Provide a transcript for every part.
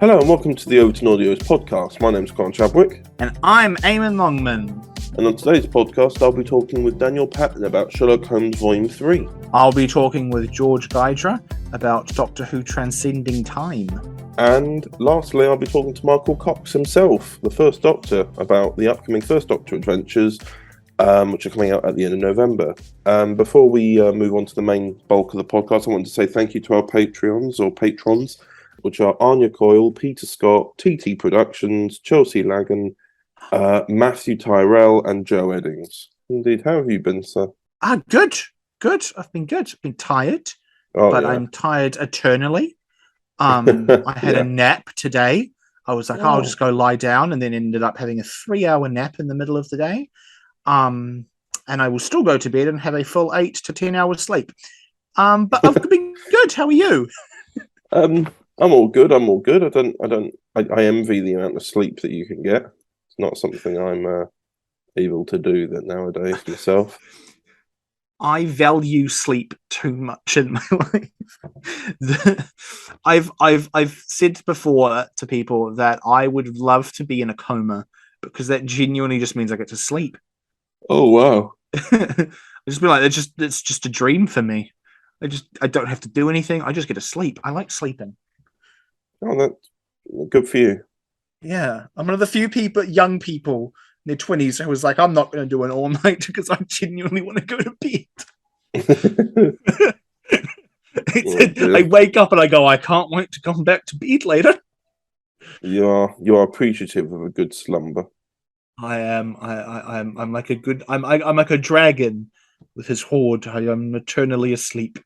Hello and welcome to the Overton Audios podcast. My name's Grant Chadwick. And I'm Eamon Longman. And on today's podcast, I'll be talking with Daniel Patton about Sherlock Holmes Volume 3. I'll be talking with George Guidera about Doctor Who Transcending Time. And lastly, I'll be talking to Michael Cox himself, the First Doctor, about the upcoming First Doctor adventures, which are coming out at the end of November. Before we move on to the main bulk of the podcast, I want to say thank you to our Patreons, which are Anya Coyle, Peter Scott, TT Productions, Chelsea Lagan, Matthew Tyrell, and Joe Eddings. Indeed, how have you been, sir? Good. I've been good. I've been tired, but yeah. I'm tired eternally. I had a nap today. I was like, I'll just go lie down, and then ended up having a 3-hour nap in the middle of the day. And I will still go to bed and have a full 8 to 10 hours sleep. But I've been good. How are you? I'm all good. I envy the amount of sleep that you can get. It's not something I'm able to do that nowadays myself. I value sleep too much in my life. I've said before to people that I would love to be in a coma because that genuinely just means I get to sleep. Oh wow! I just be like, it's just a dream for me. I don't have to do anything. I just get to sleep. I like sleeping. Oh, that's good for you. Yeah, I'm one of the few young people in their 20s who was like, I'm not going to do an all night because I genuinely want to go to bed. I wake up and I go, I can't wait to come back to bed later. You are appreciative of a good slumber. I am. I'm like a good. I'm like a dragon with his horde. I am eternally asleep.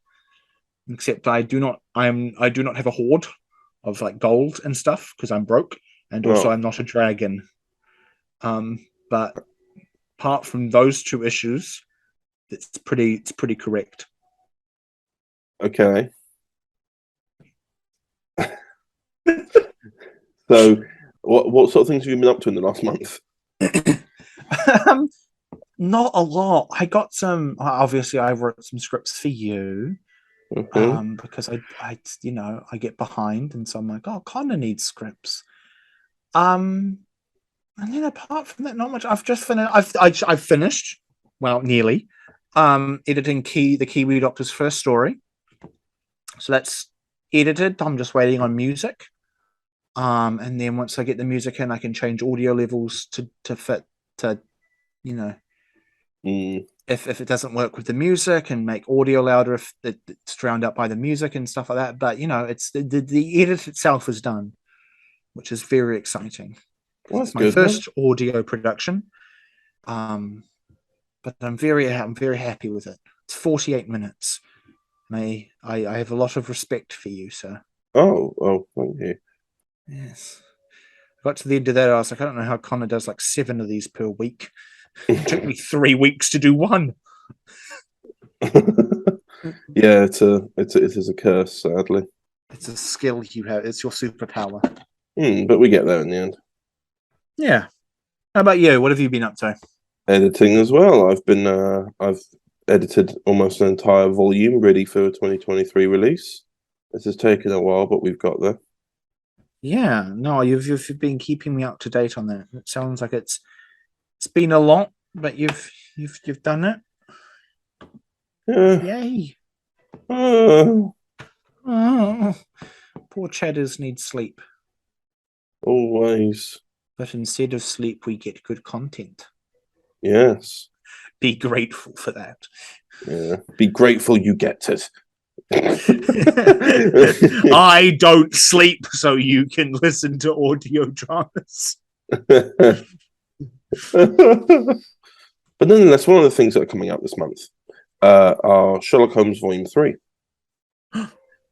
Except I do not have a hoard of like gold and stuff because I'm broke, and also I'm not a dragon. But apart from those two issues, it's pretty correct. Okay. So, what sort of things have you been up to in the last month? Not a lot. I got some. Obviously, I wrote some scripts for you. Okay. Because I get behind, and so I'm like, Connor needs scripts. And then apart from that, not much. I've just finished. I've finished. Well, nearly. Editing the Kiwi Doctor's first story. So that's edited. I'm just waiting on music. And then once I get the music in, I can change audio levels to fit to, If it doesn't work with the music, and make audio louder if it's drowned out by the music and stuff like that. But it's the edit itself is done, which is very exciting. Well, it's my first audio production. But I'm very happy with it. It's 48 minutes. I have a lot of respect for you, sir. Oh, thank you. Yes. I got to the end of that. I was like, I don't know how Connor does like 7 of these per week. It took me 3 weeks to do one. Yeah, it is a curse, sadly. It's a skill you have. It's your superpower. But we get there in the end. Yeah. How about you? What have you been up to? Editing as well. I've edited almost an entire volume ready for a 2023 release. This has taken a while, but we've got there. Yeah. No, you've been keeping me up to date on that. It sounds like it's been a lot, but you've done it. Yay. Oh, poor Chadders need sleep. Always. But instead of sleep, we get good content. Yes. Be grateful for that. Yeah. Be grateful you get it. I don't sleep so you can listen to audio dramas. But nonetheless, one of the things that are coming out this month are Sherlock Holmes Volume 3,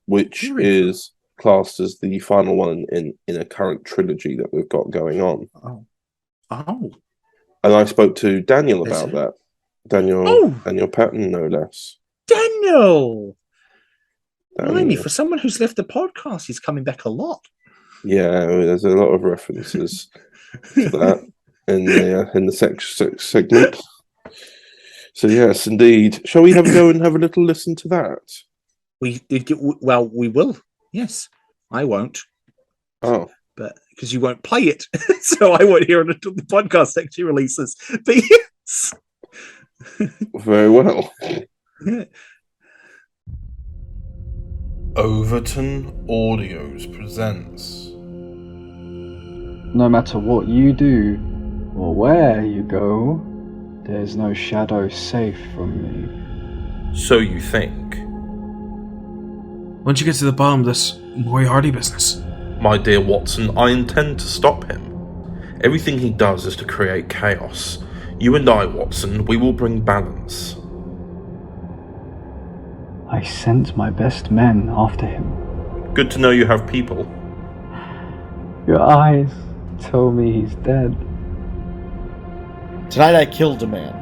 which is classed as the final one in a current trilogy that we've got going on. Oh. And I spoke to Daniel about that. Daniel Patton, no less. Daniel! Blimey, for someone who's left the podcast, he's coming back a lot. Yeah, there's a lot of references to that in the segment. So yes, indeed. Shall we have a go and have a little listen to that? We will. Yes, I won't. Oh, but because you won't play it, so I won't hear it until the podcast actually releases. But yes, very well. yeah. Overton Audios presents. No matter what you do or where you go, there's no shadow safe from me. So you think? Once you get to the bottom of this Moriarty business. My dear Watson, I intend to stop him. Everything he does is to create chaos. You and I, Watson, we will bring balance. I sent my best men after him. Good to know you have people. Your eyes tell me he's dead. Tonight I killed a man,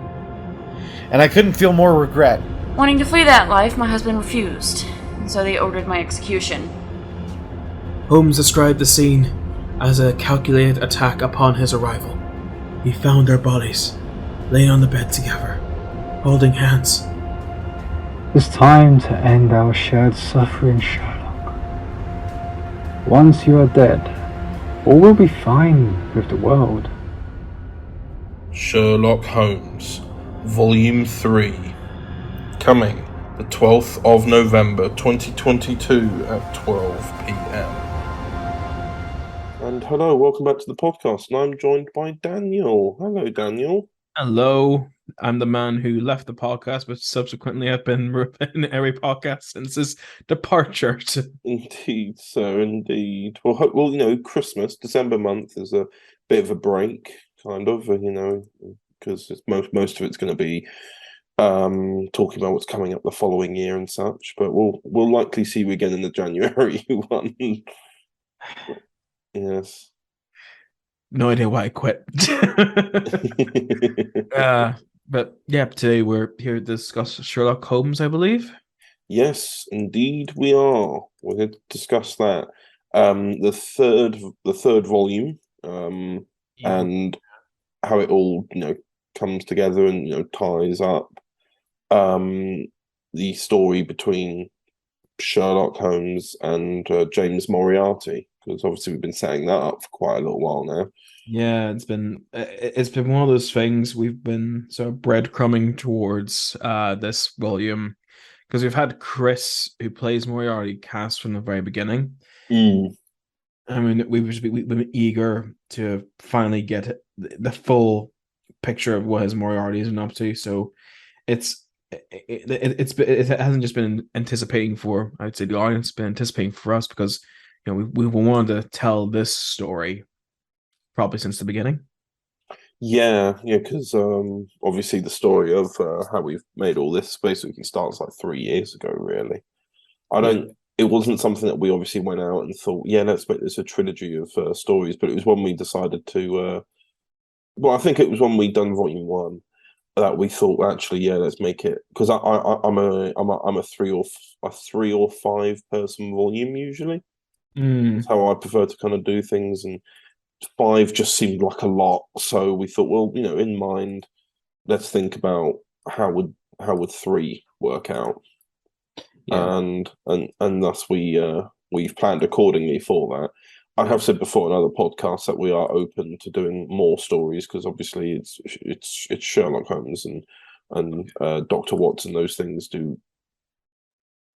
and I couldn't feel more regret. Wanting to flee that life, my husband refused, and so they ordered my execution. Holmes described the scene as a calculated attack upon his arrival. He found their bodies, laying on the bed together, holding hands. It's time to end our shared suffering, Sherlock. Once you are dead, all will be fine with the world. Sherlock Holmes, Volume 3. Coming the 12th of November 2022 at 12 p.m. And hello, welcome back to the podcast. And I'm joined by Daniel. Hello, Daniel. Hello, I'm the man who left the podcast, but subsequently I've been in every podcast since his departure. Indeed, sir, indeed. Well, you know, Christmas, December month is a bit of a break, kind of, you know, because most of it's going to be talking about what's coming up the following year and such. But we'll likely see you again in the January one. Yes. No idea why I quit. But yeah, today we're here to discuss Sherlock Holmes, I believe. Yes, indeed we are. We're going to discuss that. The third volume, and how it all, you know, comes together and, you know, ties up. The story between Sherlock Holmes and James Moriarty, because obviously we've been setting that up for quite a little while now. Yeah, it's been one of those things we've been sort of breadcrumbing towards this volume, because we've had Chris, who plays Moriarty, cast from the very beginning. I mean, we've been eager to finally get the full picture of what his Moriarty has been up to. So it hasn't just been anticipating for, I'd say, the audience, been anticipating for us, because, you know, we wanted to tell this story probably since the beginning. Yeah, because obviously the story of how we've made all this basically starts like 3 years ago, really. It wasn't something that we obviously went out and thought, yeah, let's make this a trilogy of stories, but it was when we decided to, well, I think it was when we done Volume 1 that we thought, actually, yeah, let's make it, because I'm a three or five person volume usually. That's how I prefer to kind of do things, and 5 just seemed like a lot, so we thought, well, you know, in mind, let's think about how would 3 work out, and thus we've planned accordingly for that. I have said before in other podcasts that we are open to doing more stories, because obviously it's Sherlock Holmes and Dr. Watson. Those things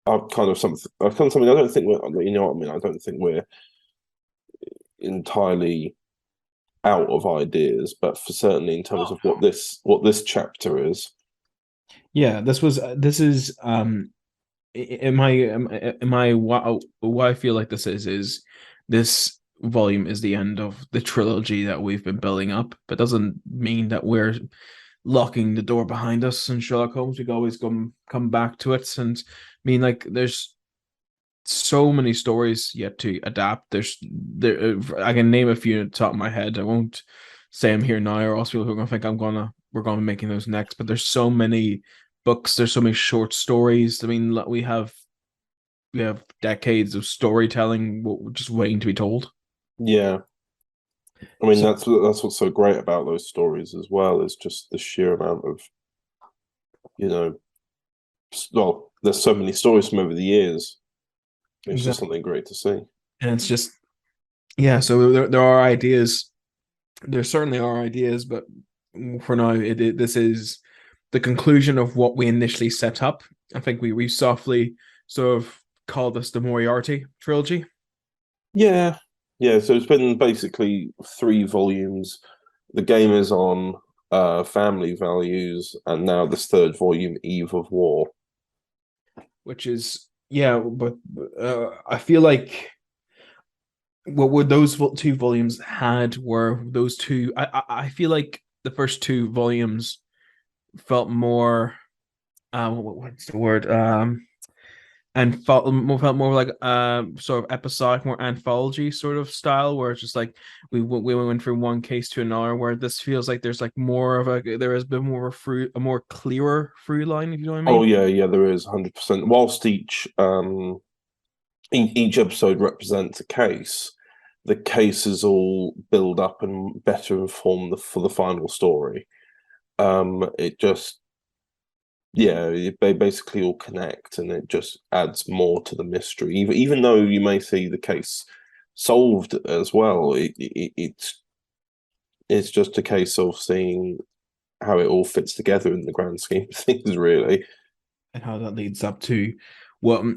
are kind of something. I don't think we're, you know what I mean. I don't think we're entirely out of ideas, but for certainly in terms of what this chapter is. Yeah, this is why I feel like this is this volume is the end of the trilogy that we've been building up, but doesn't mean that we're locking the door behind us in Sherlock Holmes. We can always come back to it, and I mean, like, there's so many stories yet to adapt. I can name a few at the top of my head. I won't say them here now, or else people are going to think we're going to be making those next. But there's so many books. There's so many short stories. I mean, we have decades of storytelling just waiting to be told. Yeah, I mean, that's what's so great about those stories as well, is just the sheer amount of, you know, well, there's so many stories from over the years. It's just something great to see. And it's just, Yeah, so there are ideas. There certainly are ideas, but for now, this is the conclusion of what we initially set up. I think we softly sort of called this the Moriarty trilogy. Yeah, yeah. So it's been basically 3 volumes. The game is on family values, and now this third volume, Eve of War. Which is yeah, but I feel like what those 2 volumes had were those two. I feel like the first 2 volumes felt more what's the word and felt more like sort of episodic, more anthology sort of style, where it's just like we went from one case to another. Where this feels like there's like more of there has been more of a more clearer through line, if you know what I Oh mean. yeah, yeah. There is 100%. Whilst each episode represents a case, the cases all build up and better inform for the final story. It just they basically all connect, and it just adds more to the mystery. Even though you may see the case solved as well, it's just a case of seeing how it all fits together in the grand scheme of things, really. And how that leads up to what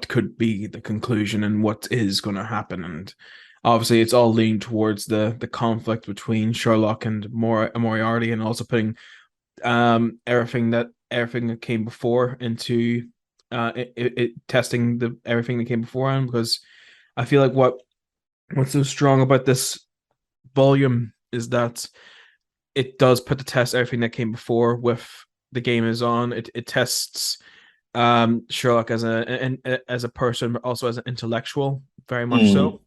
could be the conclusion and what is going to happen. And obviously it's all leaning towards the conflict between Sherlock and Moriarty, and also putting everything that came before into testing everything that came before him, because I feel like what's so strong about this volume is that it does put to test everything that came before. With the game is on, it tests Sherlock as a person, but also as an intellectual, very much so.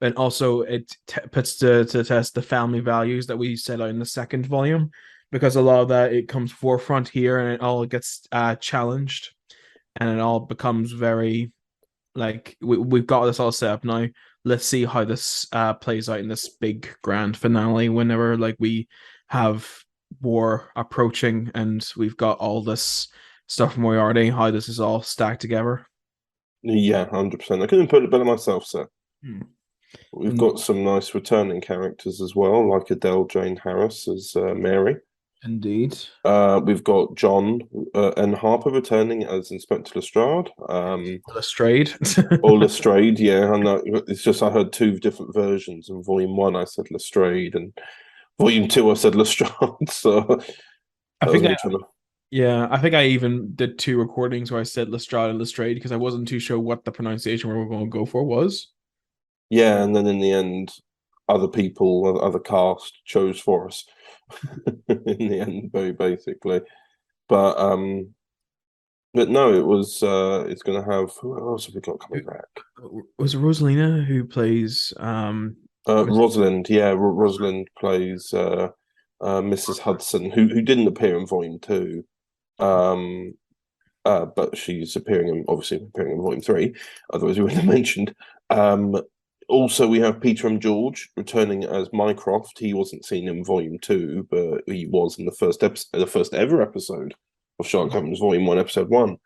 And also it puts to test the family values that we set out in the second volume, because a lot of that it comes forefront here, and it all gets challenged, and it all becomes very like we've got this all set up now. Let's see how this plays out in this big grand finale. Whenever like we have war approaching, and we've got all this stuff from Moriarty, how this is all stacked together. Yeah, 100%. I couldn't put it better myself, sir. Hmm. We've got some nice returning characters as well, like Adele Jane Harris as Mary. Indeed. We've got John and Harper returning as Inspector Lestrade. Lestrade. Or Lestrade, yeah. I know. It's just I heard 2 different versions. In Volume 1, I said Lestrade, and Volume 2, I said Lestrade. So I think I think I even did 2 recordings where I said Lestrade and Lestrade, because I wasn't too sure what the pronunciation we were going to go for was. Yeah, and then in the end, other people, other cast chose for us. In the end, very basically. But no, it was it's gonna have, who else have we got coming back? Was it Rosalina who plays Rosalind, yeah, Rosalind plays Mrs. Hudson, who didn't appear in Volume 2. But she's obviously appearing in Volume 3, otherwise we wouldn't have mentioned. Also, we have Peter M. George returning as Mycroft. He wasn't seen in Volume 2, but he was in the first ever episode of Sherlock Holmes Volume 1, Episode 1.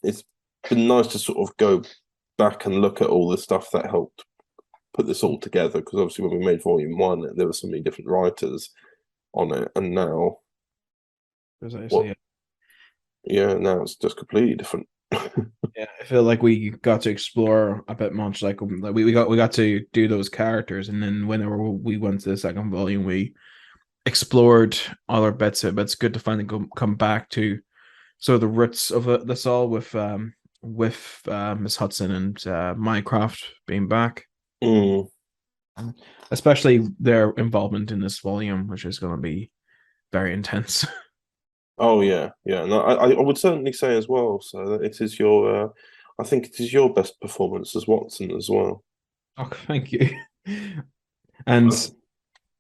It's been nice to sort of go back and look at all the stuff that helped put this all together, because obviously when we made Volume 1, there were so many different writers on it, and now now it's just completely different. Yeah, I feel like we got to explore a bit much. Like we got to do those characters, and then whenever we went to the second volume, we explored other bits of it. But it's good to finally come back to sort of the roots of this all, with Miss Hudson and Mycroft being back, especially their involvement in this volume, which is going to be very intense. Oh yeah, yeah. No, I would certainly say as well. So that it is your, I think it is your best performance as Watson as well. Oh, thank you. And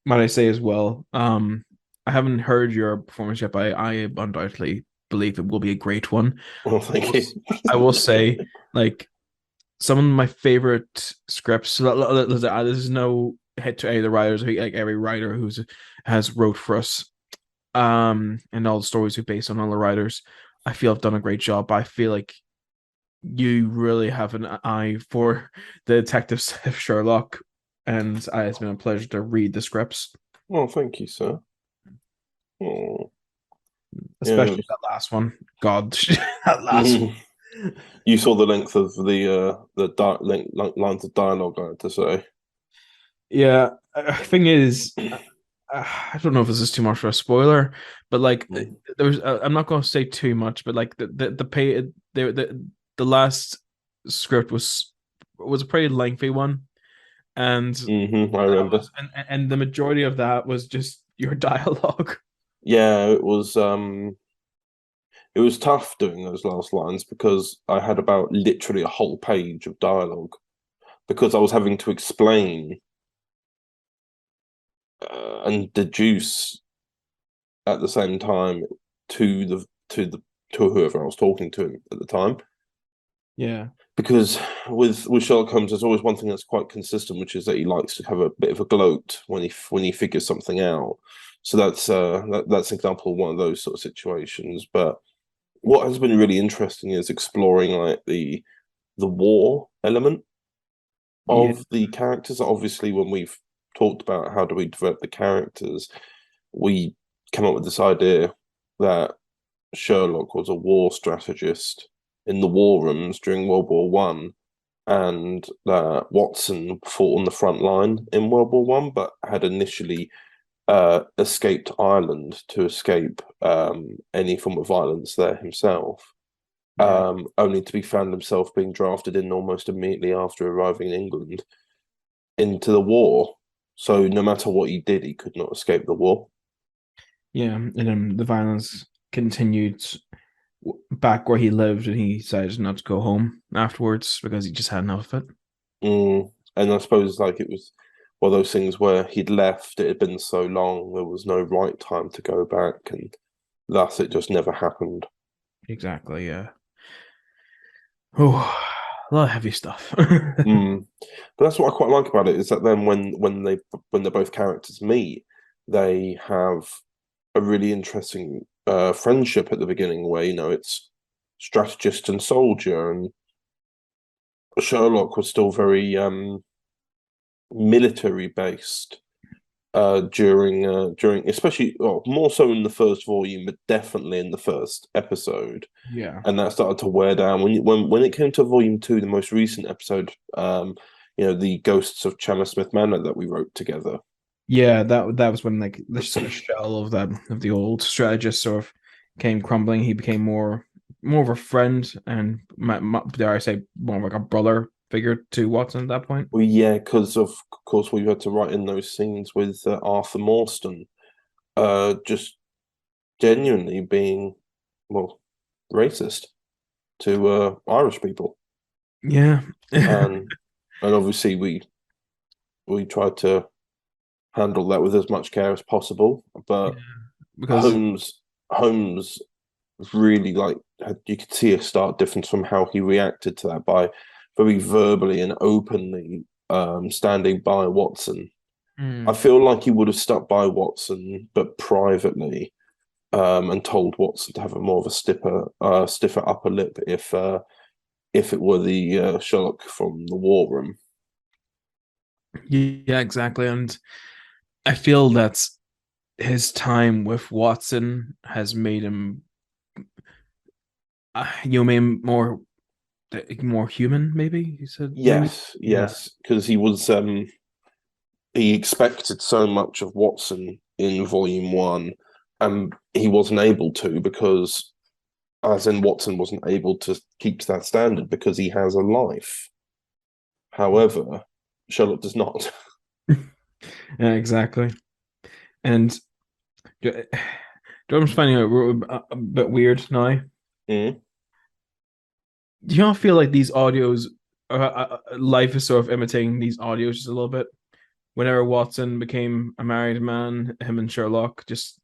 might I say as well, I haven't heard your performance yet, but I undoubtedly believe it will be a great one. Well, thank you. I will say, like, some of my favorite scripts. This is no hit to any of the writers. Like every writer has wrote for us, and all the stories we based on all the writers, I feel have done a great job. I feel like you really have an eye for the detectives of Sherlock, and it's been a pleasure to read the scripts, Well, thank you, sir. Oh, especially that last one. God, that last one. You saw the length of lines of dialogue, I had to say. Yeah, thing is, I don't know if this is too much for a spoiler, but like there's, I'm not going to say too much, but like the last script was a pretty lengthy one, and I remember. and the majority of that was just your dialogue. Yeah, it was tough doing those last lines because I had about literally a whole page of dialogue because I was having to explain and deduce at the same time to whoever I was talking to at the time. Yeah, because with Sherlock Holmes, there's always one thing that's quite consistent, which is that he likes to have a bit of a gloat when he figures something out. So that's an example of one of those sort of situations. But what has been really interesting is exploring like the war element of the characters. Obviously, when we've talked about how do we develop the characters, we came up with this idea that Sherlock was a war strategist in the war rooms during World War One, and that Watson fought on the front line in World War One, but had initially escaped Ireland to escape any form of violence there himself, only to be found himself being drafted in almost immediately after arriving in England into the war. So no matter what he did, he could not escape the war. Yeah, and the violence continued back where he lived, and he decided not to go home afterwards because he just had enough of it. And I suppose like it was one of those things where he'd left, it had been so long, there was no right time to go back, and thus it just never happened. Exactly, yeah. Oh, a lot of heavy stuff. But that's what I quite like about it, is that then when they're both characters meet, they have a really interesting friendship at the beginning where, you know, it's strategist and soldier, and Sherlock was still very military based during especially more so in the first volume, but definitely in the first episode. Yeah, and that started to wear down when it came to volume 2, the most recent episode. The Ghosts of Chammersmith Manor that we wrote together. yeah, that was when like the sort of shell of the old strategist sort of came crumbling. He became more of a friend, and dare I say, more of like a brother figure to Watson at that point. Well, yeah, because of course we've had to write in those scenes with Arthur Morstan, just genuinely being, well, racist to Irish people. Yeah, and obviously we tried to handle that with as much care as possible. But because Holmes really, like, you could see a stark difference from how he reacted to that by very verbally and openly standing by Watson. I feel like he would have stuck by Watson, but privately, and told Watson to have a more of a stiffer upper lip if it were the Sherlock from the war room. Yeah, exactly. And I feel that his time with Watson has made him, more human. Maybe you said. Yes, because he was he expected so much of Watson in Volume 1, and he wasn't able to, because, as in, Watson wasn't able to keep to that standard because he has a life. However, Sherlock does not. Yeah, exactly. And I'm finding it a bit weird now. Mm. Do you not feel like these audios, life is sort of imitating these audios just a little bit? Whenever Watson became a married man, him and Sherlock just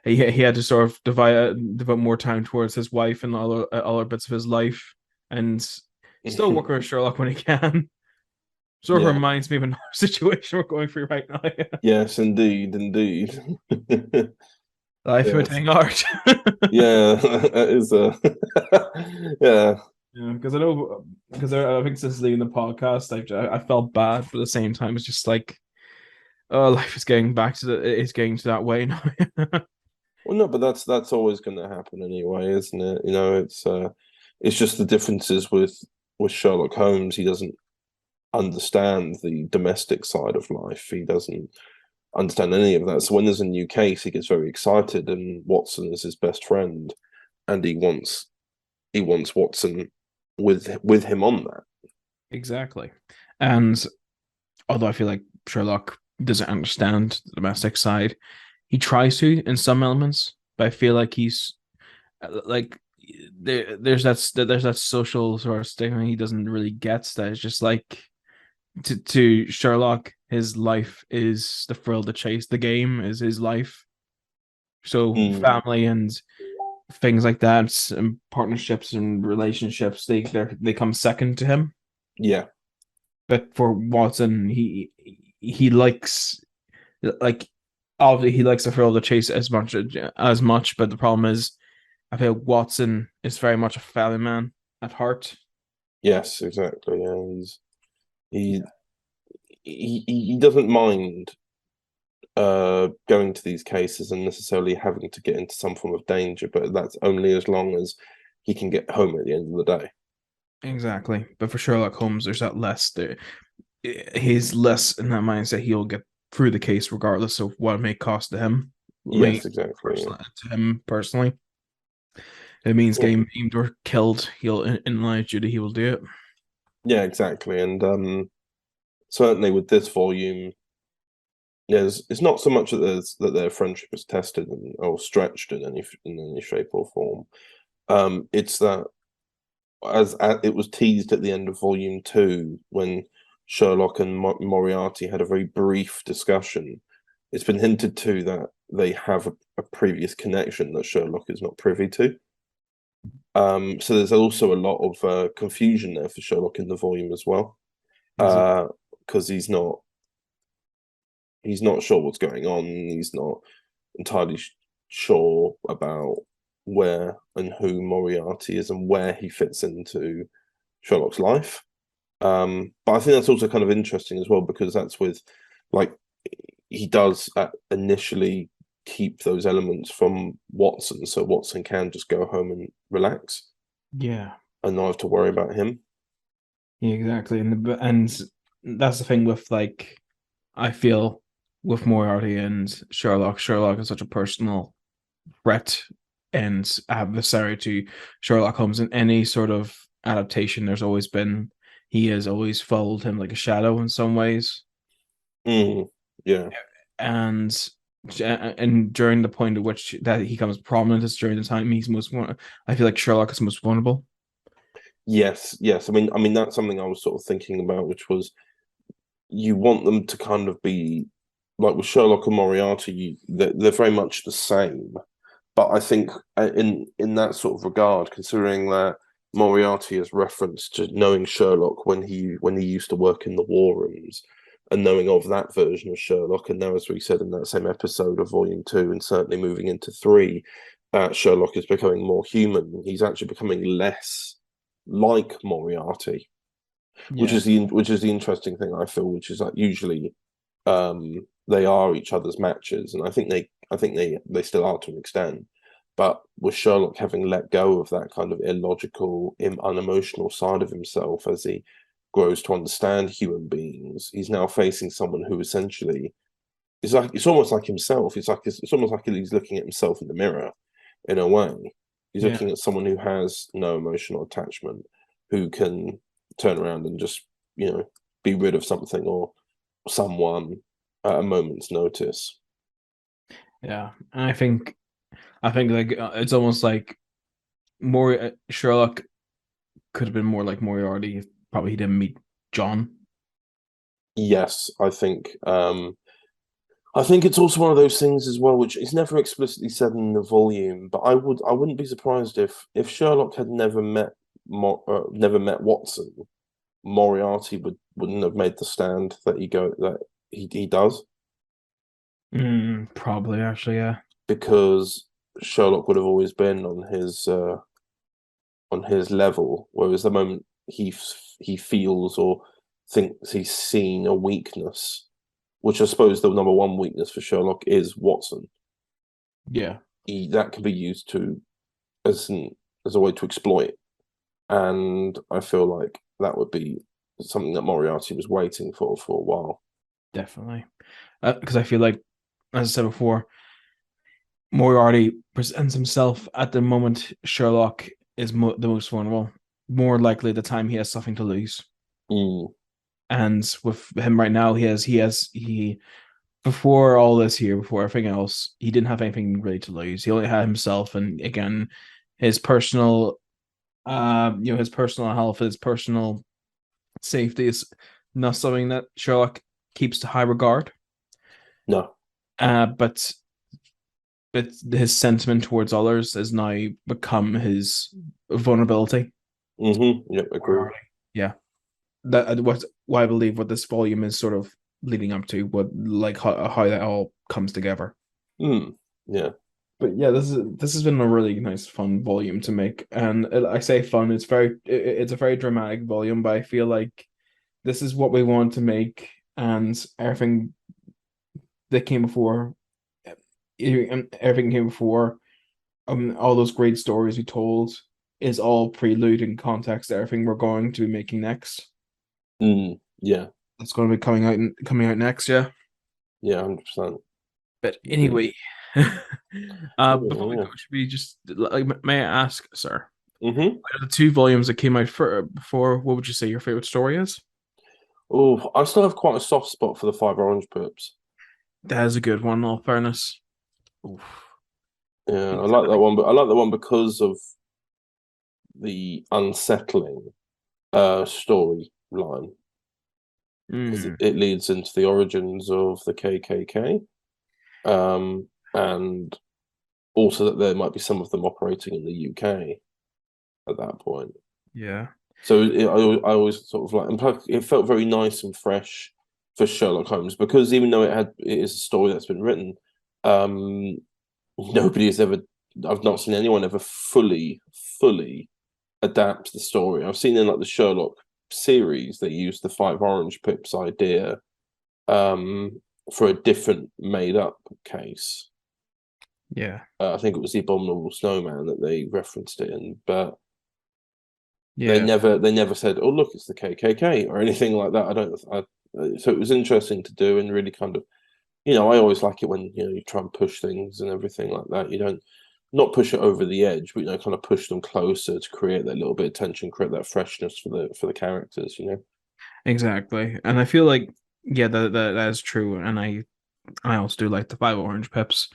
he had to sort of devote more time towards his wife and other bits of his life, and still work with Sherlock when he can. Sort of reminds me of another situation we're going through right now. Yes, indeed. Life imitating art. Yeah, that is yeah. Yeah, because I know, because I think since leaving the podcast, I felt bad, but at the same time, it's just like, oh, life is getting back to it's getting to that way now. Well, no, but that's always going to happen anyway, isn't it? You know, it's just the differences with Sherlock Holmes. He doesn't understand the domestic side of life. He doesn't understand any of that. So when there's a new case, he gets very excited, and Watson is his best friend, and he wants Watson with him on that. Exactly. And although I feel like Sherlock doesn't understand the domestic side, he tries to in some elements, but I feel like he's like there's that social sort of stigma he doesn't really get. That is just like to Sherlock, his life is the thrill, the chase, the game is his life. So family and things like that, and partnerships and relationships, they come second to him. Yeah. But for Watson, he likes, like, obviously he likes the thrill of the chase as much. But the problem is, I feel Watson is very much a family man at heart. Yes, exactly. Yeah, he doesn't mind going to these cases and necessarily having to get into some form of danger, but that's only as long as he can get home at the end of the day. Exactly. But for Sherlock Holmes, there's that less there. He's less in that mindset. He'll get through the case regardless of what it may cost to him. Yes, exactly. To him personally, it means getting aimed or killed. He'll, in line of duty, he will do it. Yeah, exactly. And certainly with this volume, it's not so much that their friendship is tested or stretched in any shape or form. It's that as it was teased at the end of volume 2 when Sherlock and Moriarty had a very brief discussion. It's been hinted to that they have a previous connection that Sherlock is not privy to. So there's also a lot of confusion there for Sherlock in the volume as well, because he's not sure what's going on. He's not entirely sure about where and who Moriarty is and where he fits into Sherlock's life. But I think that's also kind of interesting as well, because that's with, like, he does initially keep those elements from Watson, so Watson can just go home and relax. Yeah. And not have to worry about him. Yeah, exactly. And that's the thing with, like, I feel with Moriarty and Sherlock is such a personal threat and adversary to Sherlock Holmes in any sort of adaptation. He has always followed him like a shadow in some ways. Yeah. And during the point at which that he comes prominent is during the time he's most I feel like Sherlock is most vulnerable. Yes. I mean that's something I was sort of thinking about, which was you want them to kind of be like with Sherlock and Moriarty. They're very much the same, but I think in that sort of regard, considering that Moriarty has reference to knowing Sherlock when he used to work in the war rooms, and knowing of that version of Sherlock, and now, as we said in that same episode of Volume 2, and certainly moving into 3, Sherlock is becoming more human. He's actually becoming less like Moriarty, which is the interesting thing, I feel, which is like usually they are each other's matches, and I think they still are to an extent. But with Sherlock having let go of that kind of illogical, unemotional side of himself as he grows to understand human beings, he's now facing someone who essentially it's almost like himself. It's almost like he's looking at himself in the mirror, in a way. He's looking at someone who has no emotional attachment, who can turn around and just, be rid of something or someone at a moment's notice. Yeah, and I think like it's almost like Sherlock could have been more like Moriarty if probably he didn't meet John. Yes, I think it's also one of those things as well, which is never explicitly said in the volume, but I wouldn't be surprised if Sherlock had never met Watson, Moriarty wouldn't have made the stand that he does. Probably, actually, yeah. Because Sherlock would have always been on his on his level, whereas the moment he feels or thinks he's seen a weakness, which I suppose the number one weakness for Sherlock is Watson. Yeah. That can be used as a way to exploit, and I feel like that would be something that Moriarty was waiting for a while. Definitely, because I feel like, as I said before, Moriarty presents himself at the moment Sherlock is the most vulnerable, more likely the time he has something to lose. And with him right now, he before all this here, before everything else, he didn't have anything really to lose. He only had himself, and again, his personal, his personal health, his personal safety is not something that Sherlock keeps to high regard. No. But his sentiment towards others has now become his vulnerability. Yep, agree. Yeah. Why I believe what this volume is sort of leading up to, how that all comes together. Yeah. But yeah, this has been a really nice, fun volume to make, and I say fun. It's a very dramatic volume, but I feel like this is what we want to make, and everything that came before, all those great stories we told is all prelude and context to everything we're going to be making next. Yeah. It's going to be coming out next, yeah. Yeah, 100%. But anyway, before we go, should we just may I ask, sir? Out of the two volumes that came out before, what would you say your favorite story is? Oh, I still have quite a soft spot for the 5 Orange Pips. That is a good one, in all fairness. Oof. Yeah, I like that one, but I like that one because of the unsettling storyline. It leads into the origins of the KKK, and also that there might be some of them operating in the UK at that point. Yeah. So I always sort of like, and plus it felt very nice and fresh for Sherlock Holmes, because even though it is a story that's been written, I've not seen anyone ever fully adapt the story. I've seen in like the Sherlock series they use the 5 Orange Pips idea for a different made up case. Yeah. I think it was the Abominable Snowman that they referenced it in, but yeah, they never said, "Oh, look, it's the KKK" or anything like that. So it was interesting to do, and really kind of, I always like it when you try and push things and everything like that. You don't not push it over the edge, but kind of push them closer to create that little bit of tension, create that freshness for the characters. Exactly, and I feel like that is true, and I also do like the 5 Orange Pips,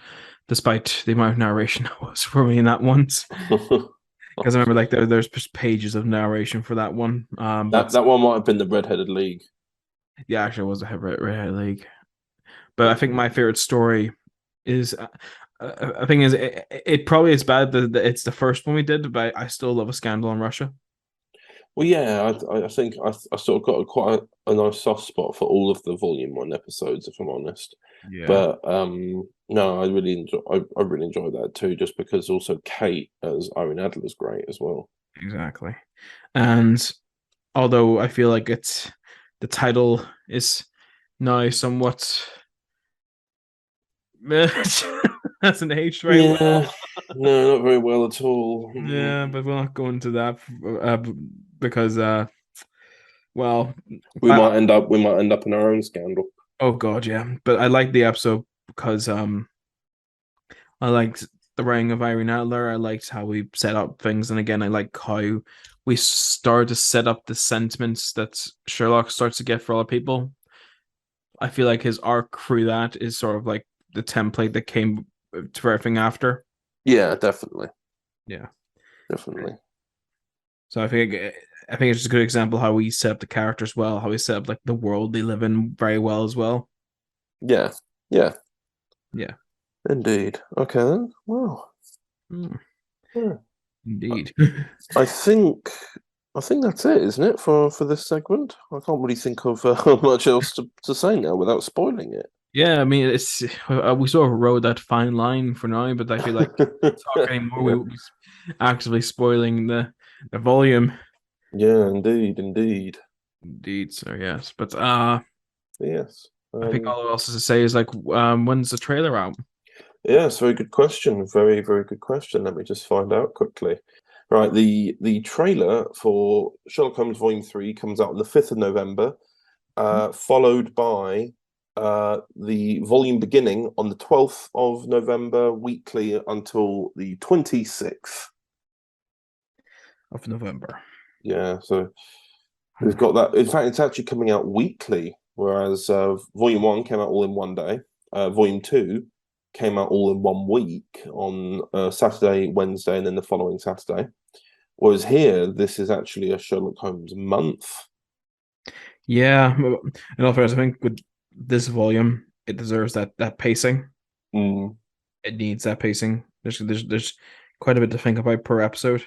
despite the amount of narration that was for me in that once. Because I remember like there's just pages of narration for that one. That one might have been the Red-Headed League. Yeah, actually, it was the Red-Headed League. But I think my favorite story is, I think is it probably is bad that it's the first one we did, but I still love A Scandal in Russia. Well, yeah, I think I sort of got quite a nice soft spot for all of the Volume 1 episodes, if I'm honest. Yeah. But no, I really enjoy that too, just because also Kate as Irene Adler is great as well. Exactly, and although I feel like the title is now somewhat hasn't aged very well. No, not very well at all. Yeah, but we'll not go into that because well, we might end up in our own scandal. Oh god, yeah. But I liked the episode because I liked the writing of Irene Adler. I liked how we set up things, and again, I like how we start to set up the sentiments that Sherlock starts to get for other people. I feel like his arc through that is sort of like the template that came to everything after. Yeah, definitely. Yeah, definitely. So I think it's just a good example how we set up the characters well, how we set up like the world they live in very well as well. Yeah. Indeed. Okay then. Well. Yeah. Indeed. I think that's it, isn't it, for this segment? I can't really think of much else to say now without spoiling it. Yeah, I mean, it's we sort of rode that fine line for now, but I feel like talking anymore, we will be actively spoiling the the volume. Yeah, indeed. Indeed, sir. Yes, but Yes. I think all else is to say is like, when's the trailer out? Yes, very good question. Very, very good question. Let me just find out quickly. Right, the trailer for Sherlock Holmes Volume 3 comes out on the 5th of November, followed by the volume beginning on the 12th of November, weekly until the 26th Of November. Yeah, so we've got that. In fact, it's actually coming out weekly, whereas Volume 1 came out all in one day. Volume 2 came out all in 1 week on Saturday, Wednesday, and then the following Saturday. Whereas here, this is actually a Sherlock Holmes month. Yeah, in all fairness, I think with this volume, it deserves that pacing. Mm. It needs that pacing. There's quite a bit to think about per episode.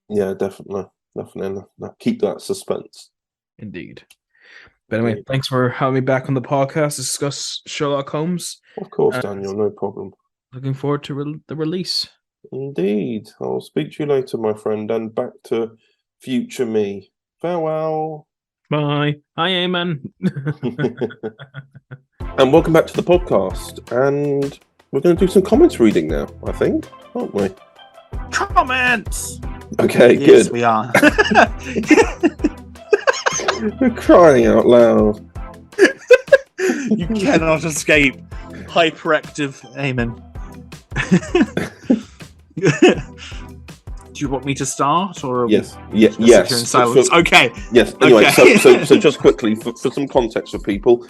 Yeah, definitely. Keep that suspense. Indeed. But anyway, thanks for having me back on the podcast to discuss Sherlock Holmes. Of course, Daniel, no problem. Looking forward to the release. Indeed. I'll speak to you later, my friend, and back to future me. Farewell. Bye. Hi, Eamon. And welcome back to the podcast. And we're going to do some comments reading now, I think, aren't we? Comments! Okay, Yes, good. we are. We're crying out loud. You cannot escape hyperactive Eamon. Do you want me to start, or Yes. yes? Yes. In silence. Okay. Yes. Anyway, Okay. so just quickly for some context for people,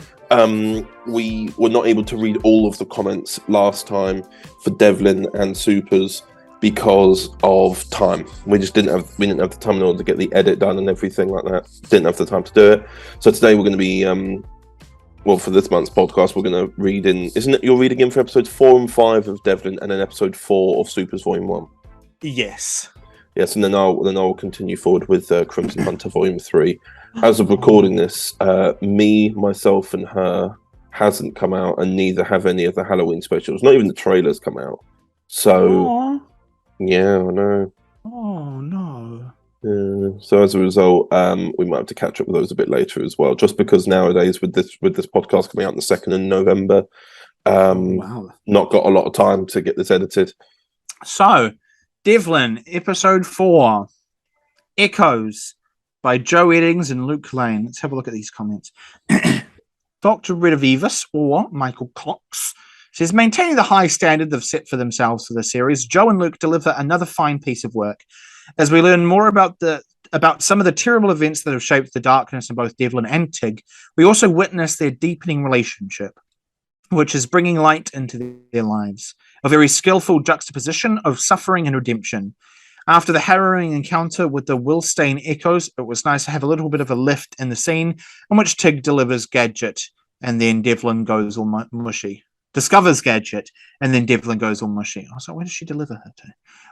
we were not able to read all of the comments last time for Devlin and Supers because of time. We just didn't have the time in order to get the edit done and everything like that. Didn't have the time to do it. So today we're going to be for this month's podcast, we're going to read in. Isn't it you're reading in for episodes 4 and 5 of Devlin, and then episode 4 of Supers Volume 1? Yes. Yes, and then I'll continue forward with Crimson Hunter Volume 3. As of recording this, me, myself, and her hasn't come out, and neither have any of the Halloween specials. Not even the trailers come out. So, Aww. yeah, I know. Oh no. So as a result, we might have to catch up with those a bit later as well. Just because nowadays, with this podcast coming out on the 2nd of November, Wow. not got a lot of time to get this edited. So, Devlin, episode 4, Echoes, by Joe Eddings and Luke Lane. Let's have a look at these comments. Dr. Redivivus, or Michael Cox, says, maintaining the high standard they've set for themselves for the series, Joe and Luke deliver another fine piece of work. As we learn more about some of the terrible events that have shaped the darkness in both Devlin and Tig, we also witness their deepening relationship, which is bringing light into their lives. A very skillful juxtaposition of suffering and redemption. After the harrowing encounter with the Wilstein Echoes, it was nice to have a little bit of a lift in the scene in which Tig delivers Gadget, and then Devlin goes all mushy. Discovers Gadget, and then Devlin goes all mushy. I was like, where does she deliver her to?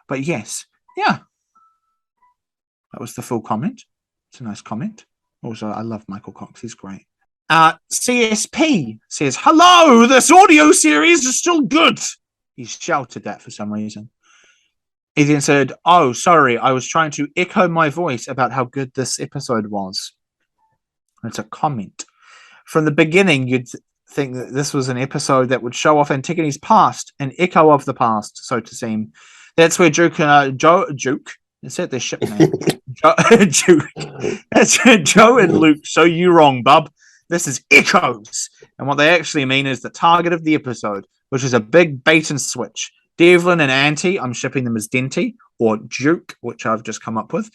But yes, yeah. That was the full comment. It's a nice comment. Also, I love Michael Cox. He's great. CSP says, hello, this audio series is still good. He shouted that for some reason. He then said, oh, sorry, I was trying to echo my voice about how good this episode was. It's a comment. From the beginning, you'd think that this was an episode that would show off Antigone's past, an echo of the past, so to seem. That's where Juke, is that their ship name? Juke. That's where Joe and Luke show you wrong, bub. This is Echoes. And what they actually mean is the target of the episode, which is a big bait and switch. Devlin and Auntie, I'm shipping them as Denty, or Duke, which I've just come up with,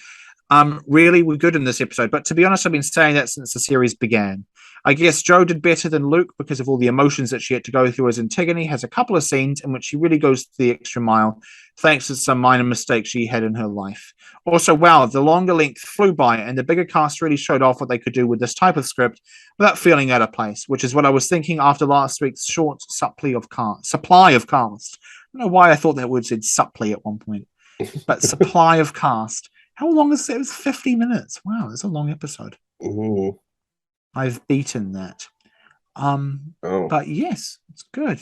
really were good in this episode. But to be honest, I've been saying that since the series began. I guess Joe did better than Luke because of all the emotions that she had to go through, as Antigone has a couple of scenes in which she really goes the extra mile, thanks to some minor mistakes she had in her life. Also, wow, the longer length flew by, and the bigger cast really showed off what they could do with this type of script without feeling out of place, which is what I was thinking after last week's short supply of cast. I don't know why I thought that word said supply at one point, but supply of cast. How long is it? It was 50 minutes. Wow, that's a long episode. Ooh. I've beaten that. But yes, it's good.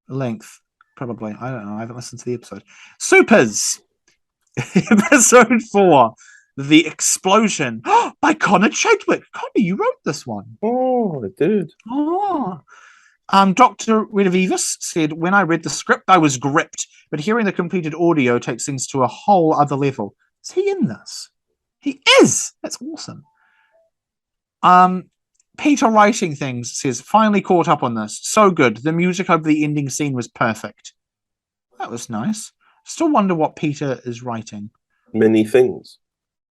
Length, probably. I don't know. I haven't listened to the episode. Supers. Episode 4, The Explosion, by Connor Chadwick. Connor, you wrote this one. Oh, I did. Oh. Dr. Regeneration said, when I read the script, I was gripped, but hearing the completed audio takes things to a whole other level. Is he in this? He is! That's awesome. Peter Writing Things says, finally caught up on this. So good. The music over the ending scene was perfect. That was nice. Still wonder what Peter is writing. Many things.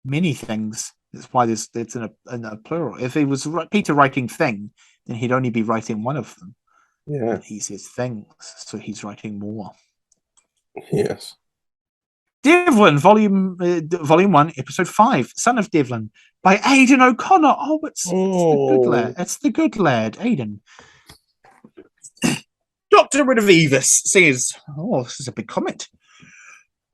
Many things. That's why it's in a plural. If he was Peter writing thing, then he'd only be writing one of them. Yeah. But he says things, so he's writing more. Yes. Devlin, Volume 1, Episode 5, Son of Devlin, by Aidan O'Connor. Oh, it's the good lad. It's the good lad, Aidan. Dr. Regeneration says, oh, this is a big comment.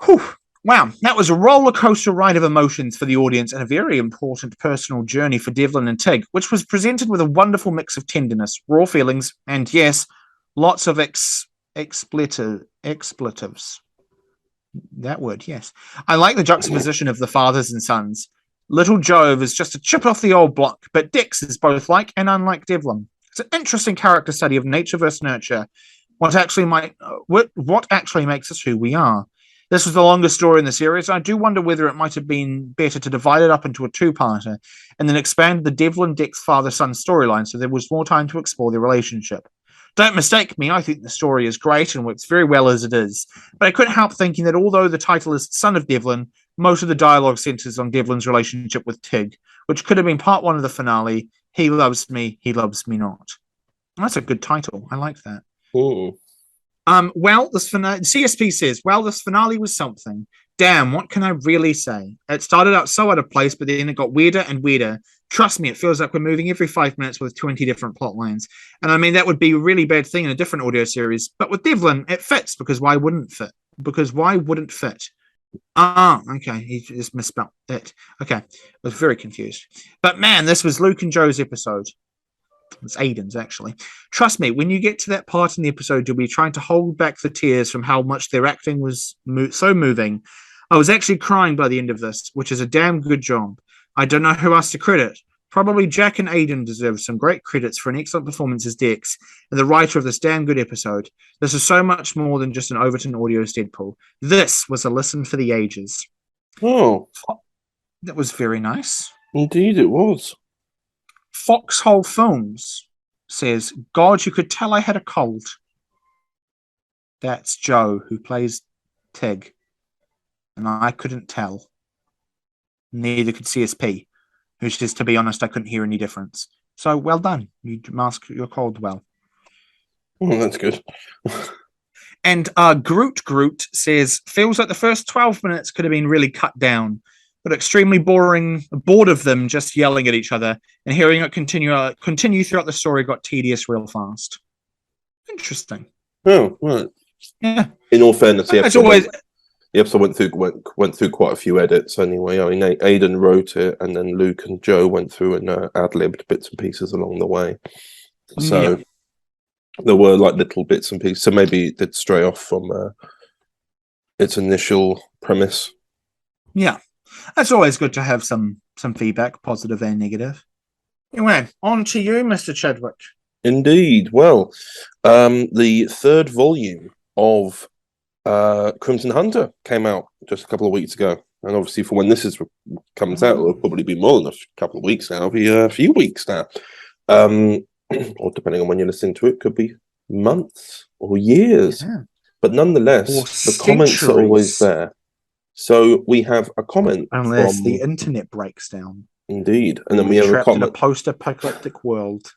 Whew. Wow, that was a roller coaster ride of emotions for the audience and a very important personal journey for Devlin and Tig, which was presented with a wonderful mix of tenderness, raw feelings, and yes, lots of expletives. That word, yes. I like the juxtaposition of the fathers and sons. Little Jove is just a chip off the old block, but Dex is both like and unlike Devlin. It's an interesting character study of nature versus nurture. What actually makes us who we are. This was the longest story in the series. I do wonder whether it might have been better to divide it up into a two-parter and then expand the Devlin-Dex father-son storyline so there was more time to explore their relationship. Don't mistake me, I think the story is great and works very well as it is, but I couldn't help thinking that although the title is Son of Devlin, most of the dialogue centers on Devlin's relationship with Tig, which could have been part one of the finale, he loves me not. That's a good title. I like that. Ooh. This finale, CSP says, this finale was something. Damn, what can I really say? It started out so out of place, but then it got weirder and weirder. Trust me, it feels like we're moving every 5 minutes with 20 different plot lines. And I mean, that would be a really bad thing in a different audio series. But with Devlin, it fits, because why wouldn't fit? Okay, he just misspelled it. Okay, I was very confused. But man, this was Luke and Joe's episode. It's Aiden's, actually. Trust me, when you get to that part in the episode, you'll be trying to hold back the tears from how much their acting was so moving. I was actually crying by the end of this, which is a damn good job. I don't know who else to credit. Probably Jack and Aiden deserve some great credits for an excellent performance as Dex and the writer of this damn good episode. This is so much more than just an Overton Audios Deadpool. This was a listen for the ages. Oh. That was very nice. Indeed it was. Foxhole Films says, God, you could tell I had a cold. That's Joe, who plays Tig. And I couldn't tell. Neither could CSP, who says, to be honest, I couldn't hear any difference. So, well done. You masked your cold well. Oh, that's good. And Groot says, feels like the first 12 minutes could have been really cut down, but extremely boring, bored of them just yelling at each other, and hearing it continue throughout the story got tedious real fast. Interesting. Oh, right. Yeah. In all fairness, the episode went through quite a few edits anyway. I mean, Aidan wrote it, and then Luke and Joe went through and ad-libbed bits and pieces along the way. So there were like little bits and pieces. So maybe it did stray off from its initial premise. Yeah. It's always good to have some feedback, positive and negative. Anyway, on to you, Mr. Chadwick. Indeed. Well, the third volume of Crimson Hunter came out just a couple of weeks ago. And obviously for when this comes out, it'll probably be more than a couple of weeks now. It'll be a few weeks now. Or depending on when you're listening to it, could be months or years. Yeah. But nonetheless, the comments are always there. So we have a comment. Unless the internet breaks down. Indeed. And then we have a comment. In a post-apocalyptic world.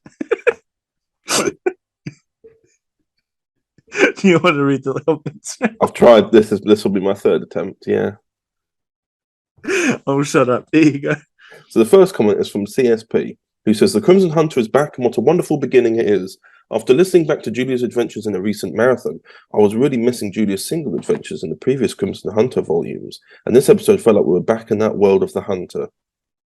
Do you want to read the comments? I've tried. This will be my third attempt, yeah. Oh, shut up. There you go. So the first comment is from CSP, who says, the Crimson Hunter is back, and what a wonderful beginning it is. After listening back to Julia's adventures in a recent marathon, I was really missing Julia's single adventures in the previous Crimson Hunter volumes, and this episode felt like we were back in that world of the Hunter.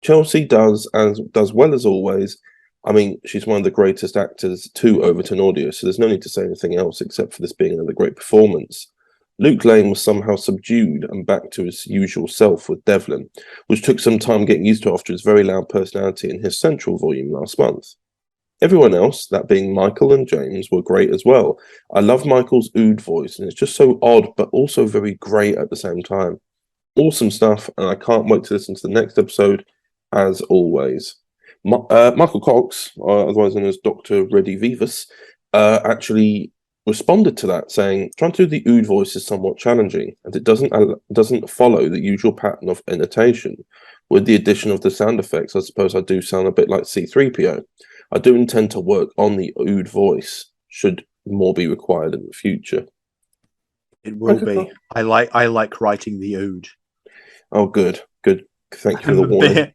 Chelsea does well as always. I mean, she's one of the greatest actors to Overton Audios, so there's no need to say anything else except for this being another great performance. Luke Lane was somehow subdued and back to his usual self with Devlin, which took some time getting used to after his very loud personality in his Central volume last month. Everyone else, that being Michael and James, were great as well. I love Michael's ood voice, and it's just so odd, but also very great at the same time. Awesome stuff, and I can't wait to listen to the next episode, as always. Michael Cox, otherwise known as Dr. Reddy Vivas, actually responded to that, saying, trying to do the ood voice is somewhat challenging, and it doesn't follow the usual pattern of annotation. With the addition of the sound effects, I suppose I do sound a bit like C-3PO. I do intend to work on the ood voice, should more be required in the future. It will be. I like writing the ood. Oh, good. Thank you for the warning.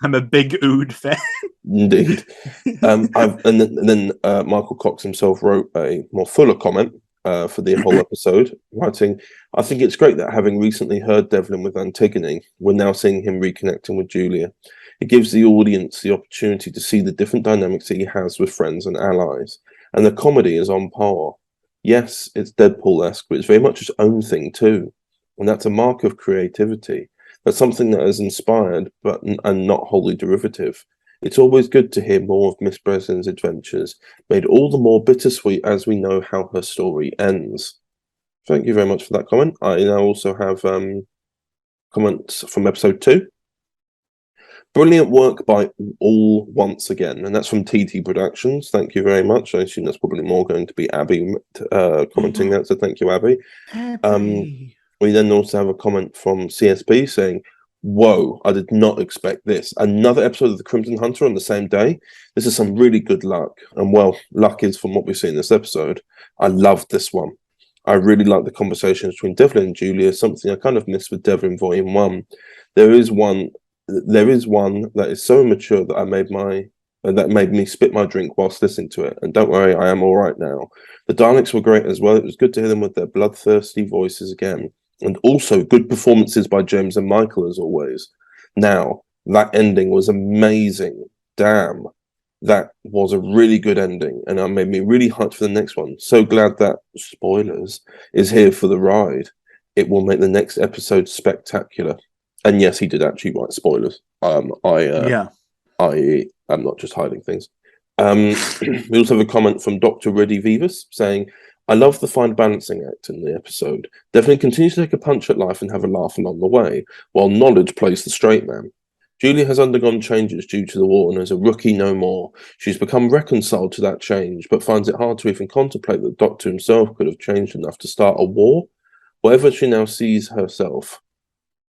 I'm a big ood fan. Indeed. Then Michael Cox himself wrote a more fuller comment for the whole episode, writing, I think it's great that having recently heard Devlin with Antigone, we're now seeing him reconnecting with Julia. It gives the audience the opportunity to see the different dynamics that he has with friends and allies. And the comedy is on par. Yes, it's Deadpool-esque, but it's very much its own thing too. And that's a mark of creativity. That's something that is inspired and not wholly derivative. It's always good to hear more of Miss Breslin's adventures, made all the more bittersweet as we know how her story ends. Thank you very much for that comment. I now also have comments from episode 2. Brilliant work by all once again, and that's from TT Productions. Thank you very much. I assume that's probably more going to be Abby commenting that, so thank you, Abby. We then also have a comment from CSP saying, whoa, I did not expect this. Another episode of The Crimson Hunter on the same day? This is some really good luck. And well, luck is from what we see in this episode. I loved this one. I really like the conversations between Devlin and Julia, something I kind of missed with Devlin Volume 1. There is one that is so immature that that made me spit my drink whilst listening to it. And don't worry, I am all right now. The Daleks were great as well. It was good to hear them with their bloodthirsty voices again. And also good performances by James and Michael as always. Now, that ending was amazing. Damn. That was a really good ending. And it made me really hyped for the next one. So glad that, spoilers, is here for the ride. It will make the next episode spectacular. And yes, he did actually write spoilers. I am not just hiding things. We also have a comment from Dr. Reddy Vivas saying, I love the fine balancing act in the episode. Devlin continues to take a punch at life and have a laugh along the way, while knowledge plays the straight man. Julia has undergone changes due to the war and is a rookie no more. She's become reconciled to that change, but finds it hard to even contemplate that the Doctor himself could have changed enough to start a war. Whatever she now sees herself,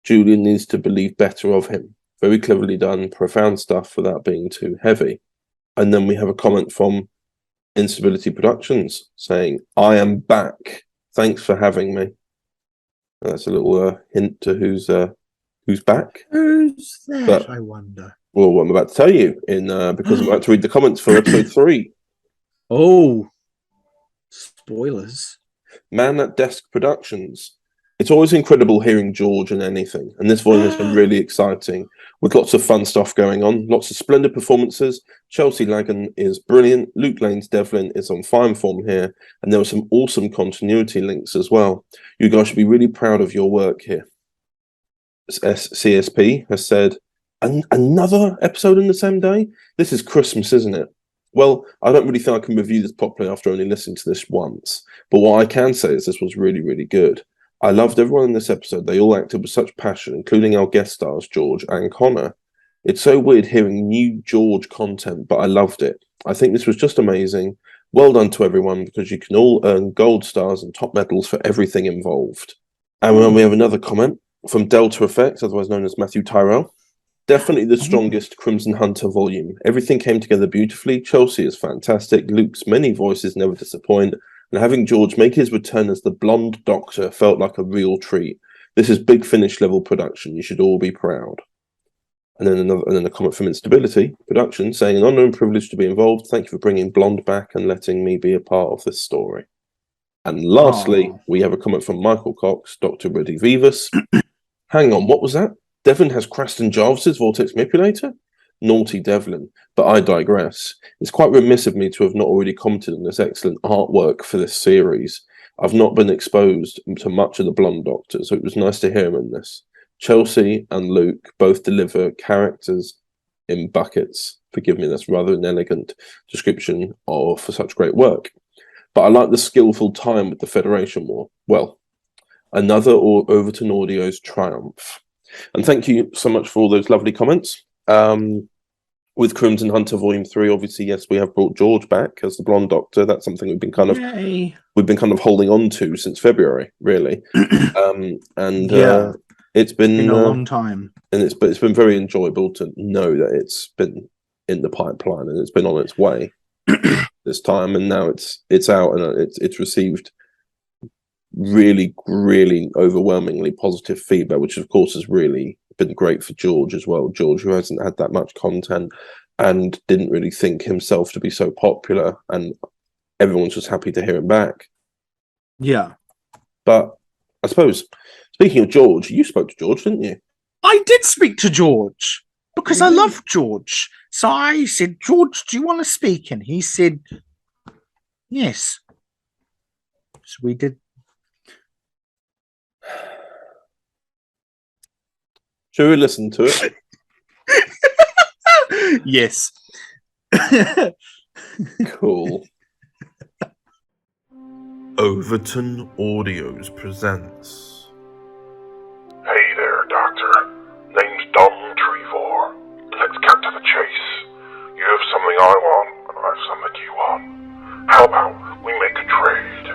Julia needs to believe better of him. Very cleverly done, profound stuff without being too heavy. And then we have a comment from Instability Productions saying, I am back. Thanks for having me. That's a little hint to who's back. Who's that, but, I wonder? Well, what I'm about to tell you because I'm about to read the comments for episode 3. Oh, spoilers. Man at Desk Productions. It's always incredible hearing George in anything, and this volume has been really exciting, with lots of fun stuff going on, lots of splendid performances. Chelsea Lagan is brilliant, Luke Lane's Devlin is on fine form here, and there were some awesome continuity links as well. You guys should be really proud of your work here. CSP has said, another episode in the same day? This is Christmas, isn't it? Well, I don't really think I can review this properly after only listening to this once, but what I can say is this was really, really good. I loved everyone in this episode. They all acted with such passion, including our guest stars, George and Connor. It's so weird hearing new George content, but I loved it. I think this was just amazing. Well done to everyone, because you can all earn gold stars and top medals for everything involved. And then we have another comment from Delta Effects, otherwise known as Matthew Tyrell. Definitely the strongest Crimson Hunter volume. Everything came together beautifully. Chelsea is fantastic. Luke's many voices never disappoint. And having George make his return as the blonde Doctor felt like a real treat. This is big Finish level production. You should all be proud. And then a comment from Instability Production saying, an honor and privilege to be involved. Thank you for bringing Blonde back and letting me be a part of this story. And lastly, we have a comment from Michael Cox, Dr. Reddy Vivas. Hang on, what was that? Devlin has Creston Jarvis's vortex manipulator? Naughty Devlin, but I digress. It's quite remiss of me to have not already commented on this excellent artwork for this series. I've not been exposed to much of the Blonde Doctor, so it was nice to hear him in this. Chelsea and Luke both deliver characters in buckets. Forgive me, that's rather an elegant description for such great work. But I like the skillful time with the Federation War. Well, another Overton Audios triumph. And thank you so much for all those lovely comments. With Crimson Hunter Volume 3, obviously, yes, we have brought George back as the Blonde Doctor. That's something we've been kind of holding on to since February, really. It's been a long time, and it's been very enjoyable to know that it's been in the pipeline and it's been on its way this time, and now it's out and it's received really, really overwhelmingly positive feedback, which of course has really been great for George as well. George, who hasn't had that much content and didn't really think himself to be so popular, and everyone's just happy to hear him back. Yeah. But I suppose, speaking of George, you spoke to George, didn't you? I did speak to George because I love George. So I said, George, do you want to speak? And he said, yes. So we did. Shall we listen to it? Yes. Cool. Overton Audios presents. Hey there, Doctor. Name's Dom Trevor. Let's cut to the chase. You have something I want, and I have something you want. How about we make a trade?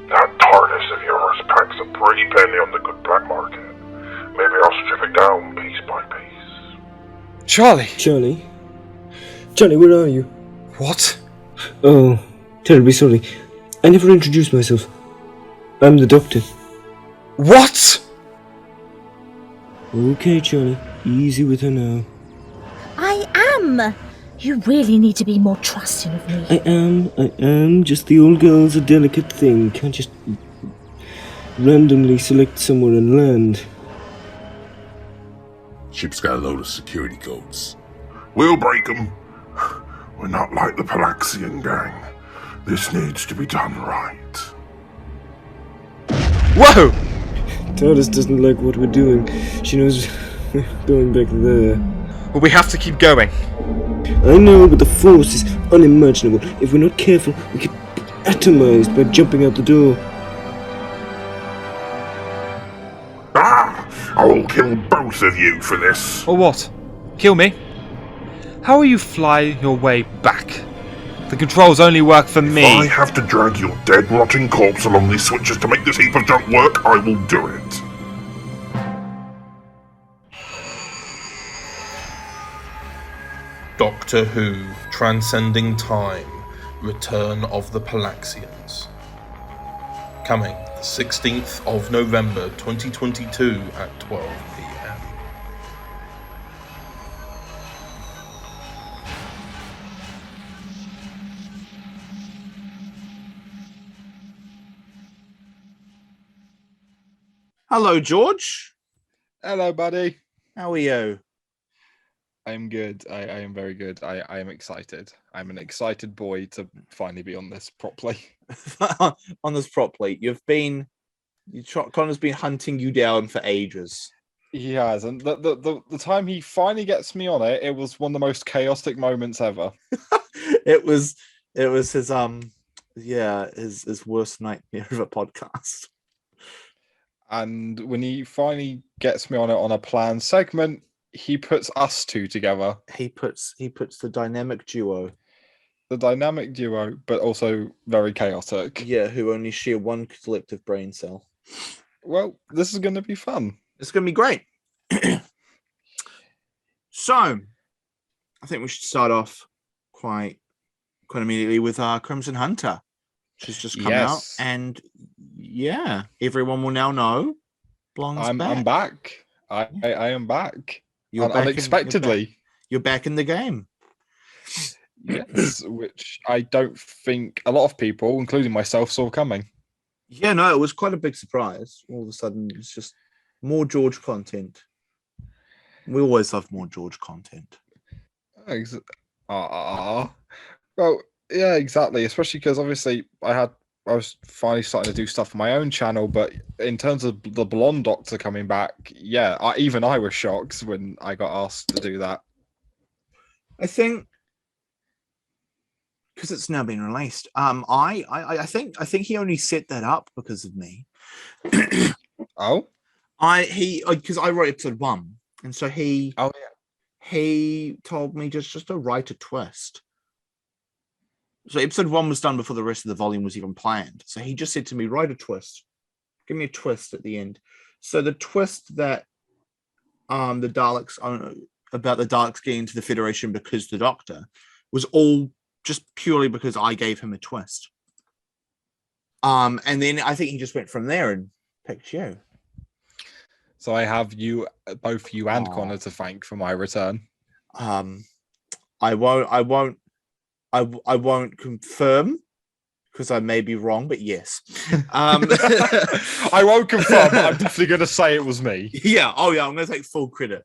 That TARDIS of yours packs a pretty penny on the good black market. Maybe I'll strip it down piece by piece. Charlie! Charlie, where are you? What? Oh, terribly sorry. I never introduced myself. I'm the Doctor. What? Okay, Charlie. Easy with her now. I am! You really need to be more trusting of me. I am. Just the old girl's a delicate thing. Can't just randomly select somewhere and land. Ship's got a load of security codes. We'll break them. We're not like the Palaxian gang. This needs to be done right. Whoa! TARDIS doesn't like what we're doing. She knows we're going back there. Well, we have to keep going. I know, but the Force is unimaginable. If we're not careful, we get atomized by jumping out the door. I will kill both of you for this. Or what? Kill me? How will you fly your way back? The controls only work for me. If I have to drag your dead, rotting corpse along these switches to make this heap of junk work, I will do it. Doctor Who, Transcending Time, Return of the Palaxians. Coming the 16th of November 2022 at 12 p.m. Hello, George. Hello, buddy. How are you? I'm good. I am very good. I am excited. I'm an excited boy to finally be on this properly. On this properly. Connor's been hunting you down for ages. He has, and the time he finally gets me on it, it was one of the most chaotic moments ever. It was his his worst nightmare of a podcast. And when he finally gets me on it on a planned segment, he puts us two together. He puts the dynamic duo. The dynamic duo, but also very chaotic. Yeah, who only share one collective brain cell. Well, this is going to be fun. It's going to be great. So, I think we should start off quite immediately with our Crimson Hunter, which has just come out, and yeah, everyone will now know. Blonde's back. I'm back. I am back. You're back unexpectedly. You're back in the game. Yes, which I don't think a lot of people, including myself, saw coming. Yeah, no, it was quite a big surprise. All of a sudden, it's just more George content. We always love more George content. Well, yeah, exactly. Especially because obviously I had I was finally starting to do stuff on my own channel, but in terms of the Blonde Doctor coming back, yeah, even I was shocked when I got asked to do that. I think because it's now been released. I think he only set that up because of me. Oh, because I wrote episode 1, and so he told me just to write a twist. So episode 1 was done before the rest of the volume was even planned. So he just said to me, write a twist. Give me a twist at the end. So the twist that the Daleks about the Daleks getting into the Federation because the Doctor was all just purely because I gave him a twist. And then I think he just went from there and picked you. So I have both you and Connor to thank for my return. I won't confirm because I may be wrong, but yes. I won't confirm, but I'm definitely going to say it was me. Yeah. Oh, yeah. I'm going to take full credit.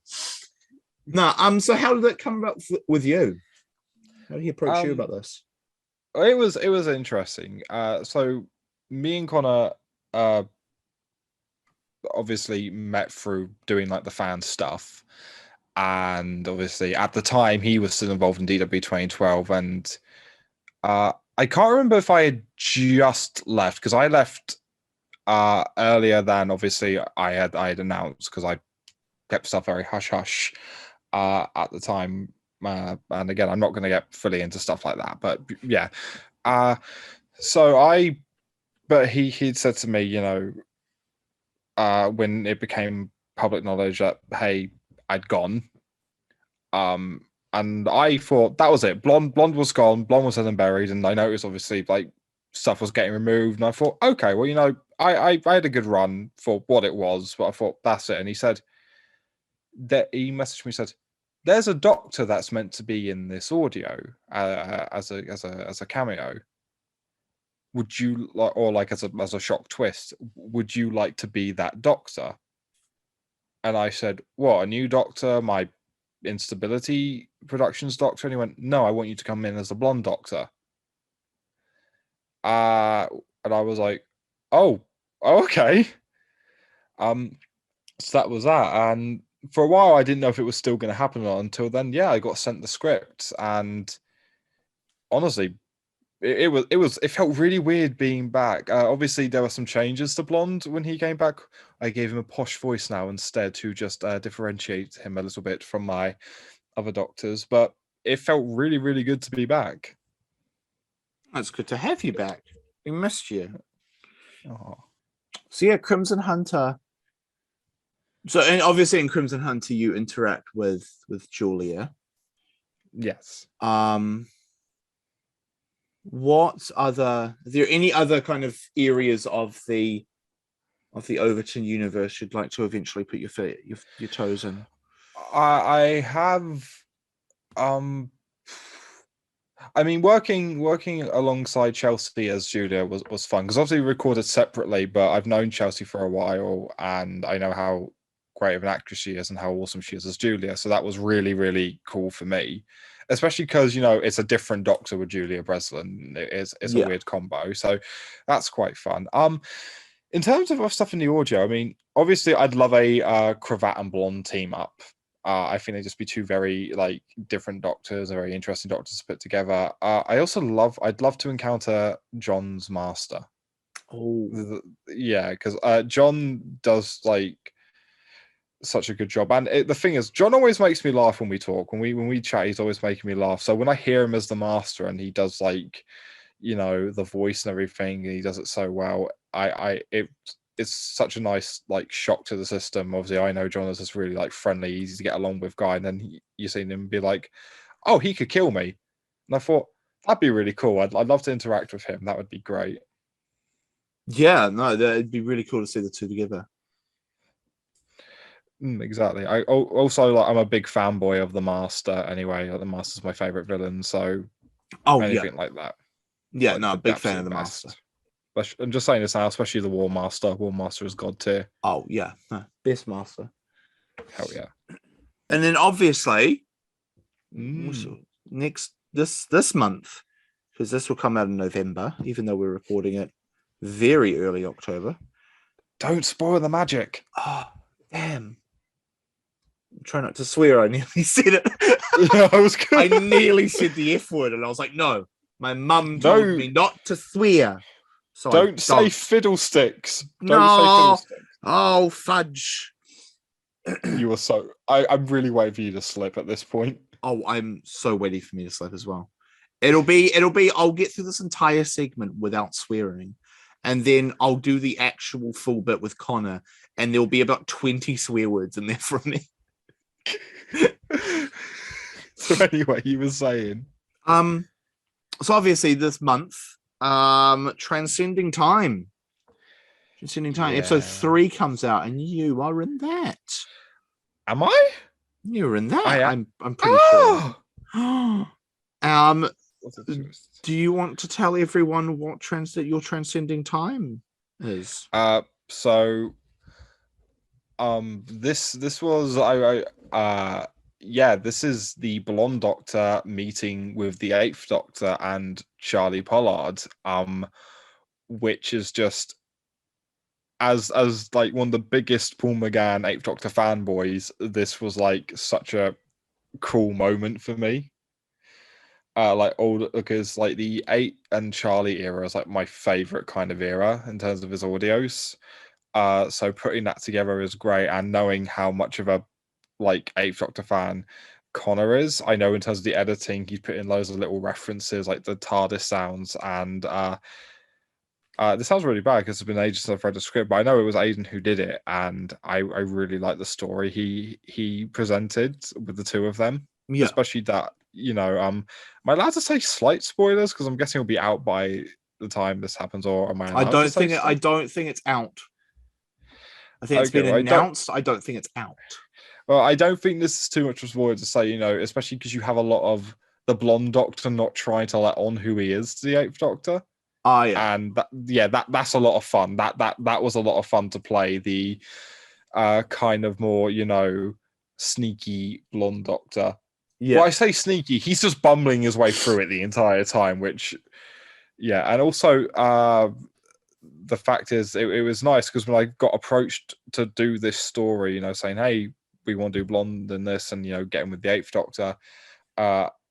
No. So how did that come about with you? How did he approach you about this? It was interesting. So me and Connor obviously met through doing like the fan stuff, and obviously at the time he was still involved in DW 2012, and I can't remember if I had just left, because I left earlier than obviously I had announced, because I kept stuff very hush hush at the time. And again, I'm not going to get fully into stuff like that, but yeah. But he'd said to me, you know, when it became public knowledge that, hey, I'd gone, and I thought that was it. Blonde was gone. Blonde was dead and buried, and I noticed obviously like stuff was getting removed, and I thought, okay, well, you know, I had a good run for what it was, but I thought that's it. And he said that he messaged me, said, there's a Doctor that's meant to be in this audio as a cameo. Would you like, or like as a shock twist, would you like to be that Doctor? And I said, what, a new Doctor, my Instability Productions Doctor? And he went, no, I want you to come in as the Blonde Doctor. And I was like, oh, okay. So that was that. And for a while, I didn't know if it was still going to happen or not, until then, yeah, I got sent the script, and honestly, it felt really weird being back. Obviously, there were some changes to Blonde when he came back. I gave him a posh voice now instead to just differentiate him a little bit from my other Doctors, but it felt really, really good to be back. It's good to have you back. We missed you. Oh. So yeah, Crimson Hunter. So, and obviously in Crimson Hunter, you interact with Julia. Yes. What other? Are there any other kind of areas of the Overton universe you'd like to eventually put your toes in? I have. I mean, working alongside Chelsea as Julia was fun, because obviously we recorded separately, but I've known Chelsea for a while, and I know how great of an actress she is and how awesome she is as Julia. So that was really, really cool for me, especially because, you know, it's a different Doctor with Julia Breslin. It's a weird combo, so that's quite fun. In terms of stuff in the audio, I mean, obviously I'd love a Cravat and Blonde team up. I think they'd just be two very like different Doctors, very interesting Doctors to put together. I'd love to encounter John's Master. Oh, yeah, because John does like such a good job, and the thing is, John always makes me laugh when we talk. When we chat, he's always making me laugh. So when I hear him as the Master and he does like, you know, the voice and everything, and he does it so well, it's such a nice like shock to the system. Obviously, I know John is this really like friendly, easy to get along with guy, and then you see him be like, "Oh, he could kill me," and I thought that'd be really cool. I'd love to interact with him. That would be great. yeah, no, it'd be really cool to see the two together. Exactly. I also like, I'm a big fanboy of the Master. Anyway, like, the Master's my favorite villain. So anything like that. Yeah, like, no, big fan of the Master. I'm just saying this now, especially the War Master. War Master is god tier. Oh yeah, best Master. Hell yeah. And then obviously this month, because this will come out in November, even though we're recording it very early October. Don't spoil the magic. Oh, damn. Try not to swear. I nearly said it. Yeah, I nearly said the F word, and I was like, no. My mum told me not to swear. So don't say fiddlesticks. No. Don't say fiddlesticks. Oh, fudge. You were so... I'm really waiting for you to slip at this point. Oh, I'm so waiting for me to slip as well. It'll be, I'll get through this entire segment without swearing. And then I'll do the actual full bit with Connor, and there'll be about 20 swear words in there from me. So anyway, you were saying... So obviously this month, Transcending Time. Transcending Time, episode 3 comes out, and you are in that. Am I? You're in that. I am. I'm pretty sure. Do you want to tell everyone what your Transcending Time is? So this was this is the Blonde Doctor meeting with the Eighth Doctor and Charlie Pollard, which is just as like one of the biggest Paul McGann Eighth Doctor fanboys, this was like such a cool moment for me. Because like the 8 and Charlie era is like my favorite kind of era in terms of his audios. So putting that together is great, and knowing how much of a like 8th Doctor fan Connor is, I know in terms of the editing, he's put in loads of little references like the TARDIS sounds, and this sounds really bad because it's been ages since I've read the script, but I know it was Aidan who did it, and I really like the story he presented with the two of them. Yeah. Especially that, am I allowed to say slight spoilers? Because I'm guessing it'll be out by the time this happens, or am I allowed to say I don't think it's out. I think it's been announced. I don't think it's out. Well, I don't think this is too much of a spoiler to say, especially because you have a lot of the Blonde Doctor not trying to let on who he is to the 8th Doctor. Yeah. And that's a lot of fun. That was a lot of fun to play the kind of more, sneaky Blonde Doctor. Yeah. Well, I say sneaky, he's just bumbling his way through it the entire time, which, and also the fact is, it was nice because when I got approached to do this story, saying, hey, we want to do Blonde in this and, getting with the 8th Doctor,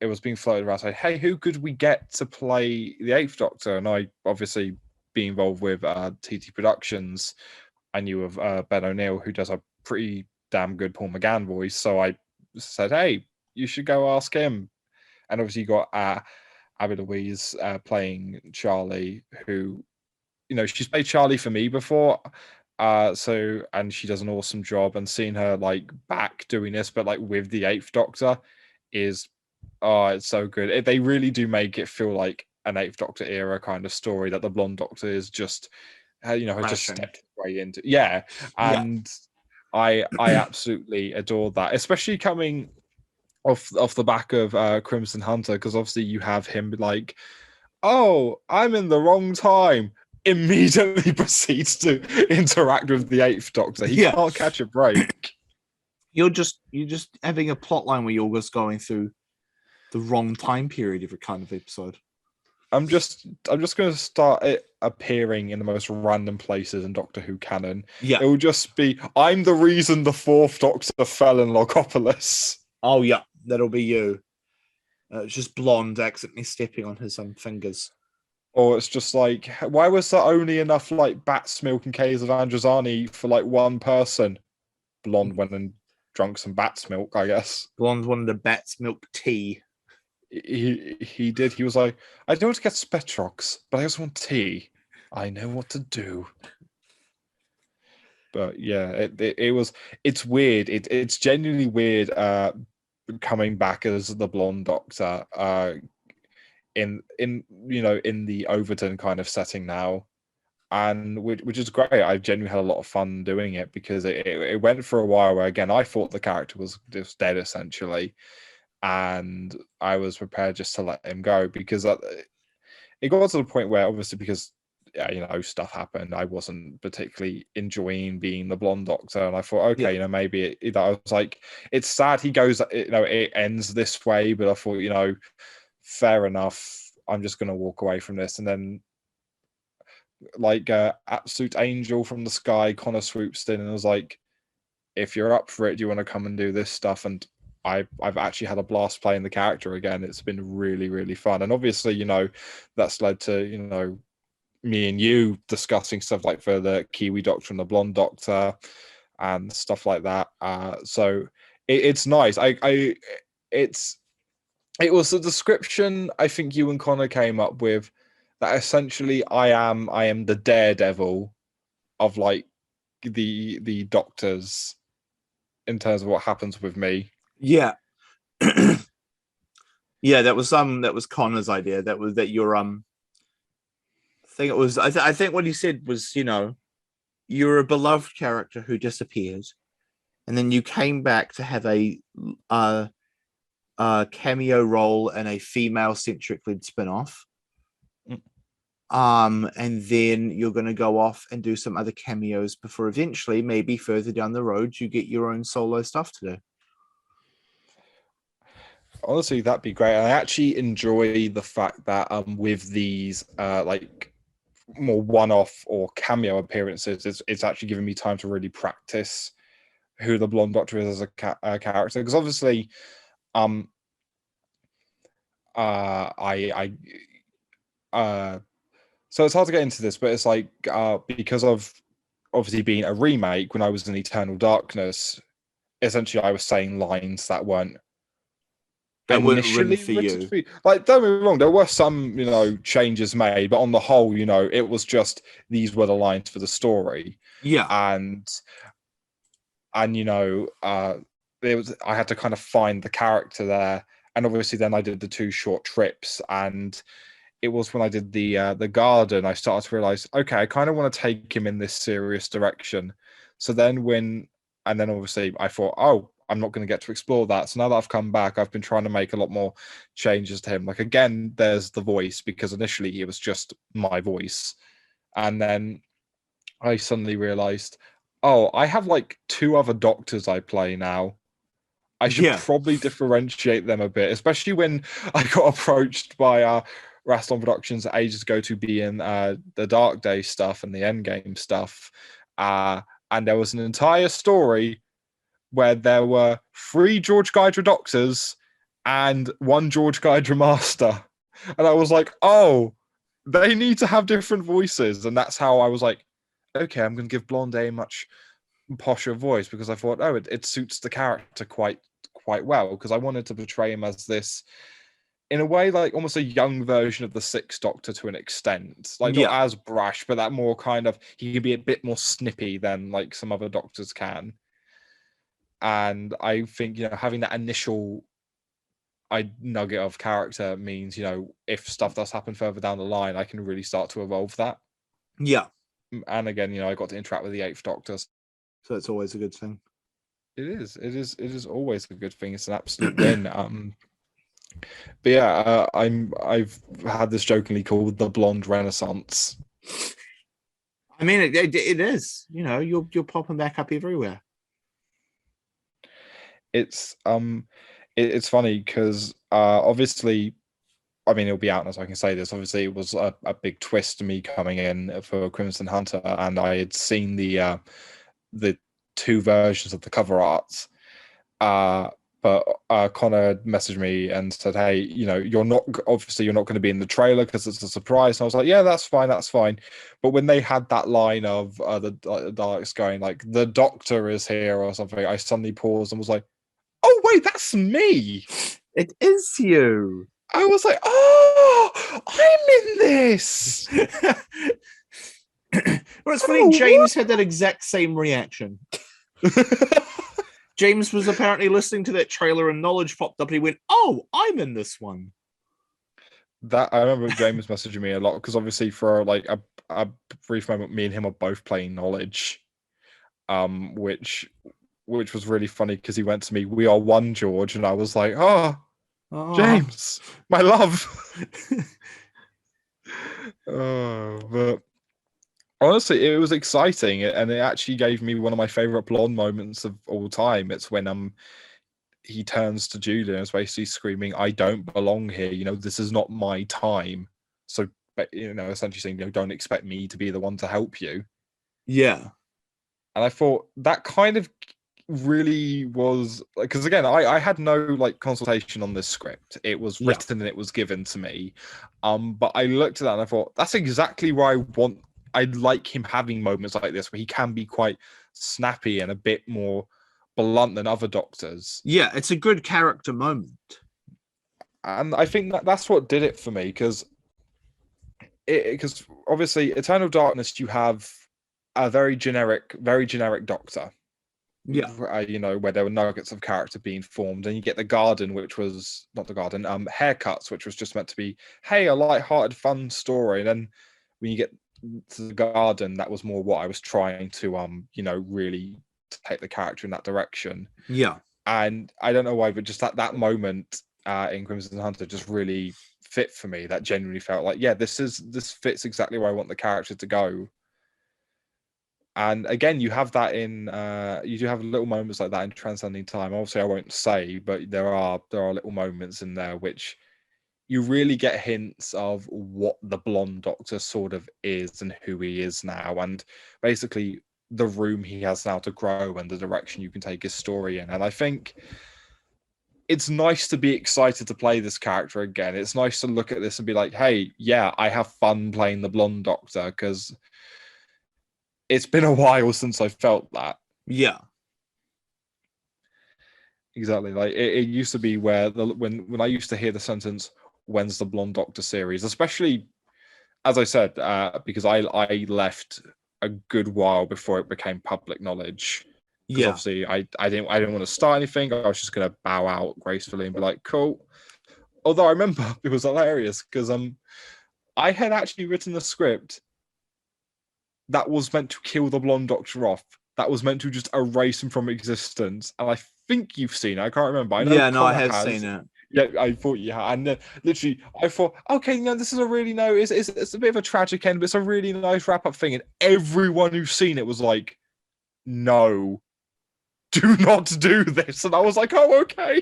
it was being floated around, saying, hey, who could we get to play the 8th Doctor? And I, obviously, being involved with TT Productions, I knew of Ben O'Neill, who does a pretty damn good Paul McGann voice, so I said, hey, you should go ask him. And obviously you got Abby Louise playing Charlie, who, she's played Charlie for me before. And she does an awesome job, and seeing her like back doing this, but like with the 8th Doctor is, it's so good. They really do make it feel like an 8th Doctor era kind of story that the Blonde Doctor is just, has just stepped right into. Yeah. And I absolutely adore that, especially coming off the back of Crimson Hunter, because obviously you have him like, oh, I'm in the wrong time, immediately proceeds to interact with the 8th Doctor. He can't catch a break. You're just having a plot line where you're just going through the wrong time period every kind of episode. I'm just going to start it appearing in the most random places in Doctor Who canon. Yeah, it will just be, I'm the reason the 4th Doctor fell in Logopolis. Oh yeah, that'll be you. It's just Blonde accidentally stepping on his own fingers. Or it's just like, why was there only enough like bat's milk and caves of Androzani for like one person? Blonde went and drunk some bat's milk, I guess. Blonde wanted a bat's milk tea. He did. He was like, I don't want to get Spetrox, but I just want tea. I know what to do. But yeah, it's weird. It's genuinely weird coming back as the Blonde Doctor in the Overton kind of setting now, and which is great. I genuinely had a lot of fun doing it, because it went for a while where, again, I thought the character was just dead essentially, and I was prepared just to let him go, because it got to the point where, obviously, because stuff happened, I wasn't particularly enjoying being the Blonde Doctor, and I thought, okay, maybe I was like, it's sad he goes, it ends this way, but I thought, fair enough, I'm just going to walk away from this. And then like absolute angel from the sky. Connor swoops in and was like, if you're up for it, do you want to come and do this stuff? And I've actually had a blast playing the character again. It's been really, really fun. And obviously, you know, that's led to, you know, me and you discussing stuff like for the Kiwi Doctor and the Blonde Doctor and stuff like that. So it's nice. It was the description I think you and Connor came up with, that essentially I am the daredevil of like the doctors in terms of what happens with me. Yeah. Yeah, that was Connor's idea. That you're I think it was I think what he said was, you know, you're a beloved character who disappeared, and then you came back to have a cameo role in a female-centric led spin-off. And then you're going to go off and do some other cameos before eventually, maybe further down the road, you get your own solo stuff to do. Honestly, that'd be great. I actually enjoy the fact that with these like more one-off or cameo appearances, it's actually giving me time to really practice who the Blonde Doctor is as a character, because obviously so it's hard to get into this, but it's like because of obviously being a remake, when I was in Eternal Darkness, essentially I was saying lines that weren't initially written for you. Like, don't get me wrong, there were some, you know, changes made, but on the whole, you know, it was just these were the lines for the story. Yeah. And you know, I had to kind of find the character there. And obviously then I did the 2 short trips, and it was when I did the garden, I started to realize, okay, I kind of want to take him in this serious direction. So then then obviously I thought, oh, I'm not going to get to explore that. So now that I've come back, I've been trying to make a lot more changes to him. Like, again, there's the voice, because initially he was just my voice. And then I suddenly realized, oh, I have like 2 other doctors I play now. I should probably differentiate them a bit, especially when I got approached by Raston Productions ages ago to be in the Dark Day stuff and the Endgame stuff. And there was an entire story where there were 3 George Guidera Doctors and 1 George Guidera Master. And I was like, oh, they need to have different voices. And that's how I was like, okay, I'm going to give Blonde a much posher voice, because I thought, oh, it suits the character quite well, because I wanted to portray him as this, in a way, like almost a young version of the 6th Doctor to an extent. Like, not as brash, but that more kind of, he can be a bit more snippy than like some other Doctors can. And I think, you know, having that initial nugget of character means, you know, if stuff does happen further down the line, I can really start to evolve that. Yeah. And again, you know, I got to interact with the 8th Doctor. So it's always a good thing. It is always a good thing. It's an absolute win. But yeah, I've had this jokingly called the Blonde Renaissance. I mean, it is. You know, you're popping back up everywhere. It's funny because obviously, I mean, it'll be out now, so I can say this. Obviously, it was a big twist to me coming in for Crimson Hunter, and I had seen the 2 versions of the cover art. But Connor messaged me and said, hey, you know, you're not going to be in the trailer because it's a surprise. And I was like, yeah, that's fine. But when they had that line of the Daleks going like, the Doctor is here or something, I suddenly paused and was like, oh, wait, that's me. It is you. I was like, oh, I'm in this. Well, it's funny, James had that exact same reaction. James was apparently listening to that trailer and knowledge popped up and he went, oh, I'm in this one. That I remember James messaging me a lot, because obviously for like a brief moment, me and him were both playing knowledge, which was really funny, because he went to me, we are one George, and I was like, oh. James, my love. But honestly, it was exciting, and it actually gave me one of my favorite Blonde moments of all time. It's when he turns to Julia and is basically screaming, I don't belong here, you know, this is not my time, so essentially saying, don't expect me to be the one to help you. Yeah. And I thought that kind of really was, because again, I had no consultation on this script. It was written and it was given to me. But I looked at that and I thought, that's exactly where I'd like him having moments like this where he can be quite snappy and a bit more blunt than other doctors. Yeah, it's a good character moment. And I think that's what did it for me, because obviously Eternal Darkness, you have a very generic doctor. Yeah. Where there were nuggets of character being formed, and you get the Garden, which was not the Garden, Haircuts, which was just meant to be, hey, a light-hearted, fun story. And then when you get to the Garden, that was more what I was trying to, really take the character in that direction. Yeah. And I don't know why, but just that moment in Crimson Hunter just really fit for me. That genuinely felt like, yeah, this fits exactly where I want the character to go. And again, you have that you do have little moments like that in Transcending Time. Obviously, I won't say, but there are little moments in there which you really get hints of what the Blonde Doctor sort of is and who he is now, and basically the room he has now to grow and the direction you can take his story in. And I think it's nice to be excited to play this character again. It's nice to look at this and be like, hey, yeah, I have fun playing the Blonde Doctor, because it's been a while since I felt that. Yeah. Exactly. Like it used to be where when I used to hear the sentence, when's the Blonde Doctor series? Especially, as I said, because I left a good while before it became public knowledge. Because obviously I didn't want to start anything. I was just gonna bow out gracefully and be like, cool. Although I remember it was hilarious because I had actually written a script that was meant to kill the Blonde Doctor off. That was meant to just erase him from existence. And I think you've seen it. I can't remember. I know I have seen it. Yeah, I thought you had. And then literally, I thought, okay, this is a really it's a bit of a tragic end, but it's a really nice wrap-up thing. And everyone who's seen it was like, no, do not do this. And I was like, oh, okay.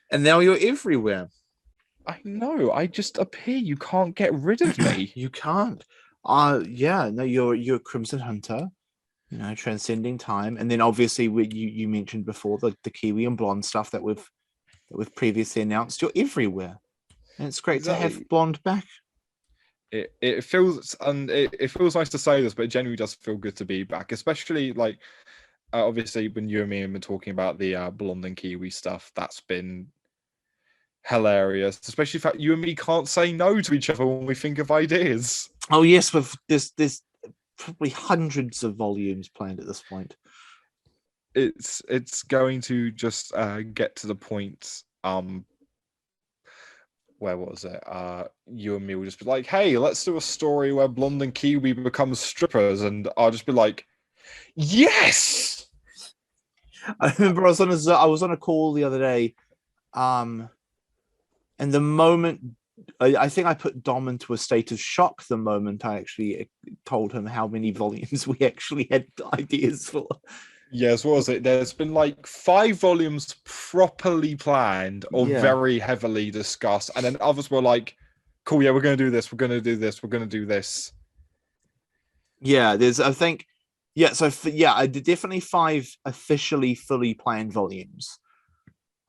And now you're everywhere. I know. I just appear. You can't get rid of me. You can't. You're Crimson Hunter, Transcending Time, and then obviously you mentioned before the Kiwi and Blonde stuff that we've previously announced. You're everywhere, and it's great to have Blonde back. It feels it feels nice to say this, but it genuinely does feel good to be back, especially obviously when you and me have been talking about the Blonde and Kiwi stuff. That's been hilarious, especially the fact you and me can't say no to each other when we think of ideas. Oh yes, there's probably hundreds of volumes planned at this point. It's going to just get to the point. Where was it? You and me will just be like, "Hey, let's do a story where Blonde and Kiwi become strippers," and I'll just be like, "Yes!" I remember I was on a call the other day, and the moment I think I put Dom into a state of shock the moment I actually told him how many volumes we actually had ideas for. Yes, what was it? There's been 5 volumes properly planned or very heavily discussed, and then others were like, "Cool, yeah, we're going to do this. We're going to do this. We're going to do this." Yeah, I did definitely 5 officially fully planned volumes.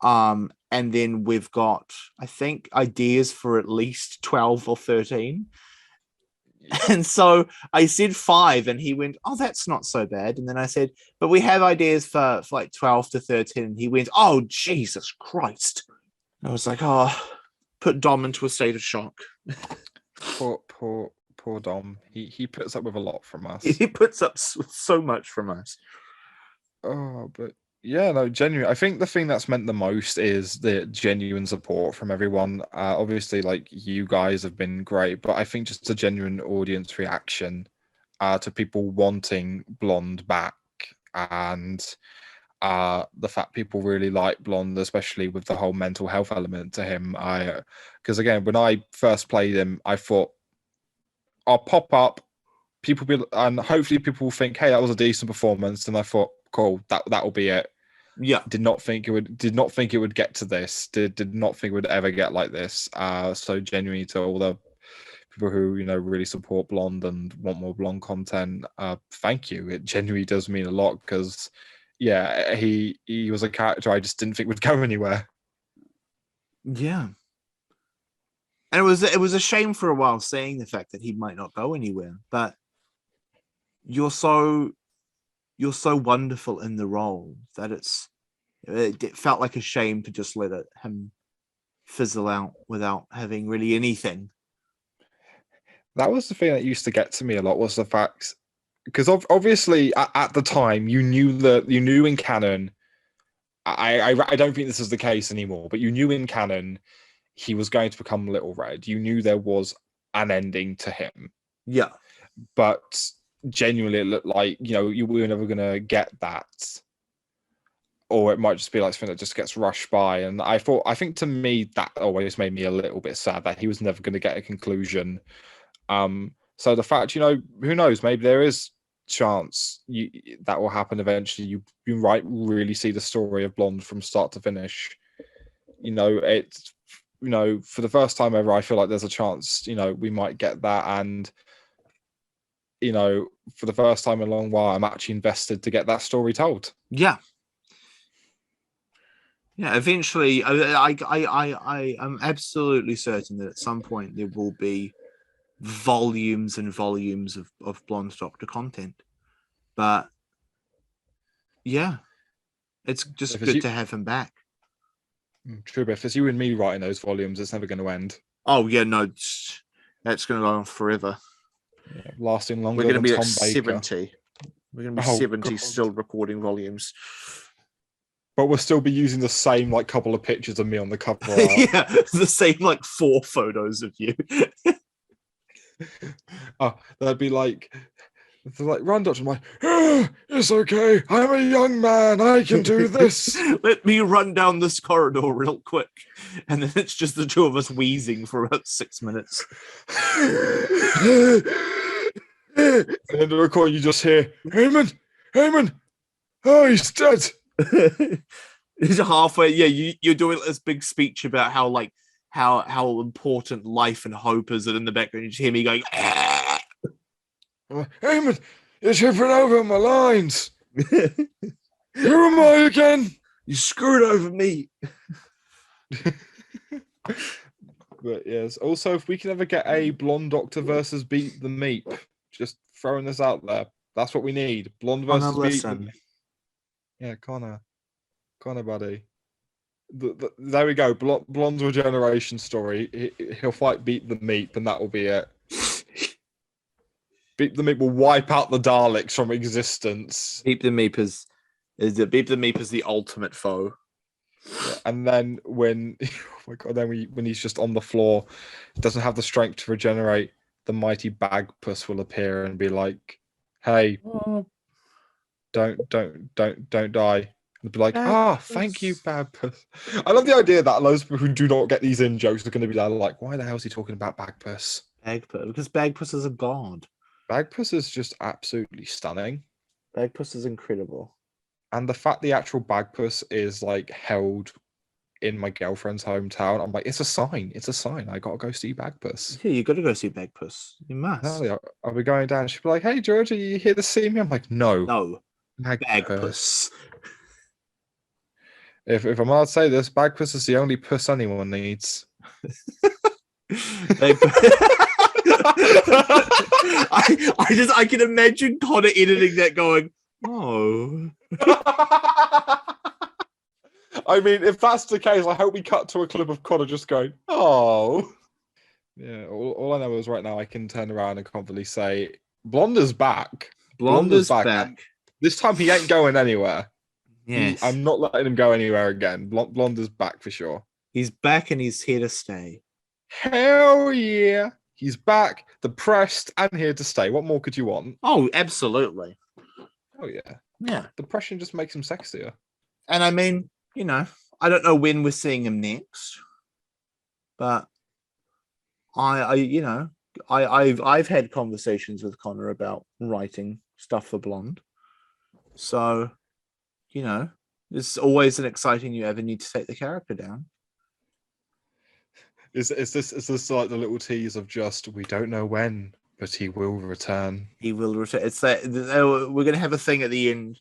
And then we've got, I think, ideas for at least 12 or 13. And so I said 5, and he went, "Oh, that's not so bad." And then I said, "But we have ideas for 12 to 13." And he went, "Oh, Jesus Christ." And I was like, "Oh," put Dom into a state of shock. Poor Dom. He puts up with a lot from us. He puts up so much from us. Oh, but yeah, no, genuinely. I think the thing that's meant the most is the genuine support from everyone. Obviously, you guys have been great, but I think just a genuine audience reaction to people wanting Blonde back, and the fact people really like Blonde, especially with the whole mental health element to him. Because again, when I first played him, I thought I'll pop up, and hopefully people will think, "Hey, that was a decent performance," and I thought, cool, that will be it. Yeah. Did not think it would get to this. Did not think it would ever get like this. So genuinely, to all the people who really support Blonde and want more Blonde content, thank you. It genuinely does mean a lot because, yeah, he was a character I just didn't think would go anywhere. Yeah. And it was a shame for a while saying the fact that he might not go anywhere, but you're so wonderful in the role that it felt like a shame to just let him fizzle out without having really anything. That was the thing that used to get to me a lot, was the fact, because obviously at the time you knew in canon. I don't think this is the case anymore, but you knew in canon he was going to become Little Red. You knew there was an ending to him. Yeah. But genuinely it looked like, you were never going to get that. Or it might just be like something that just gets rushed by. And I think to me, that always made me a little bit sad that he was never going to get a conclusion. So the fact, who knows, maybe there is chance that will happen eventually. You might really see the story of Blonde from start to finish. It's for the first time ever, I feel like there's a chance we might get that. And for the first time in a long while, I'm actually invested to get that story told. Yeah. Eventually, I am absolutely certain that at some point there will be volumes and volumes of Blonde Doctor content. But yeah, it's just good to have him back. True, but if it's you and me writing those volumes, it's never going to end. Oh yeah, no, that's going to go on forever. Yeah, lasting longer. We're going to be Tom at Baker. 70. We're going to be 70 God. Still recording volumes. But we'll still be using the same couple of pictures of me on the cover. Yeah, the same 4 photos of you. That'd be run, Doctor. I'm like, it's okay. I'm a young man. I can do this. Let me run down this corridor real quick. And then it's just the two of us wheezing for about 6 minutes. And in the recording, you just hear, Eamon, oh, he's dead. It's halfway. Yeah, you're doing this big speech about how important life and hope is, and in the background you just hear me going, Eamon, you're tripping over my lines. Who am I again? You screwed over me. But yes, also if we can ever get a Blonde Doctor versus Beat the Meep, just throwing this out there. That's what we need. Blonde versus Beat the Meep. Yeah, Connor, buddy. There we go. Blonde's regeneration story. He'll fight Beat the Meep, and that will be it. Beat the Meep will wipe out the Daleks from existence. Beat the Meep is the ultimate foe. Yeah, and then when, oh my God, when he's just on the floor, doesn't have the strength to regenerate, the mighty Bagpuss will appear and be like, "Hey, don't die." And be like, thank you, Bagpuss. I love the idea that loads of people who do not get these in jokes are going to be like, why the hell is he talking about Bagpuss? Because Bagpuss is a god. Bagpuss is just absolutely stunning. Bagpuss is incredible. And the fact the actual Bagpuss is held in my girlfriend's hometown, I'm like, it's a sign. I gotta go see Bagpuss. Yeah, you gotta go see Bagpuss. You must. No, I'll be going down. She'll be like, hey, George, are you here to see me? I'm like, no. No. Bagpuss. If I'm allowed to say this, Bagpuss is the only puss anyone needs. I can imagine Connor editing that going, oh. I mean, if that's the case, I hope we cut to a clip of Connor just going, oh. Yeah, all I know is right now I can turn around and confidently say, Blonde is back. Blonde is back. This time he ain't going anywhere. Yes. I'm not letting him go anywhere again. Blonde is back for sure. He's back and he's here to stay. Hell yeah. He's back, depressed, and here to stay. What more could you want? Oh, absolutely. Oh, yeah. Yeah. Depression just makes him sexier. And I mean, I don't know when we're seeing him next, but I've had conversations with Connor about writing stuff for Blonde. So, it's always an exciting new avenue to take the character down. Is this like the little tease of just we don't know when, but he will return. He will return. It's that we're gonna have a thing at the end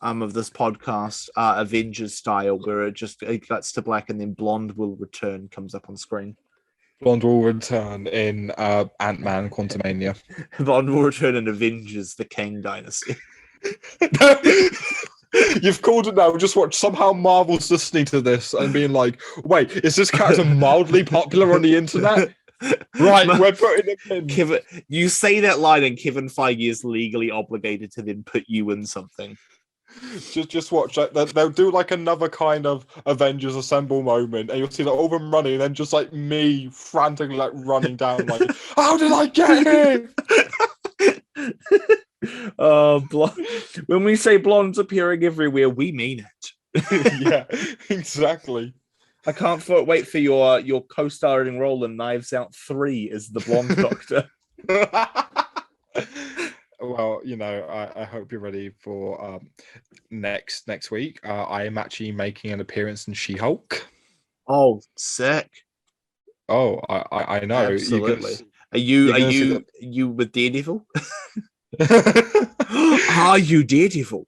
of this podcast, Avengers style, where it cuts to black and then Blonde will return comes up on screen. Blonde will return in Ant-Man Quantumania. Blonde will return in Avengers: The Kang Dynasty. You've called it now. Just watch. Somehow Marvel's listening to this and being like, "Wait, is this character mildly popular on the internet?" Right, we're putting him in. Kevin, you say that line, and Kevin Feige is legally obligated to then put you in something. Just watch. They'll do like another kind of Avengers Assemble moment, and you'll see like all of them running, and then just like me frantically like running down, like, "How did I get here?" When we say Blonde's appearing everywhere, we mean it. Yeah, exactly. I can't wait for your co-starring role in Knives Out 3 as the Blonde Doctor. Well, I hope you're ready for next week. I am actually making an appearance in She-Hulk. Oh, sick! Oh, I know. Absolutely. Are you with Daredevil? Are you Daredevil?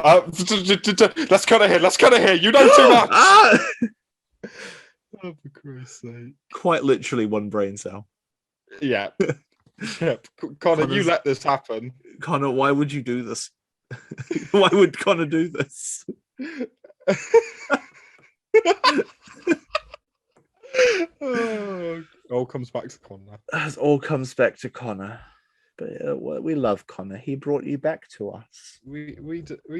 Let's cut it here. You know too much. Oh, for Christ's sake. Quite literally one brain cell. Yeah. Yep. Connor, you let this happen. Connor, why would you do this? Why would Connor do this? All comes back to Connor. It all comes back to Connor. But we love Connor. He brought you back to us. We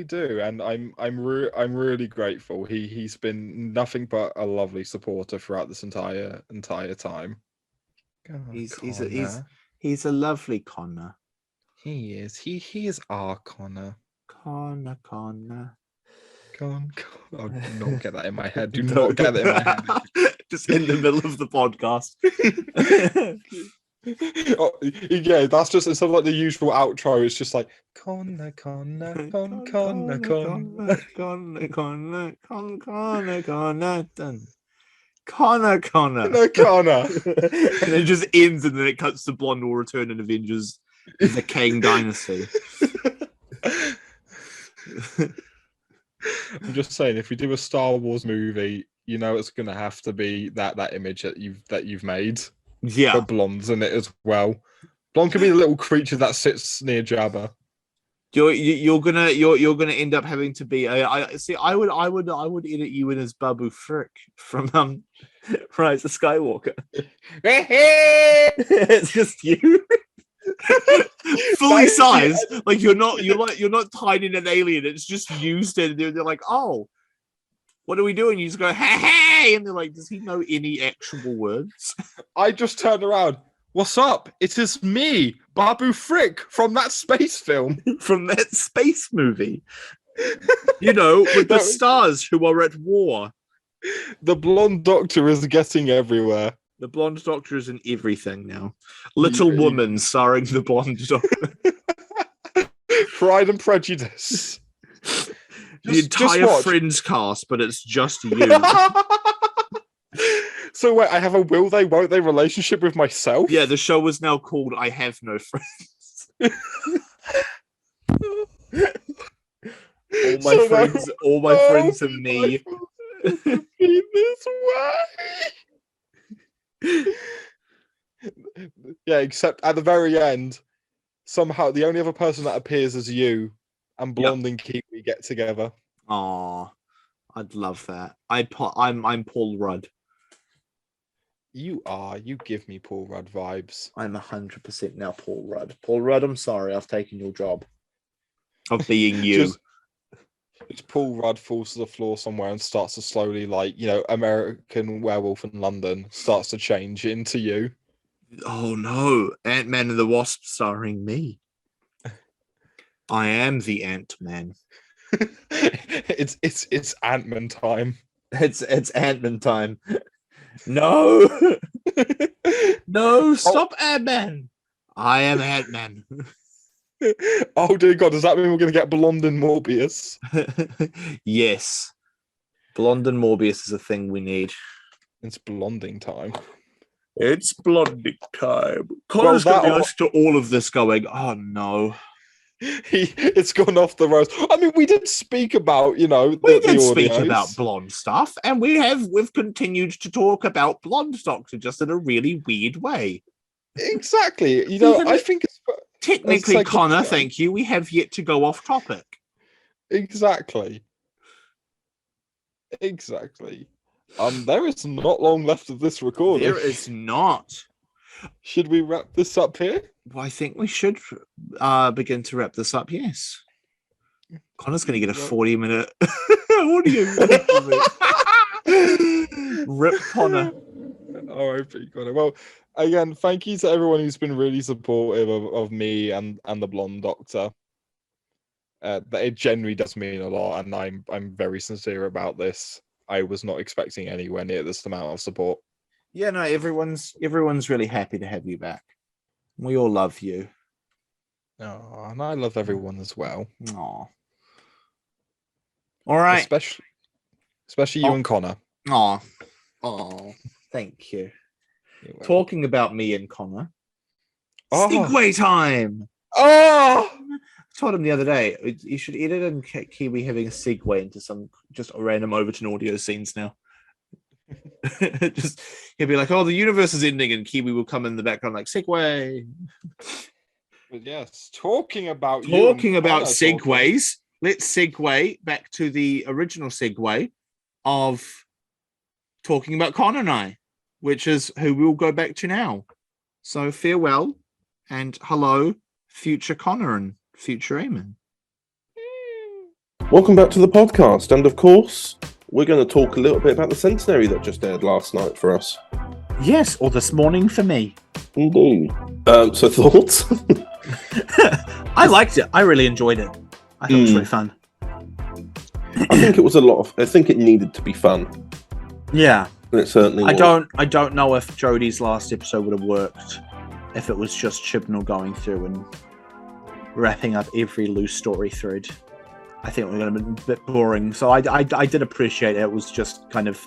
do, and I'm really grateful. He's been nothing but a lovely supporter throughout this entire time. He's a lovely Connor. He is. He is our Connor. Connor. Oh, do not get that in my head. Do not get that in my head. Just in the middle of the podcast. Oh, yeah, that's just instead of like the usual outro, it's just like Connor. And it just ends, and then it cuts to Blonde will return in Avengers: The Kang Dynasty. I'm just saying, if we do a Star Wars movie, it's gonna have to be that image that you've made. Yeah, but Blonde's in it as well. Blonde can be the little creature that sits near Jabba. You're gonna end up having to be. I would edit you in as Babu Frick from Rise of Skywalker. It's just you, fully sized. Like you're not hiding an alien. It's just you standing there. They're like, oh, what are we doing? You just go, hey, and they're like, does he know any actual words? I just turned around. What's up? It is me, Babu Frick, from that space film. From that space movie. With the stars who are at war. The Blonde Doctor is getting everywhere. The Blonde Doctor is in everything now. Little Woman starring the Blonde Doctor. Pride and Prejudice. The entire Friends cast, but it's just you. So wait, I have a will they, won't they relationship with myself? Yeah, the show is now called I Have No Friends. All my friends and me. This way. Yeah, except at the very end, somehow the only other person that appears is you. And Blonde and Kiwi get together. Aw, I'd love that. I'm Paul Rudd. You are. You give me Paul Rudd vibes. I'm 100% now Paul Rudd. Paul Rudd, I'm sorry, I've taken your job of being you. It's Paul Rudd falls to the floor somewhere and starts to slowly, American Werewolf in London starts to change into you. Oh no, Ant-Man and the Wasp starring me. I am the Ant-Man. It's Ant-Man time. It's Ant-Man time. No. No, stop Ant-Man. I am Ant-Man. Oh dear God, does that mean we're gonna get Blonde and Morbius? Yes. Blonde and Morbius is a thing we need. It's blonding time. It's blonding time. Connor's Well, going to be listening to all of this going, oh no. It's gone off the rails. I mean, we did speak about, We the did speak audios. about blonde stuff, and we've continued to talk about Blonde Doctor just in a really weird way. Exactly. I think it's Technically, Connor, thank you. We have yet to go off topic. Exactly. There is not long left of this recording. There is not. Should we wrap this up here? Well, I think we should begin to wrap this up, yes. Connor's going to get a 40-minute audio. Rip Connor. R.I.P. Connor. Well, again, thank you to everyone who's been really supportive of me and the Blonde Doctor. It genuinely does mean a lot, and I'm very sincere about this. I was not expecting anywhere near this amount of support. Yeah, no, everyone's really happy to have you back. We all love you. Oh, and I love everyone as well. Aw. All right. Especially you and Connor. Aw. Thank you. Talking about me and Connor. Segway time! Oh! I told him the other day, you should edit in Kiwi having a segue into some just random Overton audio scenes now. Just he'll be like, "Oh, the universe is ending," and Kiwi will come in the background like segue. But yes, talking about segues, let's segue back to the original segue of talking about Connor and I, which is who we'll go back to now. So farewell and hello, future Connor and future Eamon. Welcome back to the podcast, and of course, we're going to talk a little bit about the Centenary that just aired last night for us. Yes, or this morning for me. Indeed. So thoughts? I liked it. I really enjoyed it. I thought it was really fun. I think it was I think it needed to be fun. Yeah. And it certainly was. I don't know if Jodie's last episode would have worked if it was just Chibnall going through and wrapping up every loose story thread. I think it would have been a bit boring. So I did appreciate it. It was just kind of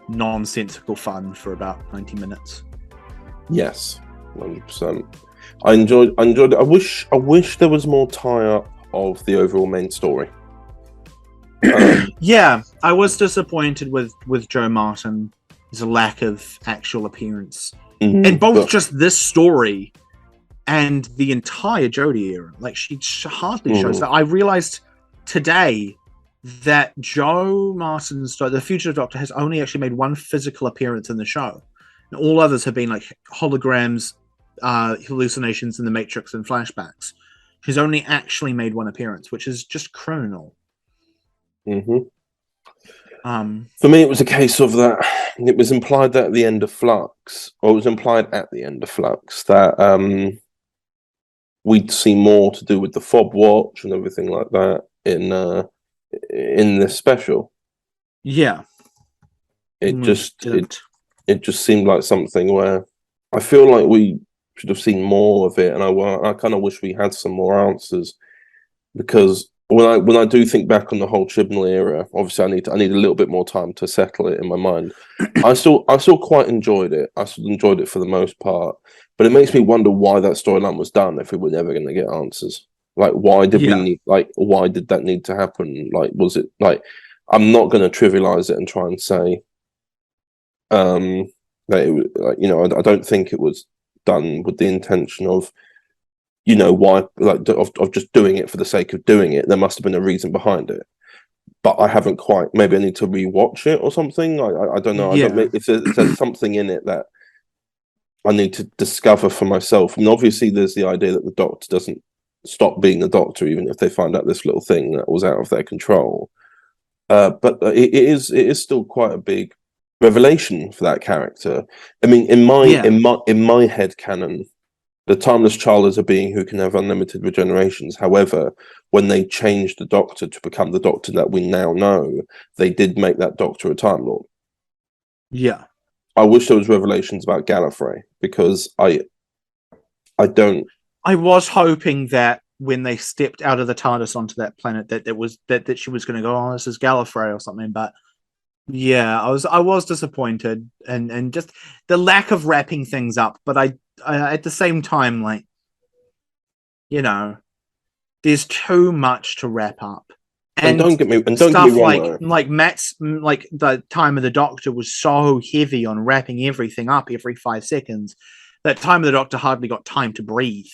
nonsensical fun for about 90 minutes. Yes, 100%. I enjoyed it. I wish there was more tie-up of the overall main story. Yeah, I was disappointed with Joe Martin. There's a lack of actual appearance in both just this story and the entire Jodie era. Like, she hardly shows that. I realized today that Joe Martin's the Future Doctor has only actually made one physical appearance in the show. And all others have been like holograms, hallucinations in the Matrix and flashbacks. She's only actually made one appearance, which is just criminal. For me, it was a case of that. It was implied that at the end of Flux, that we'd see more to do with the fob watch and everything like that in this special. Yeah, it just seemed like something where I feel like we should have seen more of it, and I kind of wish we had some more answers, because when I do think back on the whole Chibnall era, obviously I need a little bit more time to settle it in my mind. I still quite enjoyed it. I still enjoyed it for the most part, but it makes me wonder why that storyline was done if we were never going to get answers. Like, why did we need? Like, why did that need to happen? Like, was it like? I'm not going to trivialize it and try and say, that it was, like, I don't think it was done with the intention of, why, like, of just doing it for the sake of doing it. There must have been a reason behind it, but I haven't quite. Maybe I need to rewatch it or something. I don't know. Yeah. If there's something in it that I need to discover for myself. And obviously, there's the idea that the Doctor doesn't stop being the Doctor, even if they find out this little thing that was out of their control. But it is still quite a big revelation for that character. I mean, in my head canon, the timeless child is a being who can have unlimited regenerations. However, when they changed the Doctor to become the Doctor that we now know, they did make that Doctor a Time Lord. Yeah. I wish there was revelations about Gallifrey, because I was hoping that when they stepped out of the TARDIS onto that planet, that she was going to go, "Oh, this is Gallifrey" or something. But Yeah, I was disappointed, and just the lack of wrapping things up. But I at the same time, like, you know, there's too much to wrap up, And don't get me stuff wrong. like Matt's, like the Time of the Doctor was so heavy on wrapping everything up every 5 seconds that Time of the Doctor hardly got time to breathe.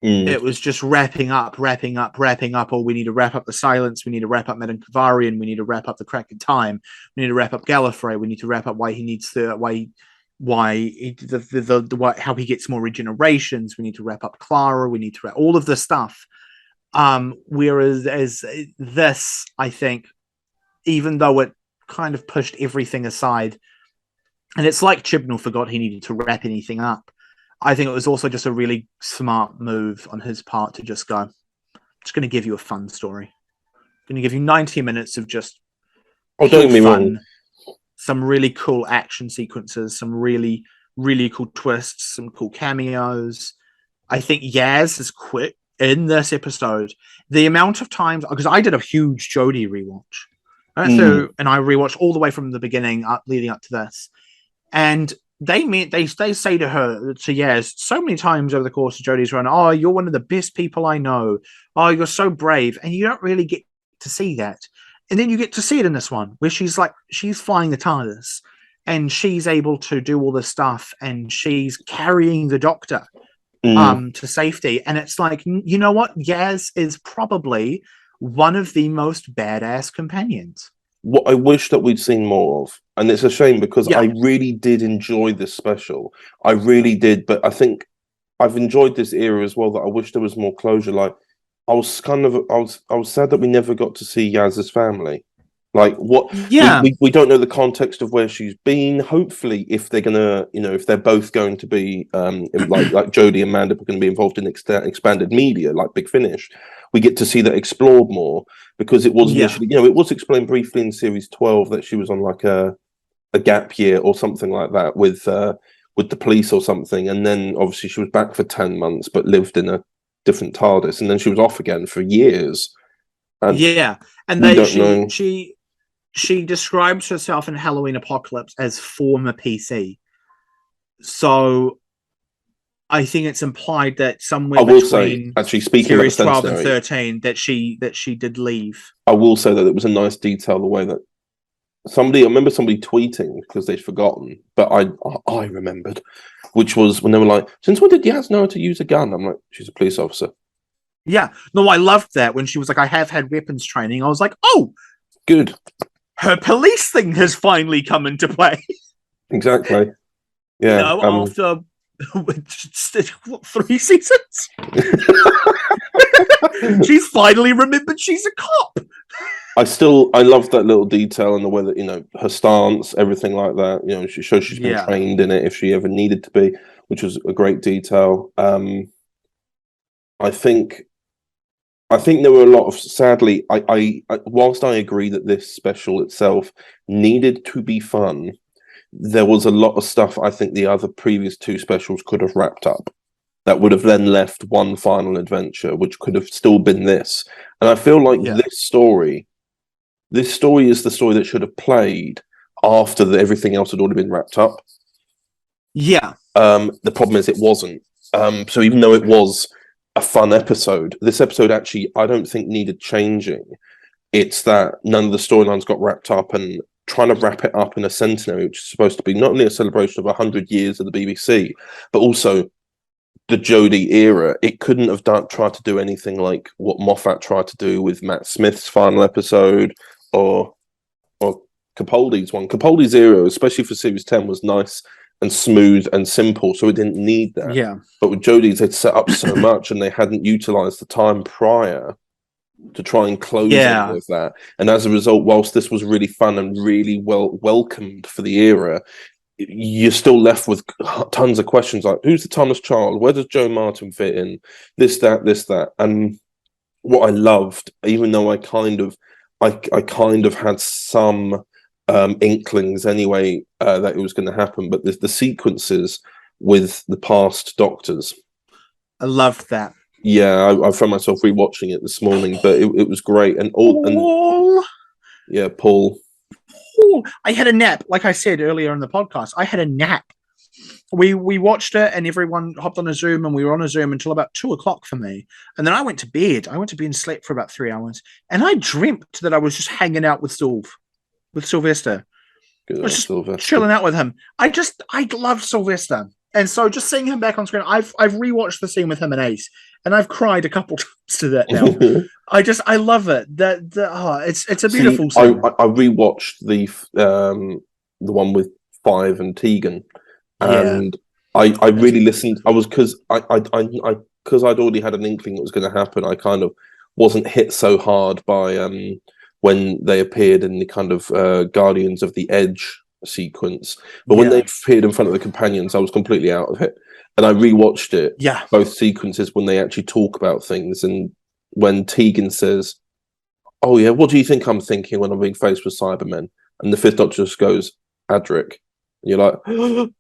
It was just wrapping up. Oh, we need to wrap up the Silence. We need to wrap up Madame Kavarian. We need to wrap up the Crack in Time. We need to wrap up Gallifrey. We need to wrap up why he needs to how he gets more regenerations. We need to wrap up Clara. We need to wrap all of this stuff. Whereas as this, I think, even though it kind of pushed everything aside, and it's like Chibnall forgot he needed to wrap anything up. I think it was also just a really smart move on his part to just go, I'm just going to give you a fun story. I'm going to give you 90 minutes of just don't get me wrong. Some really cool action sequences, some really, really cool twists, some cool cameos. I think Yaz is quick in this episode. The amount of times, because I did a huge Jodie rewatch. And I rewatched all the way from the beginning leading up to this. And they say to her, to Yaz, so many times over the course of Jodie's run, oh, you're one of the best people I know. Oh, you're so brave. And you don't really get to see that. And then you get to see it in this one, where she's flying the TARDIS and she's able to do all this stuff and she's carrying the Doctor to safety. And it's like, you know what? Yaz is probably one of the most badass companions. What I wish that we'd seen more of. And it's a shame because I really did enjoy this special. I really did. But I think I've enjoyed this era as well, that I wish there was more closure. Like, I was sad that we never got to see Yaz's family. Like, what? Yeah, we don't know the context of where she's been. Hopefully, if they're gonna, if they're both going to be, like Jodie and Amanda are going to be involved in expanded media, like Big Finish, we get to see that explored more, because it was initially, it was explained briefly in series 12 that she was on like a gap year or something like that with the police or something, and then obviously she was back for 10 months but lived in a different TARDIS, and then she was off again for years. And she describes herself in Halloween Apocalypse as former PC. So I think it's implied that somewhere between speaking series about 12 and 13 that she did leave. I will say that it was a nice detail, the way that I remember somebody tweeting because they'd forgotten, but I remembered, which was when they were like, since when did Yaz know how to use a gun? I'm like, she's a police officer. Yeah. No, I loved that when she was like, I have had weapons training. I was like, oh, good. Her police thing has finally come into play. Exactly. Yeah. After 3 seasons? She's finally remembered she's a cop. I love that little detail and the way that, her stance, everything like that. She shows she's been trained in it if she ever needed to be, which was a great detail. I think there were a lot of, sadly, whilst I agree that this special itself needed to be fun, there was a lot of stuff I think the other previous 2 specials could have wrapped up that would have then left one final adventure, which could have still been this. And I feel like this story is the story that should have played after everything else had already been wrapped up. Yeah. The problem is it wasn't. So even though it was a fun episode, this episode actually, I don't think, needed changing. It's that none of the storylines got wrapped up, and trying to wrap it up in a centenary, which is supposed to be not only a celebration of 100 years of the BBC, but also the Jodie era. It couldn't have tried to do anything like what Moffat tried to do with Matt Smith's final episode, or Capaldi's one. Capaldi's era, especially for series 10, was nice and smooth and simple, so it didn't need that. Yeah. But with Jodie's, they'd set up so much, and they hadn't utilized the time prior to try and close any of that. And as a result, whilst this was really fun and really well welcomed for the era, you're still left with tons of questions like, who's the Timeless Child? Where does Joe Martin fit in? This, that. And what I loved, even though I kind of had some inklings anyway that it was going to happen, but the sequences with the past Doctors, I loved that. Yeah, I found myself rewatching it this morning, but it was great. And Paul. Paul. I had a nap, like I said earlier in the podcast. I had a nap. We watched it, and everyone hopped on a Zoom, and we were on a Zoom until about 2:00 for me. And then I went to bed. And slept for about 3 hours. And I dreamt that I was just hanging out with Sylvester. Good I was old just Sylvester. chilling out with him. I love Sylvester. And so just seeing him back on screen, I've rewatched the scene with him and Ace, and I've cried a couple times to that now. I love it. It's a beautiful scene. I rewatched the one with Five and Tegan, and I really listened. I was because I'd already had an inkling it was going to happen. I kind of wasn't hit so hard by when they appeared in the kind of Guardians of the Edge sequence, but when they appeared in front of the companions, I was completely out of it. And I rewatched it. Yeah, both sequences when they actually talk about things, and when Tegan says, "Oh yeah, what do you think I'm thinking when I'm being faced with Cybermen?" and the Fifth Doctor just goes, "Adric," and you're like,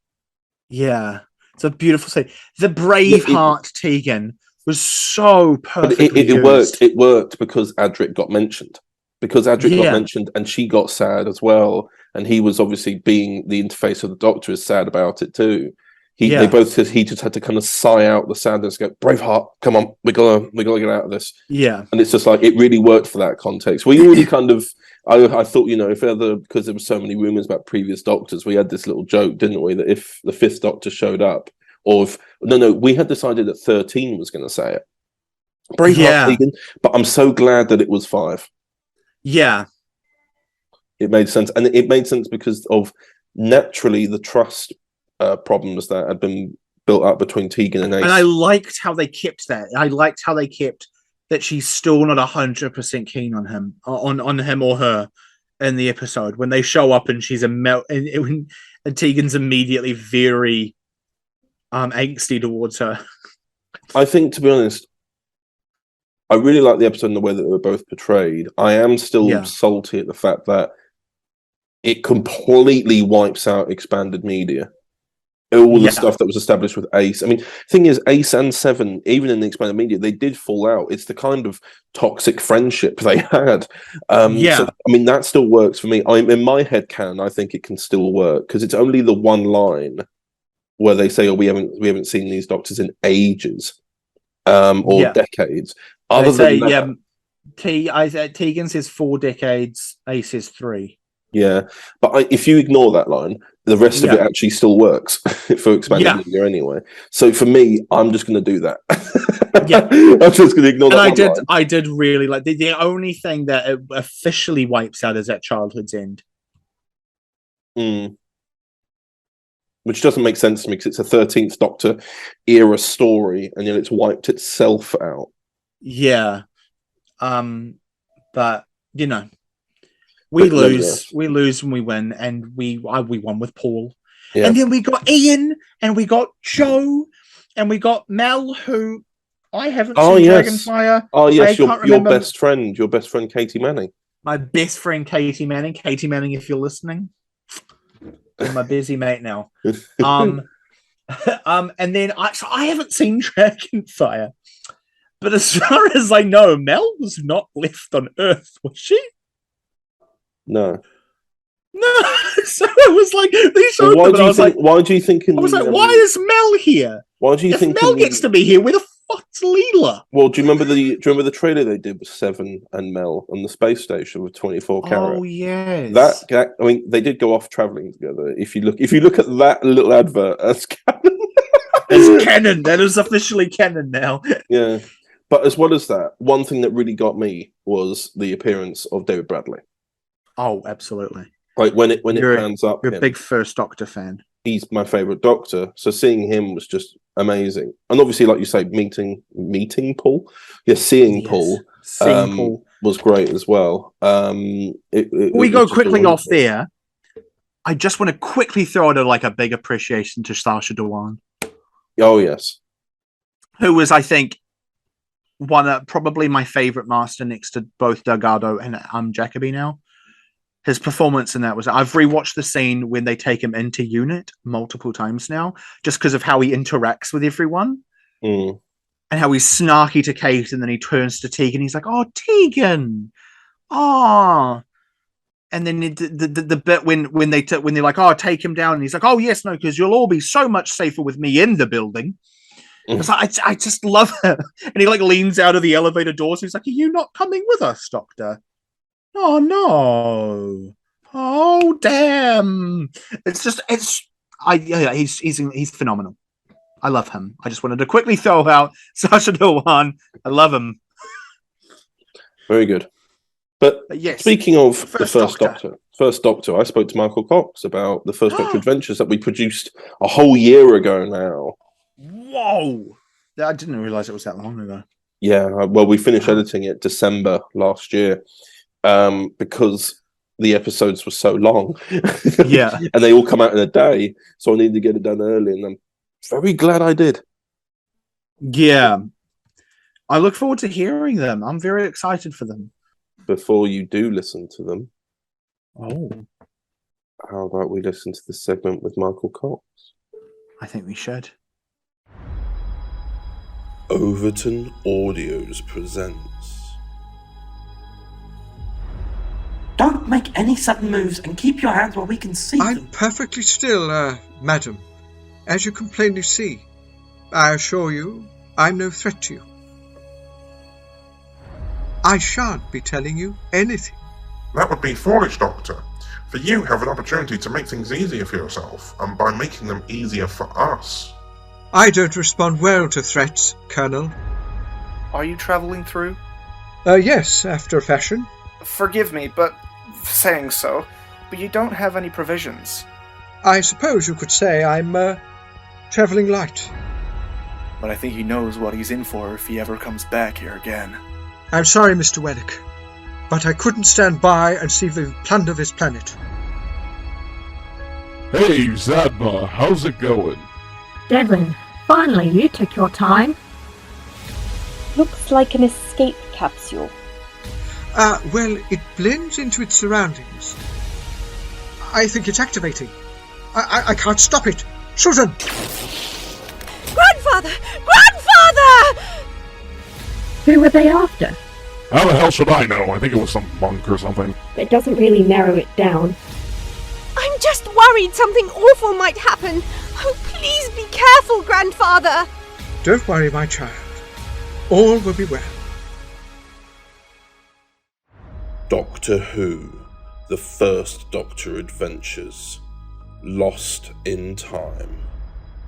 yeah, it's a beautiful scene. The Braveheart Tegan was so perfect. It worked. It worked because Adric got mentioned. Got mentioned, and she got sad as well. And he was obviously, being the interface of the Doctor, is sad about it too. They both said he just had to kind of sigh out the sadness, go, "Braveheart, come on, we gotta get out of this." Yeah, and it's just like it really worked for that context. We already kind of, I thought, because there were so many rumors about previous Doctors, we had this little joke, didn't we, that if the Fifth Doctor showed up, or if we had decided that 13 was going to say it, Braveheart, Tegan, but I'm so glad that it was 5. Yeah. It made sense. And it made sense because of naturally the trust problems that had been built up between Tegan and Ace. And I liked how they kept that. I liked how they kept that she's still not 100% keen on him, on him or her in the episode. When they show up and she's and Tegan's immediately very angsty towards her. I think, to be honest, I really like the episode and the way that they were both portrayed. I am still salty at the fact that it completely wipes out expanded media. All the stuff that was established with Ace. I mean, thing is, Ace and Seven, even in the expanded media, they did fall out. It's the kind of toxic friendship they had. So, I mean, that still works for me. In my head canon, I think it can still work because it's only the one line where they say, "Oh, we haven't seen these Doctors in ages, or decades." Other than that, Tegan says 4 decades, Ace says 3. Yeah, but if you ignore that line, the rest of it actually still works for expanded media anyway. So for me, I'm just going to do that. I'm just going to ignore that. And I did really like the only thing that it officially wipes out is at Childhood's End. Which doesn't make sense to me because it's a 13th Doctor era story, and yet it's wiped itself out. Yeah, but we lose when we win, and we won with Paul, and then we got Ian, and we got Joe, and we got Mel, who I haven't seen Dragonfire. Oh yes, your best friend, Katie Manning. My best friend, Katie Manning. Katie Manning, if you're listening, you're my busy mate now. And then I haven't seen Dragonfire. But as far as I know, Mel was not left on Earth, was she? No. So I was like, why do you think? I was like, why is Mel here? Why do you think Mel gets to be here? Where the fuck's Leela? Well, do you remember the trailer they did with Seven and Mel on the space station with 24 Carat? Oh yes. That I mean, they did go off traveling together. If you look at that little advert, that's canon. It's canon. That is officially canon now. Yeah. But as well as that, one thing that really got me was the appearance of David Bradley. Oh, absolutely. Like when it pans up. You're a big First Doctor fan. He's my favorite Doctor, so seeing him was just amazing. And obviously, like you say, meeting Paul. Yeah, seeing Paul was great as well. We go quickly off there. I just want to quickly throw out a big appreciation to Sacha Dhawan. Oh yes, who was, I think, probably my favorite master next to both Delgado and Jacoby now. His performance in that was... I've rewatched the scene when they take him into unit multiple times now, just because of how he interacts with everyone. And how he's snarky to Kate, and then he turns to Tegan. He's like, "Oh, Tegan! Oh!" And then the bit when they're like, oh, take him down, and he's like, oh yes, no, because you'll all be so much safer with me in the building. It's like, I just love it. And he like leans out of the elevator door. So he's like, are you not coming with us, Doctor? Oh no. Oh damn. He's phenomenal. I love him. I just wanted to quickly throw out Sacha Dhawan. I love him. Very good. But yes, speaking of the First Doctor, I spoke to Michael Cox about the First Doctor Adventures that we produced a whole year ago now. Whoa! I didn't realize it was that long ago. Yeah, well, we finished editing it December last year because the episodes were so long. Yeah. And they all come out in a day, so I needed to get it done early, and I'm very glad I did. Yeah. I look forward to hearing them. I'm very excited for them. Before you do listen to them, how about we listen to this segment with Michael Cox? I think we should. Overton Audios presents. Don't make any sudden moves and keep your hands where we can see them. I'm perfectly still, madam. As you can plainly see, I assure you, I'm no threat to you. I shan't be telling you anything. That would be foolish, Doctor. For you have an opportunity to make things easier for yourself, and by making them easier for us. I don't respond well to threats, Colonel. Are you travelling through? Yes, after a fashion. Forgive me, but saying so, but you don't have any provisions. I suppose you could say I'm, travelling light. But I think he knows what he's in for if he ever comes back here again. I'm sorry, Mr. Wellick, but I couldn't stand by and see the plunder of his planet. Hey, Zadma, how's it going? Devlin, finally you took your time. Looks like an escape capsule. Well, it blends into its surroundings. I think it's activating. I can't stop it. Susan! Grandfather! Grandfather! Who were they after? How the hell should I know? I think it was some monk or something. It doesn't really narrow it down. I'm just worried something awful might happen. Oh, please be careful, Grandfather. Don't worry, my child. All will be well. Doctor Who, The First Doctor Adventures, Lost in Time.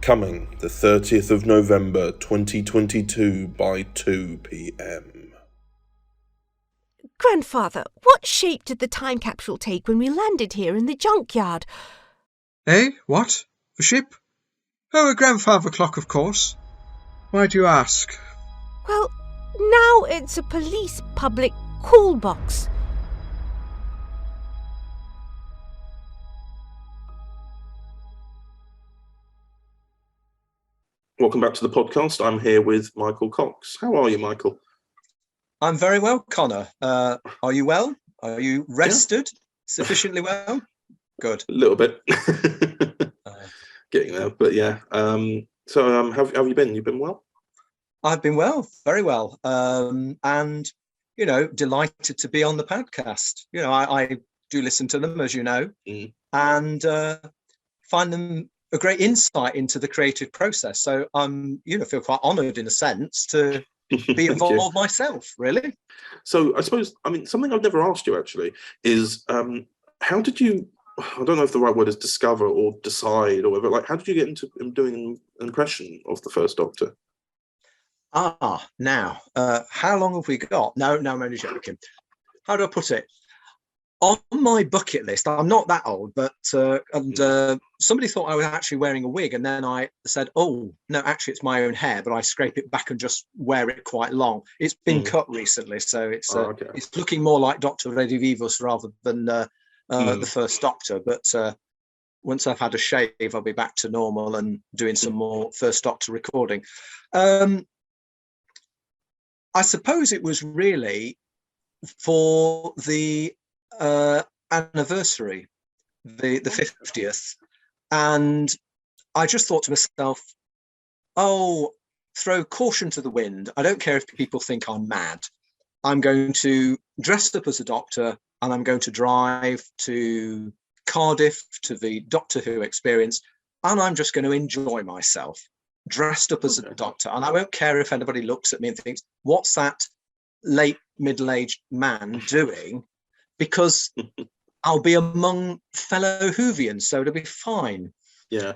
Coming the 30th of November 2022 by 2 p.m. Grandfather, what shape did the time capsule take when we landed here in the junkyard? Eh? What? A ship? Oh, a grandfather clock, of course. Why do you ask? Well, now it's a police public call box. Welcome back to the podcast. I'm here with Michael Cox. How are you, Michael? I'm very well, Connor. Are you well? Are you rested sufficiently well? Good. A little bit. Getting there, but yeah. So how have you been? You've been well? I've been well, very well. And, you know, delighted to be on the podcast. You know, I do listen to them, as you know, and find them a great insight into the creative process. So I'm, you know, feel quite honoured in a sense to be involved myself, really. So I suppose, I mean, something I've never asked you actually is how did you, I don't know if the right word is discover or decide or whatever, like how did you get into doing an impression of the First Doctor? Now, how long have we got? No, I'm only joking. How do I put it? On my bucket list, I'm not that old, but somebody thought I was actually wearing a wig, and then I said, "Oh no, actually, it's my own hair, but I scrape it back and just wear it quite long." It's been cut recently, so it's looking more like Dr. Redivivus rather than the First Doctor. But once I've had a shave, I'll be back to normal and doing some more First Doctor recording. I suppose it was really for the anniversary, the 50th, and I just thought to myself, oh, throw caution to the wind. I don't care if people think I'm mad. I'm going to dress up as a doctor and I'm going to drive to Cardiff to the Doctor Who experience, and I'm just going to enjoy myself, dressed up as a doctor. And I won't care if anybody looks at me and thinks, what's that late middle-aged man doing? Because I'll be among fellow Whovians, so it'll be fine. Yeah.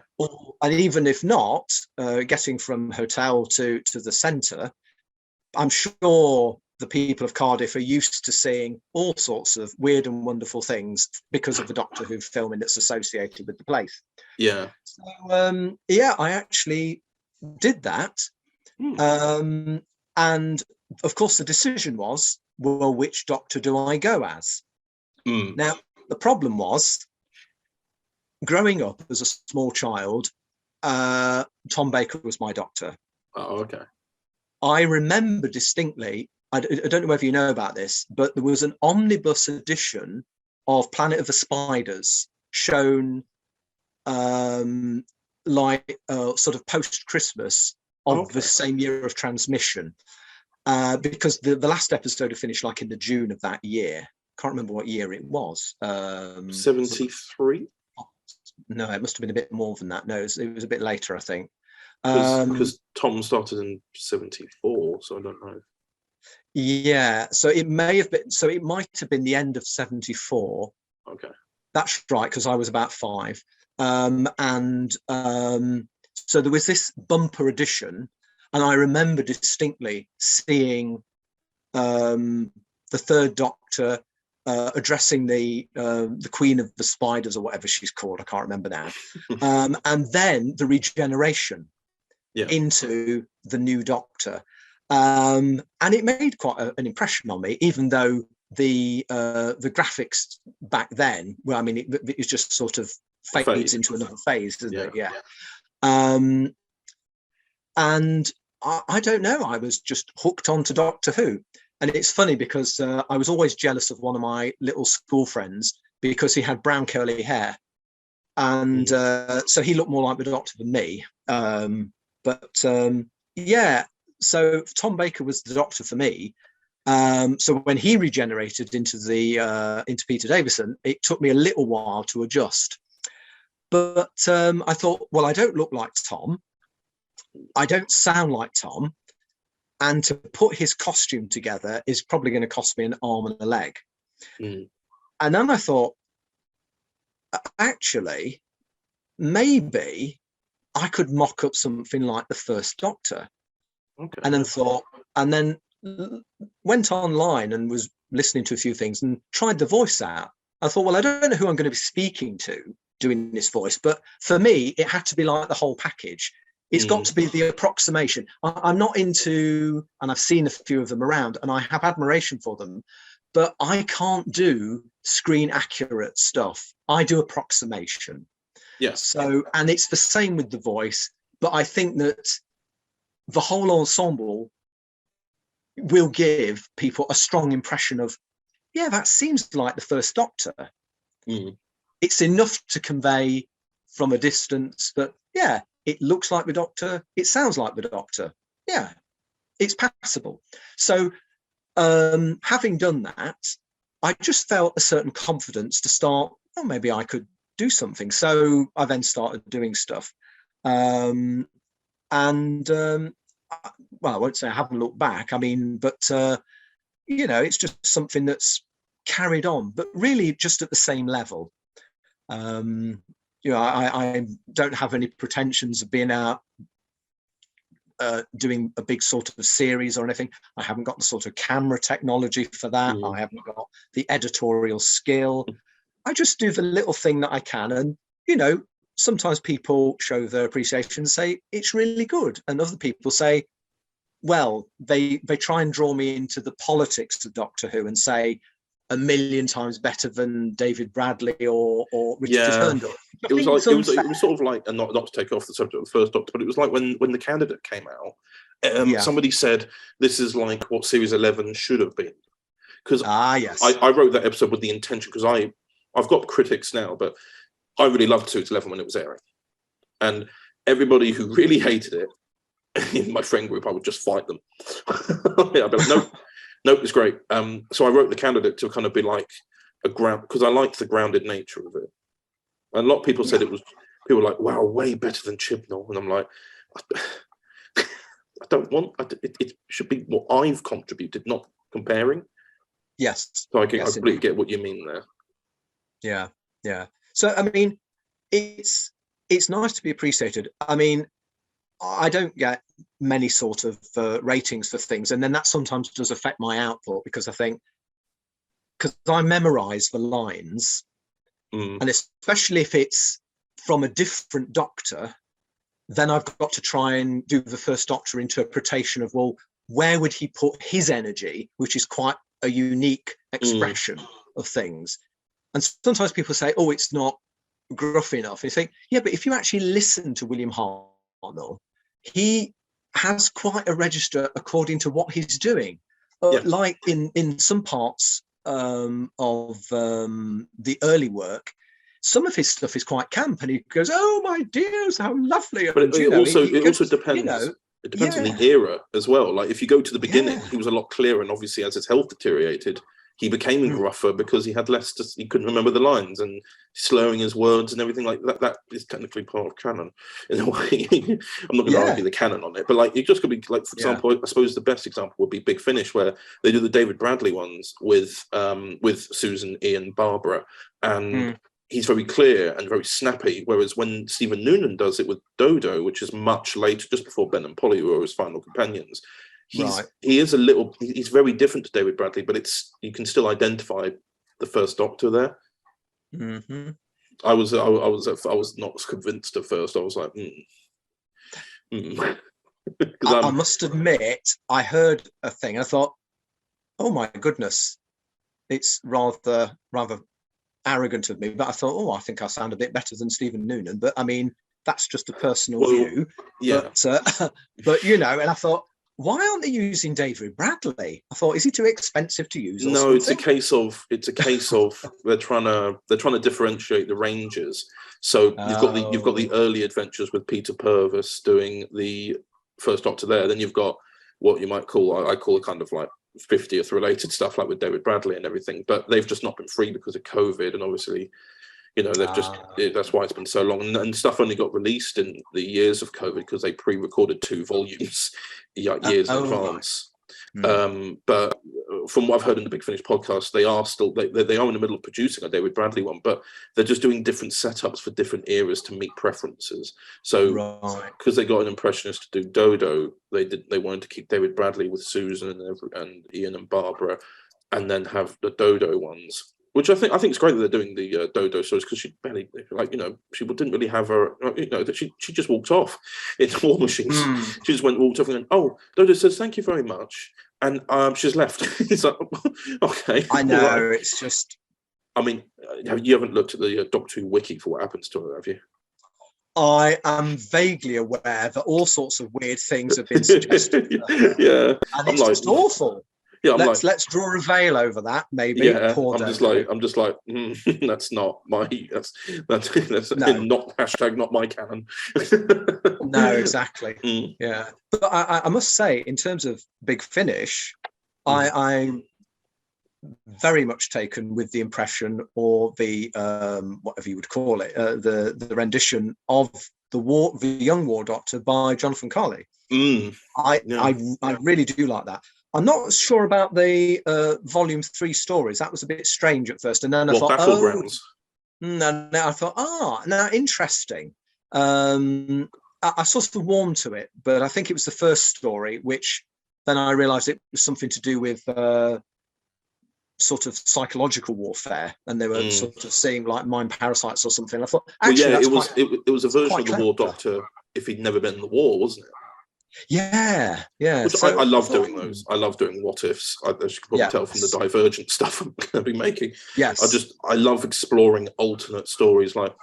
And even if not, getting from hotel to the centre, I'm sure the people of Cardiff are used to seeing all sorts of weird and wonderful things because of the Doctor Who filming that's associated with the place. Yeah. So, I actually did that. And of course, the decision was, well, which Doctor do I go as? Now, the problem was, growing up as a small child, Tom Baker was my Doctor. Oh, okay. I remember distinctly, I don't know whether you know about this, but there was an omnibus edition of Planet of the Spiders shown sort of post-Christmas of the same year of transmission, because the last episode had finished like in the June of that year. Can't remember what year it was. 73? No, it must have been a bit more than that. No, it was a bit later, I think. Because Tom started in 74, so I don't know. Yeah, so it may have been. So it might have been the end of 74. Okay, that's right, because I was about 5, so there was this bumper edition, and I remember distinctly seeing the Third Doctor addressing the Queen of the Spiders, or whatever she's called. I can't remember now. And then the regeneration into the new Doctor. And it made quite an impression on me, even though the graphics back then, well, I mean, it was just sort of fades into another phase, doesn't it? Yeah. And I don't know, I was just hooked onto Doctor Who. And it's funny because I was always jealous of one of my little school friends because he had brown curly hair. And so he looked more like the Doctor than me. So Tom Baker was the Doctor for me. So when he regenerated into Peter Davison, it took me a little while to adjust. But I thought, well, I don't look like Tom. I don't sound like Tom. And to put his costume together is probably going to cost me an arm and a leg. And then I thought, actually, maybe I could mock up something like the First Doctor. Okay. And then went online and was listening to a few things and tried the voice out. I thought, well, I don't know who I'm going to be speaking to doing this voice, but for me, it had to be like the whole package. It's got to be the approximation. I'm not into, and I've seen a few of them around, and I have admiration for them, but I can't do screen accurate stuff. I do approximation. Yes. So, and it's the same with the voice, but I think that the whole ensemble will give people a strong impression of, yeah, that seems like the First Doctor. It's enough to convey from a distance that, yeah, it looks like the Doctor, it sounds like the Doctor. Yeah, it's passable. So having done that, I just felt a certain confidence to start, oh, maybe I could do something. So I then started doing stuff. Well, I won't say I haven't looked back. I mean, but, it's just something that's carried on, but really just at the same level. I don't have any pretensions of being out doing a big sort of series or anything. I haven't got the sort of camera technology for that. I haven't got the editorial skill. I just do the little thing that I can. And, sometimes people show their appreciation and say, it's really good. And other people say, well, they try and draw me into the politics of Doctor Who and say, a million times better than David Bradley or Richard Turndorf. It was sort of like, and not to take off the subject of the First Doctor, but it was like when the Candidate came out, somebody said this is like what Series 11 should have been. Because I wrote that episode with the intention, because I've got critics now, but I really loved Series 11 when it was airing, and everybody who really hated it in my friend group, I would just fight them. I'd be like, nope, it's great. So I wrote the Candidate to kind of be like because I liked the grounded nature of it. And a lot of people said it was. People were like, "Wow, way better than Chibnall," and I'm like, I don't want. It should be what I've contributed, not comparing. Yes. So I yes, completely get what you mean there. Yeah, yeah. So I mean, it's nice to be appreciated. I mean, I don't get many sort of ratings for things, and then that sometimes does affect my output because I think because I memorize the lines, and especially if it's from a different Doctor, then I've got to try and do the First Doctor interpretation of, well, where would he put his energy, which is quite a unique expression of things. And sometimes people say, oh, it's not gruff enough. And you think, yeah, but if you actually listen to William Hartnell, he has quite a register according to what he's doing. Like in some parts of the early work, some of his stuff is quite camp, and he goes, "Oh my dears, how lovely!" But and, it also depends. It depends on the era as well. Like if you go to the beginning, he was a lot clearer, and obviously as his health deteriorated, he became gruffer because he had less. He couldn't remember the lines and slurring his words and everything like that. That is technically part of canon in a way. I'm not going to argue the canon on it, but like it just could be like, for example, I suppose the best example would be Big Finish, where they do the David Bradley ones with Susan, Ian, Barbara, and he's very clear and very snappy. Whereas when Stephen Noonan does it with Dodo, which is much later, just before Ben and Polly were his final companions, he's very different to David Bradley, but you can still identify the First Doctor there. I was not convinced at first. I was like, I must admit, I heard a thing. I thought, oh my goodness, it's rather arrogant of me, but I thought, I think I sound a bit better than Stephen Noonan. But I mean, that's just a personal view. Yeah. But and I thought, why aren't they using David Bradley? I thought, is he too expensive to use? No, it's a case of they're trying to differentiate the ranges. So you've got the early adventures with Peter Purves doing the First Doctor there. Then you've got what you might call I call it kind of like 50th related stuff, like with David Bradley and everything. But they've just not been free because of COVID, and obviously, they've just that's why it's been so long. And stuff only got released in the years of COVID because they pre-recorded 2 volumes years in advance. But from what I've heard in the Big Finish podcast, they are still they are in the middle of producing a David Bradley one, but they're just doing different setups for different eras to meet preferences. So because they got an impressionist to do Dodo, they wanted to keep David Bradley with Susan and Ian and Barbara, and then have the Dodo ones. Which I think it's great that they're doing the Dodo stories, because she barely, she didn't really have her, that she just walked off in War Machines. She just walked off and went, "Oh, Dodo says thank you very much," and she's left. It's like, okay. I know, it's just. I mean, you haven't looked at the Doctor Who wiki for what happens to her, have you? I am vaguely aware that all sorts of weird things have been suggested. Yeah, and it's just awful. Yeah, let's draw a veil over that, maybe. Yeah, I'm just like, that's not my that's not hashtag not my canon. No, exactly. Yeah, but I must say, in terms of Big Finish, I'm very much taken with the impression, or the whatever you would call it, the rendition of the Young War Doctor by Jonathan Carley. I really do like that. I'm not sure about the Volume 3 stories. That was a bit strange at first, and then I thought, I thought, now interesting. I sort of warmed to it, but I think it was the first story, which then I realised it was something to do with sort of psychological warfare, and they were sort of seeing like mind parasites or something. I thought, actually, it was a version of the War Doctor if he'd never been in the war, wasn't it? Yeah. Which so I love doing those. I love doing what ifs. As you can probably tell from the Divergent stuff I'm going to be making. Yes. I love exploring alternate stories. Like,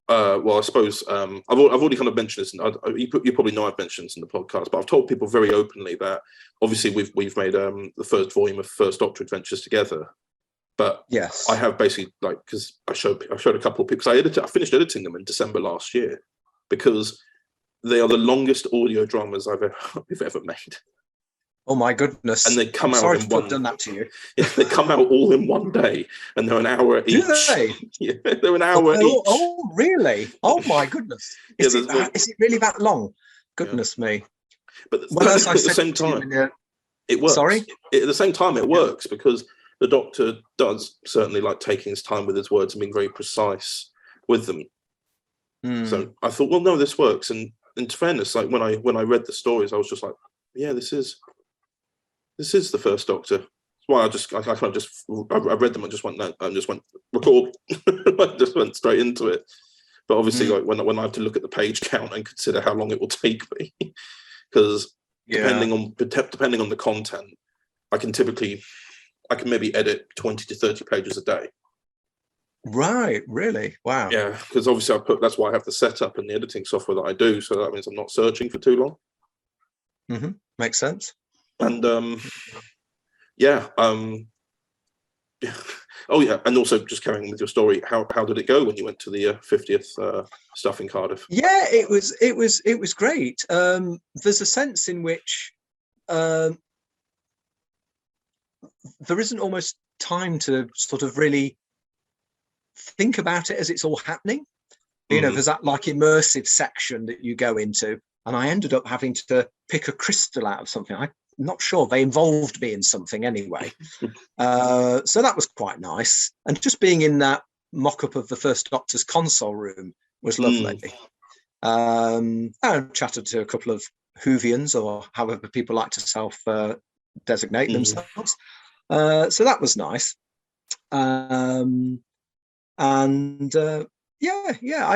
I suppose I've already kind of mentioned this, and you probably know I've mentioned this in the podcast, but I've told people very openly that obviously we've made the first volume of First Doctor Adventures together. But I have basically, like, because I showed a couple of people, because I finished editing them in December last year, because they are the longest audio dramas we've ever made. Oh my goodness! And they come out sorry in to one. have done that to you. They come out all in one day, and they're an hour each. Do they? Yeah, they're an hour each. Oh, really? Oh my goodness! Is it really that long? Goodness me! But as I at the said same to you time, it works. Sorry? At the same time, it works because the Doctor does certainly like taking his time with his words and being very precise with them. So I thought, well, no, this works. And in fairness, like when I read the stories, I was just like, yeah, this is the first Doctor. That's why I read them and just went record. I just went straight into it. But obviously, like when I have to look at the page count and consider how long it will take me, because depending on the content, I can maybe edit 20 to 30 pages a day. Right, really? Wow. Yeah, because obviously that's why I have the setup and the editing software that I do, so that means I'm not searching for too long. Mm-hmm. Makes sense. And oh yeah, and also just carrying with your story, how did it go when you went to the 50th stuff in Cardiff? Yeah, it was great. There's a sense in which there isn't almost time to sort of really think about it as it's all happening. You know, there's that like immersive section that you go into, and I ended up having to pick a crystal out of something. I'm not sure, they involved me in something anyway. So that was quite nice, and just being in that mock-up of the First Doctor's console room was lovely. I chatted to a couple of Whovians, or however people like to self-designate themselves. So that was nice. I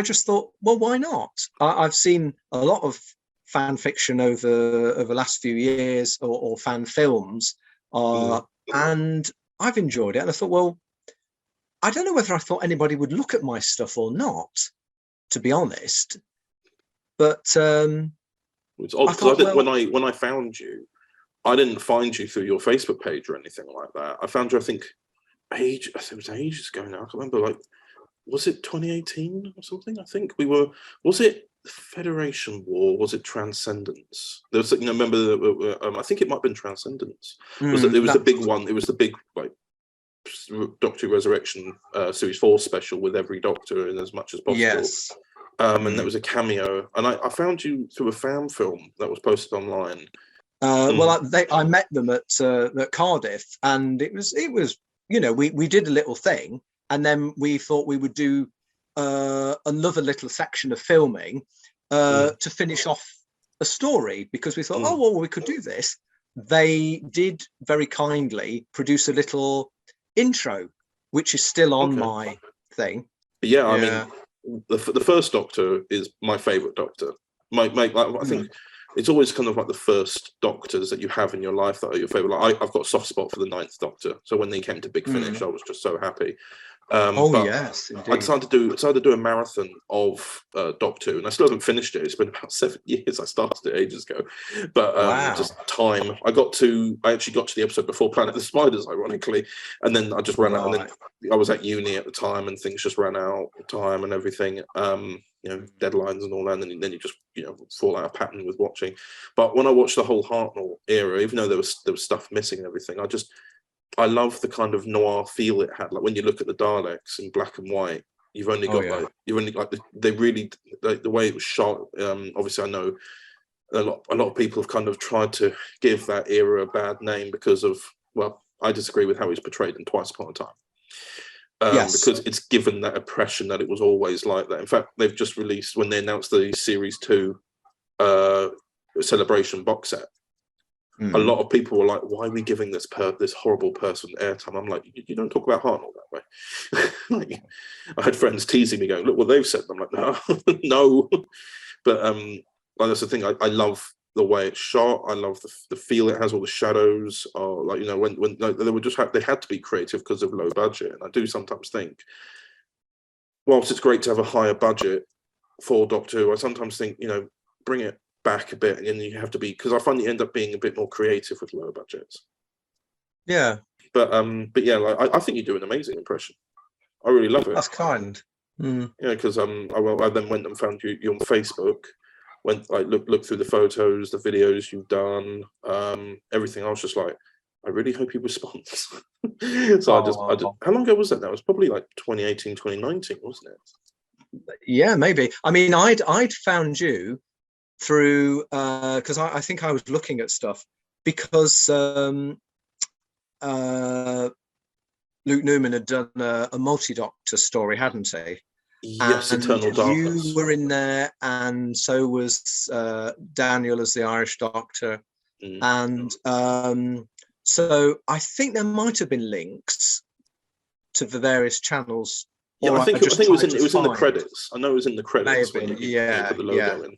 just thought, well, why not? I've seen a lot of fan fiction over the last few years, or fan films, and I've enjoyed it. And I thought, well, I don't know whether I thought anybody would look at my stuff or not, to be honest. But it's odd because when I found you, I didn't find you through your Facebook page or anything like that. I found you, I think it was ages ago now. I can't remember. Like, was it 2018 or something? I think was it Federation War? Was it Transcendence? There was, remember, I think it might have been Transcendence. It was the big one. It was the big, like, Doctor Who Resurrection Series 4 special with every Doctor in as much as possible. Yes. And there was a cameo. And I found you through a fan film that was posted online. I met them at Cardiff, and it was we did a little thing, and then we thought we would do another little section of filming to finish off a story, because we thought, oh, well, we could do this. They did very kindly produce a little intro, which is still on my thing. But I mean, the First Doctor is my favourite Doctor. I think it's always kind of like the first Doctors that you have in your life that are your favourite. Like, I've got a soft spot for the 9th Doctor, so when they came to Big Finish, I was just so happy. Yes, indeed. I decided to do a marathon of Doctor Who, and I still haven't finished it. It's been about 7 years. I started it ages ago, but just time. I actually got to the episode before Planet of the Spiders, ironically, and then I just ran out. And then I was at uni at the time, and things just ran out of time and everything. Deadlines and all that, and then you just fall out of pattern with watching. But when I watched the whole Hartnell era, even though there was stuff missing and everything, I love the kind of noir feel it had. Like when you look at the Daleks in black and white, you've only got the way it was shot. Obviously, I know a lot of people have kind of tried to give that era a bad name because of, well, I disagree with how he's portrayed in Twice Upon a Time. Because it's given that impression that it was always like that. In fact, they've just released, when they announced the Series 2 Celebration box set, a lot of people were like, why are we giving this horrible person airtime? I'm like, you don't talk about Hartnell that way. I had friends teasing me going, look what they've said. I'm like, no, no. But that's the thing. I love the way it's shot. I love the feel it has, all the shadows. When they had to be creative because of low budget. And I do sometimes think, whilst it's great to have a higher budget for Doctor Who, I sometimes think, bring it back a bit, and you have to be, because I find you end up being a bit more creative with lower budgets. Yeah. But I think you do an amazing impression. I really love it. That's kind. Yeah, because I then went and found you on Facebook. went like look through the photos, the videos you've done, everything. I was just like, I really hope he responds. So I just how long ago was that now? It was probably like 2018, 2019, wasn't it? Yeah, maybe. I mean, I'd found you through because I think I was looking at stuff because Luke Newman had done a multi-doctor story, hadn't he? Yes, and Eternal Darkness. You were in there, and so was Daniel as the Irish Doctor. And so I think there might have been links to the various channels. Yeah, I think it was in the credits. I know it was in the credits when you put the logo in.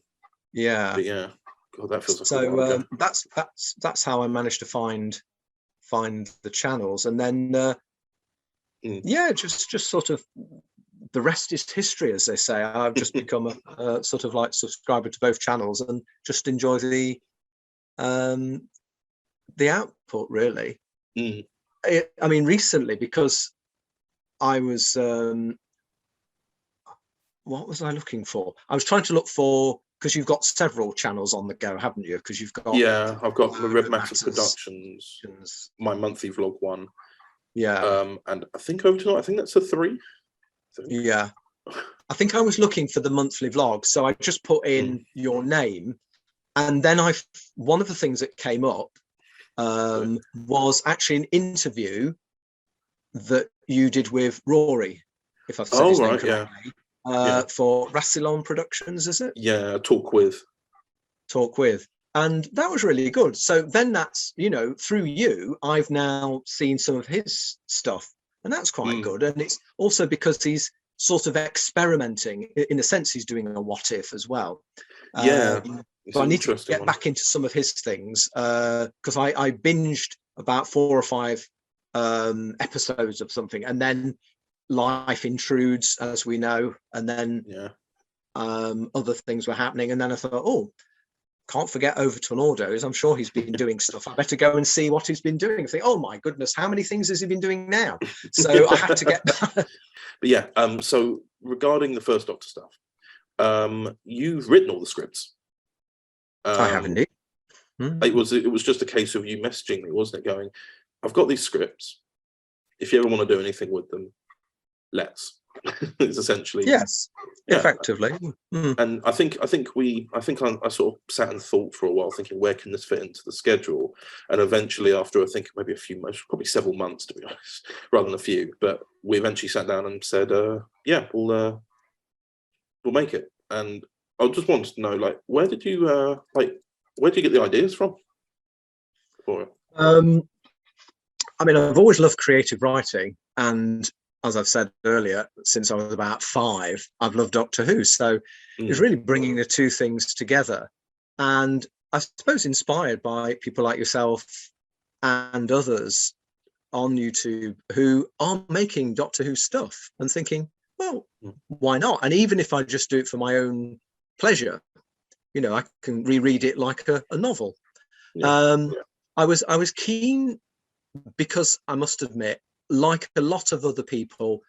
Yeah. But yeah. God, that feels like so. a while ago. That's how I managed to find the channels, and then just sort of the rest is history, as they say. I've just become a sort of like subscriber to both channels and just enjoy the output, really. I mean, recently, because I was what was I looking for? I was trying to look for, because you've got several channels on the go, haven't you? Because you've got I've got the Red Matter Productions, my monthly vlog one. And I think Overton, I think that's a 3. Yeah, I think I was looking for the monthly vlog, so I just put in your name, and then one of the things that came up was actually an interview that you did with Rory, if I've said his name correctly, for Rassilon Productions, is it? Yeah, Talk With. And that was really good. So then that's, through you, I've now seen some of his stuff, and that's quite good. And it's also because he's sort of experimenting. In a sense, he's doing a what if as well. So I need to get back into some of his things, because I binged about 4 or 5 episodes of something, and then life intrudes, as we know, and then other things were happening, and then I thought, can't forget Overton Audios. I'm sure he's been doing stuff. I better go and see what he's been doing. I think, oh my goodness, how many things has he been doing now? So I had to get. But yeah, so regarding the First Doctor stuff, you've written all the scripts. I have indeed. It was just a case of you messaging me, wasn't it? Going, I've got these scripts. If you ever want to do anything with them, let's. It's essentially effectively. And I think I sort of sat and thought for a while, thinking, where can this fit into the schedule? And eventually, after I think maybe a few months, probably several months to be honest, rather than a few, but we eventually sat down and said, we'll make it. And I just wanted to know, like, where did you get the ideas from for it? I mean, I've always loved creative writing, and as I've said earlier, since I was about 5, I've loved Doctor Who. So it's really bringing the two things together. And I suppose inspired by people like yourself and others on YouTube who are making Doctor Who stuff, and thinking, well, why not? And even if I just do it for my own pleasure, I can reread it like a novel. I was keen, because I must admit, like a lot of other people,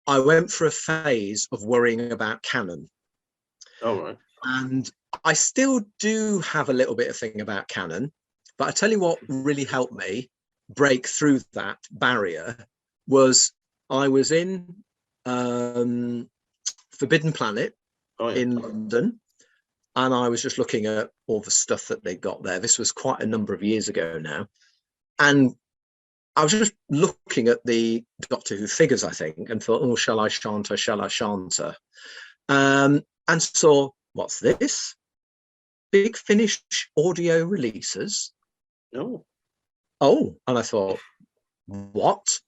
I went through a phase of worrying about canon. Oh, right. And I still do have a little bit of thing about canon, but I tell you what really helped me break through that barrier was I was in Forbidden Planet in London, and I was just looking at all the stuff that they got there. This was quite a number of years ago now. And I was just looking at the Doctor Who figures, I think, and thought, shall I shan't her, shall I shan't her? And saw, what's this? Big Finish audio releases. Oh, and I thought, what?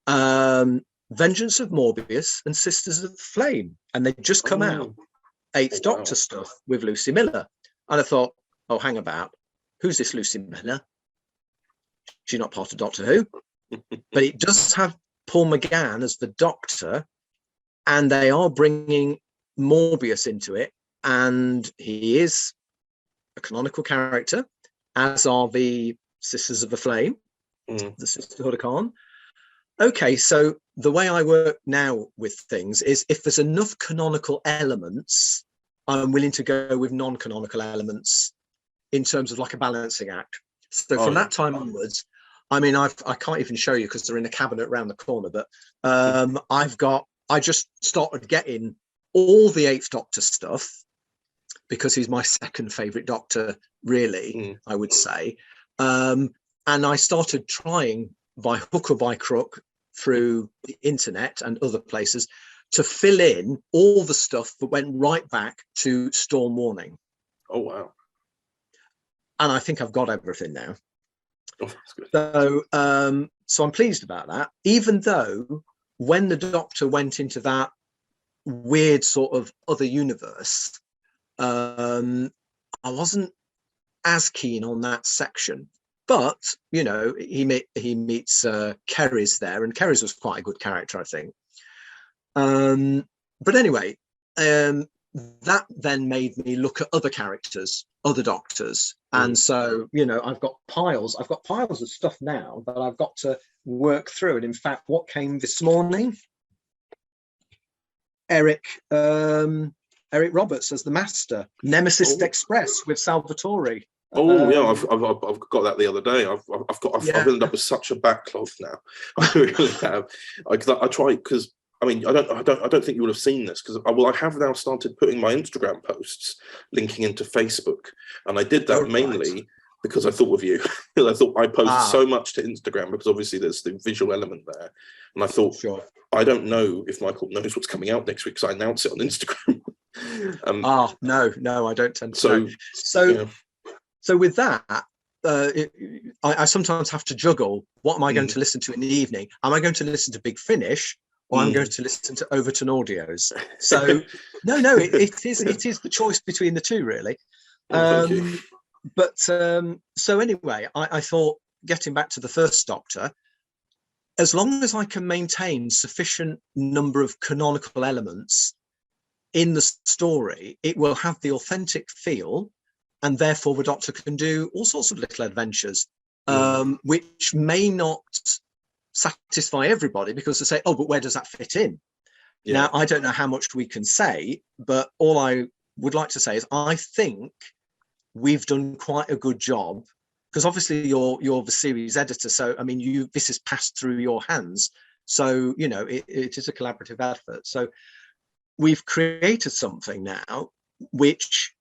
Vengeance of Morbius and Sisters of the Flame. And they'd just come out. 8th Doctor stuff with Lucy Miller. And I thought, hang about. Who's this Lucy Miller? She's not part of Doctor Who, but it does have Paul McGann as the Doctor, and they are bringing Morbius into it, and he is a canonical character, as are the Sisters of the Flame, the Sisterhood of Khan. Okay, so the way I work now with things is if there's enough canonical elements I'm willing to go with non-canonical elements in terms of like a balancing act. So from that time onwards, I mean, I can't even show you because they're in a cabinet around the corner, but I just started getting all the Eighth Doctor stuff because he's my second favorite Doctor, really, I would say. And I started trying by hook or by crook through the internet and other places to fill in all the stuff that went right back to Storm Warning. Oh, wow. And I think I've got everything now. Oh, that's good. So I'm pleased about that, even though when the Doctor went into that weird sort of other universe, I wasn't as keen on that section. But, you know, he meets Kerry's there, and Kerry's was quite a good character, I think. But anyway, that then made me look at other characters, other Doctors. And so, you know, I've got piles of stuff now that I've got to work through. And in fact, what came this morning, Eric Roberts as the Master, Nemesis Express with Salvatore. Oh yeah, I've got that the other day. I've ended up with such a backlog now. I really have. I try because I mean I don't think you would have seen this because I have now started putting my Instagram posts linking into Facebook, and I did that mainly because I thought of you. I thought I post so much to Instagram because obviously there's the visual element there, and I thought I don't know if Michael knows what's coming out next week because I announce it on Instagram. No, I don't tend to know. So with that, I sometimes have to juggle. What am I going to listen to in the evening? Am I going to listen to Big Finish, or I'm going to listen to Overton Audios? So no, it is the choice between the two, really. But so anyway, I thought, getting back to the first Doctor, as long as I can maintain sufficient number of canonical elements in the story, it will have the authentic feel. And therefore, the Doctor can do all sorts of little adventures, which may not satisfy everybody because they say, oh, but where does that fit in? Yeah. Now, I don't know how much we can say, but all I would like to say is I think we've done quite a good job because obviously you're the series editor. So, I mean, this has passed through your hands. So, you know, it is a collaborative effort. So we've created something now which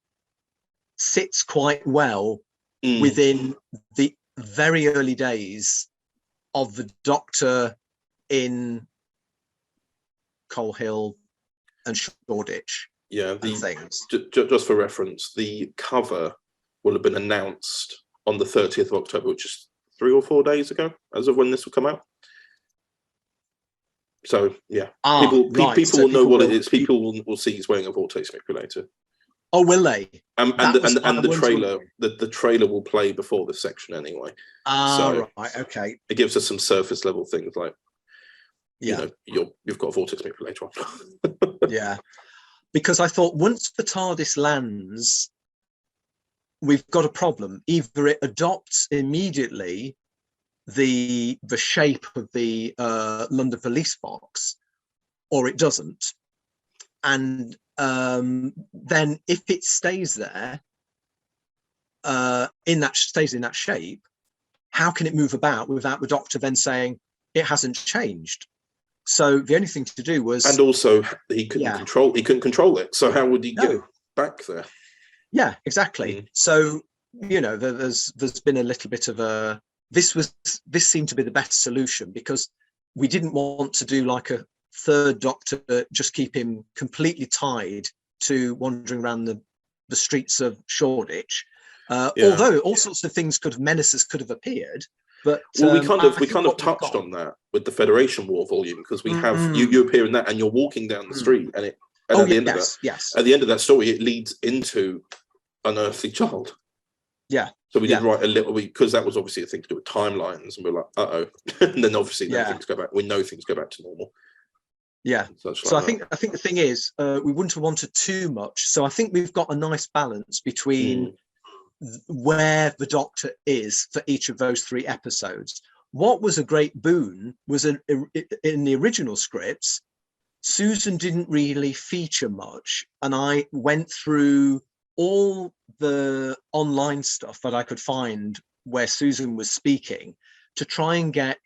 sits quite well within the very early days of the Doctor in Coal Hill and Shoreditch. Yeah, things. Just for reference, the cover will have been announced on the 30th of October, which is 3 or 4 days ago, as of when this will come out. So yeah, people will know what it is. People will see he's wearing a vortex manipulator. Oh, will they? And the trailer, the trailer will play before this section anyway. Right, okay. It gives us some surface level things like, you know, you've got a vortex manipulator on. Yeah, because I thought once the TARDIS lands, we've got a problem. Either it adopts immediately the shape of the London police box, or it doesn't. And then if it stays there, stays in that shape, how can it move about without the Doctor then saying it hasn't changed? So the only thing to do was, and also he couldn't control it. So how would he get back there? Yeah, exactly. So you know, there's been a little bit of a this seemed to be the best solution because we didn't want to do like a third Doctor, just keep him completely tied to wandering around the streets of Shoreditch. Although all sorts of things menaces could have appeared. But we kind of touched on that with the Federation War volume because we have you appear in that and you're walking down the street and at the end of that story it leads into Unearthly Child. Yeah. So we did write a little bit because that was obviously a thing to do with timelines, and we're like, and then obviously things go back. We know things go back to normal. Yeah. So I think the thing is, we wouldn't have wanted too much. So I think we've got a nice balance between where the Doctor is for each of those 3 episodes. What was a great boon was in the original scripts, Susan didn't really feature much, and I went through all the online stuff that I could find where Susan was speaking to try and get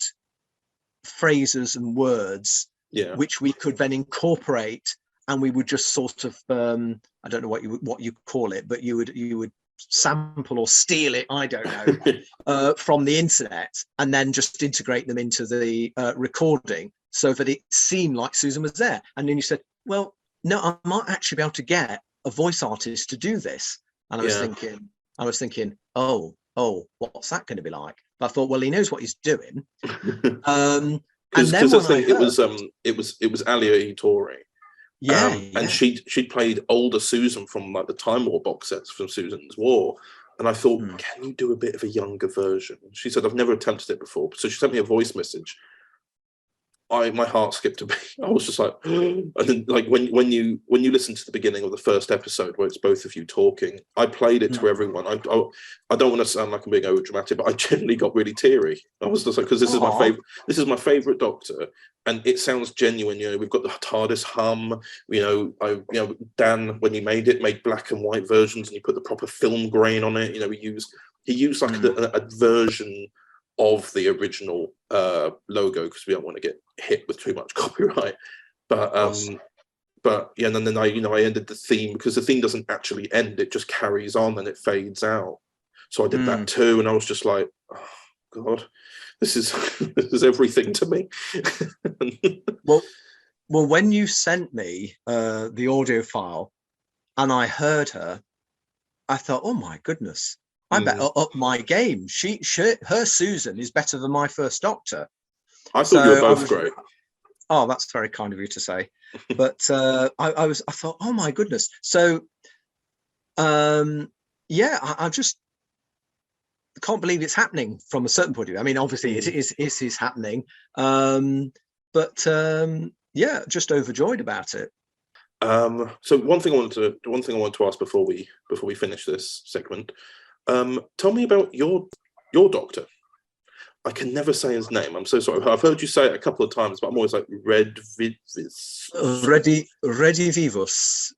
phrases and words which we could then incorporate, and we would just sort of I don't know what you call it, but you would sample or steal it, I don't know, from the internet, and then just integrate them into the recording so that it seemed like Susan was there. And then you said, well, no, I might actually be able to get a voice artist to do this. And I was thinking, oh, what's that going to be like? But I thought, well, he knows what he's doing. Because it was Alia Itori. And she played older Susan from like the Time War box sets from Susan's War. And I thought, can you do a bit of a younger version? She said, I've never attempted it before. So she sent me a voice message. My heart skipped a beat. I was just like, and then like when you listen to the beginning of the first episode where it's both of you talking, I played it to everyone. I don't want to sound like I'm being over dramatic, but I genuinely got really teary. I was just like, because this is my favorite. This is my favorite Doctor, and it sounds genuine. You know, we've got the TARDIS hum. Dan, when he made black and white versions, and he put the proper film grain on it. You know, he used like a version of the original logo, because we don't want to get hit with too much copyright. But yeah, and then I ended the theme, because the theme doesn't actually end; it just carries on and it fades out. So I did that too, and I was just like, oh God, this is everything to me. well, when you sent me the audio file and I heard her, I thought, oh my goodness, I better up my game. Her Susan is better than my first Doctor. I thought you were both great. Oh, that's very kind of you to say. But I thought, oh my goodness. So, I just can't believe it's happening from a certain point of view. I mean, obviously it is happening. But just overjoyed about it. So one thing I wanted to ask before we finish this segment. Tell me about your Doctor. I can never say his name. I'm so sorry. I've heard you say it a couple of times, but I'm always like Redivivus. Redivivus.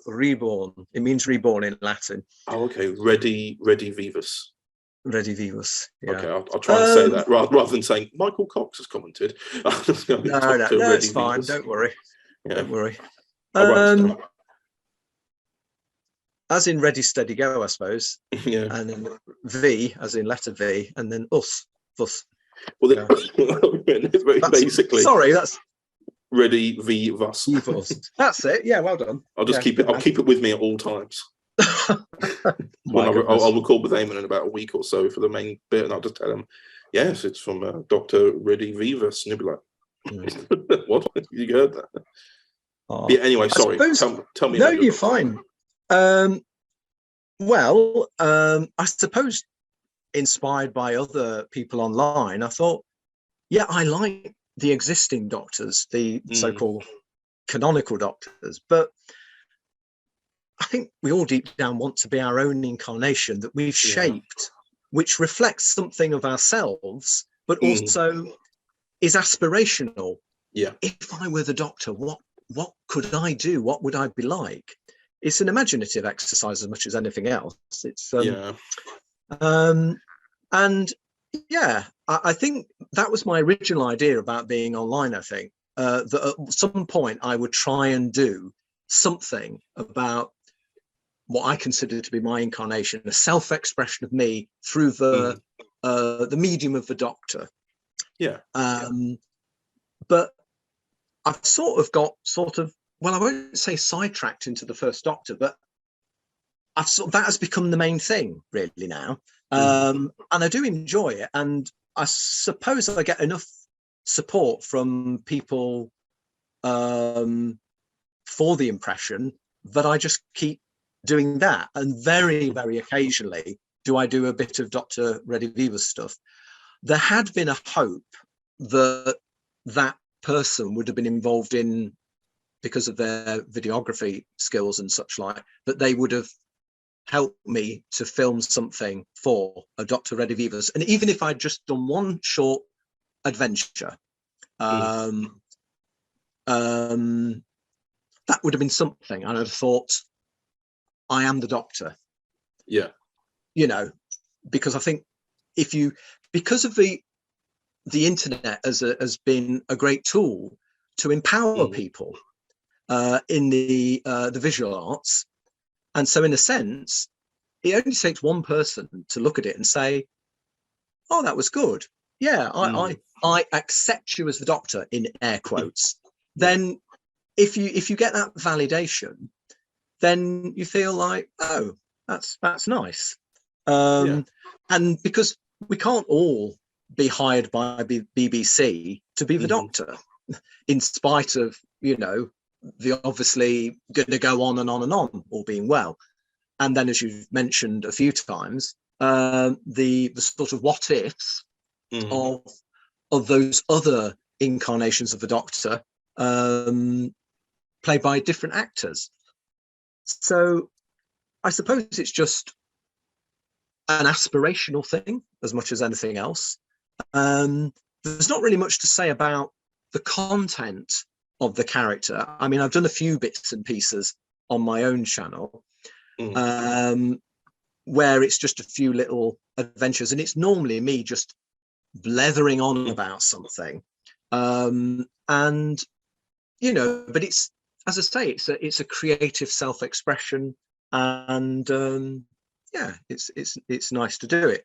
Reborn. It means reborn in Latin. Oh, okay. Redivivus. Redivivus. Yeah. Okay, I'll try and say that rather than saying Michael Cox has commented. No, it's fine. Don't worry. Yeah. Don't worry. As in ready, steady, go, I suppose. Yeah. And then V, as in letter V, and then us. Well, basically. Sorry, that's ready, V, Vus. That's it. Yeah, well done. I'll just keep it. I'll keep it with me at all times. I'll record with Eamon in about a week or so for the main bit, and I'll just tell him, yes, it's from Dr. Reddy Vivus, and he'll be like, what? You heard that? Yeah. Anyway, sorry. Tell me. No, you're fine. I suppose inspired by other people online, I thought, I like the existing Doctors, the so-called canonical Doctors, but I think we all deep down want to be our own incarnation that we've shaped, which reflects something of ourselves, but also is aspirational. Yeah. If I were the Doctor, what could I do? What would I be like? It's an imaginative exercise as much as anything else. It's I think that was my original idea about being online. I think that at some point I would try and do something about what I consider to be my incarnation, a self-expression of me through the medium of the Doctor. Yeah. But I've got well, I won't say sidetracked into the first Doctor, but that has become the main thing really now. And I do enjoy it. And I suppose I get enough support from people for the impression that I just keep doing that. And very, very occasionally do I do a bit of Dr. Redivivus stuff. There had been a hope that that person would have been involved in, because of their videography skills and such like, that they would have helped me to film something for a Dr. Redivivus. And even if I'd just done one short adventure, that would have been something. I'd have thought, I am the Doctor. Yeah. You know, because I think because of the internet has been a great tool to empower people in the visual arts, and so in a sense, it only takes one person to look at it and say, "Oh, that was good. Yeah, I accept you as the Doctor," in air quotes. Then, if you get that validation, then you feel like, oh, that's nice. And because we can't all be hired by BBC to be the Doctor, in spite of, you know, the obviously going to go on and on and on, all being well. And then, as you've mentioned a few times, the sort of what ifs of those other incarnations of the Doctor, played by different actors. So I suppose it's just an aspirational thing as much as anything else. There's not really much to say about the content of the character. I mean, I've done a few bits and pieces on my own channel, where it's just a few little adventures, and it's normally me just blethering on about something. And, you know, but it's, as I say, it's a creative self-expression, and yeah, it's nice to do it.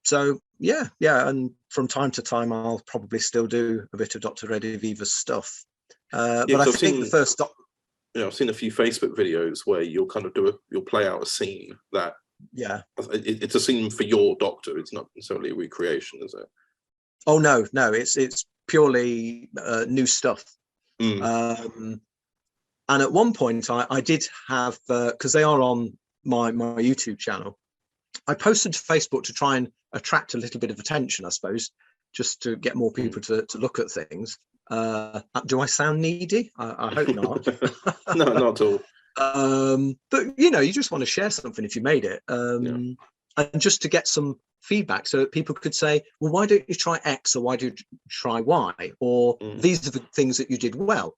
So yeah, and from time to time I'll probably still do a bit of Dr. Rediviva's stuff. But I think the first I've seen a few Facebook videos where you'll kind of you'll play out a scene that it's a scene for your Doctor. It's not necessarily a recreation, is it? Oh no, it's purely new stuff. And at one point I did have, because they are on my YouTube channel, I posted to Facebook to try and attract a little bit of attention, I suppose, just to get more people to look at things. Do I sound needy? I hope not. No, not at all. But you know, you just want to share something if you made it, and just to get some feedback, so that people could say, well, why don't you try X, or why do you try Y, or these are the things that you did well.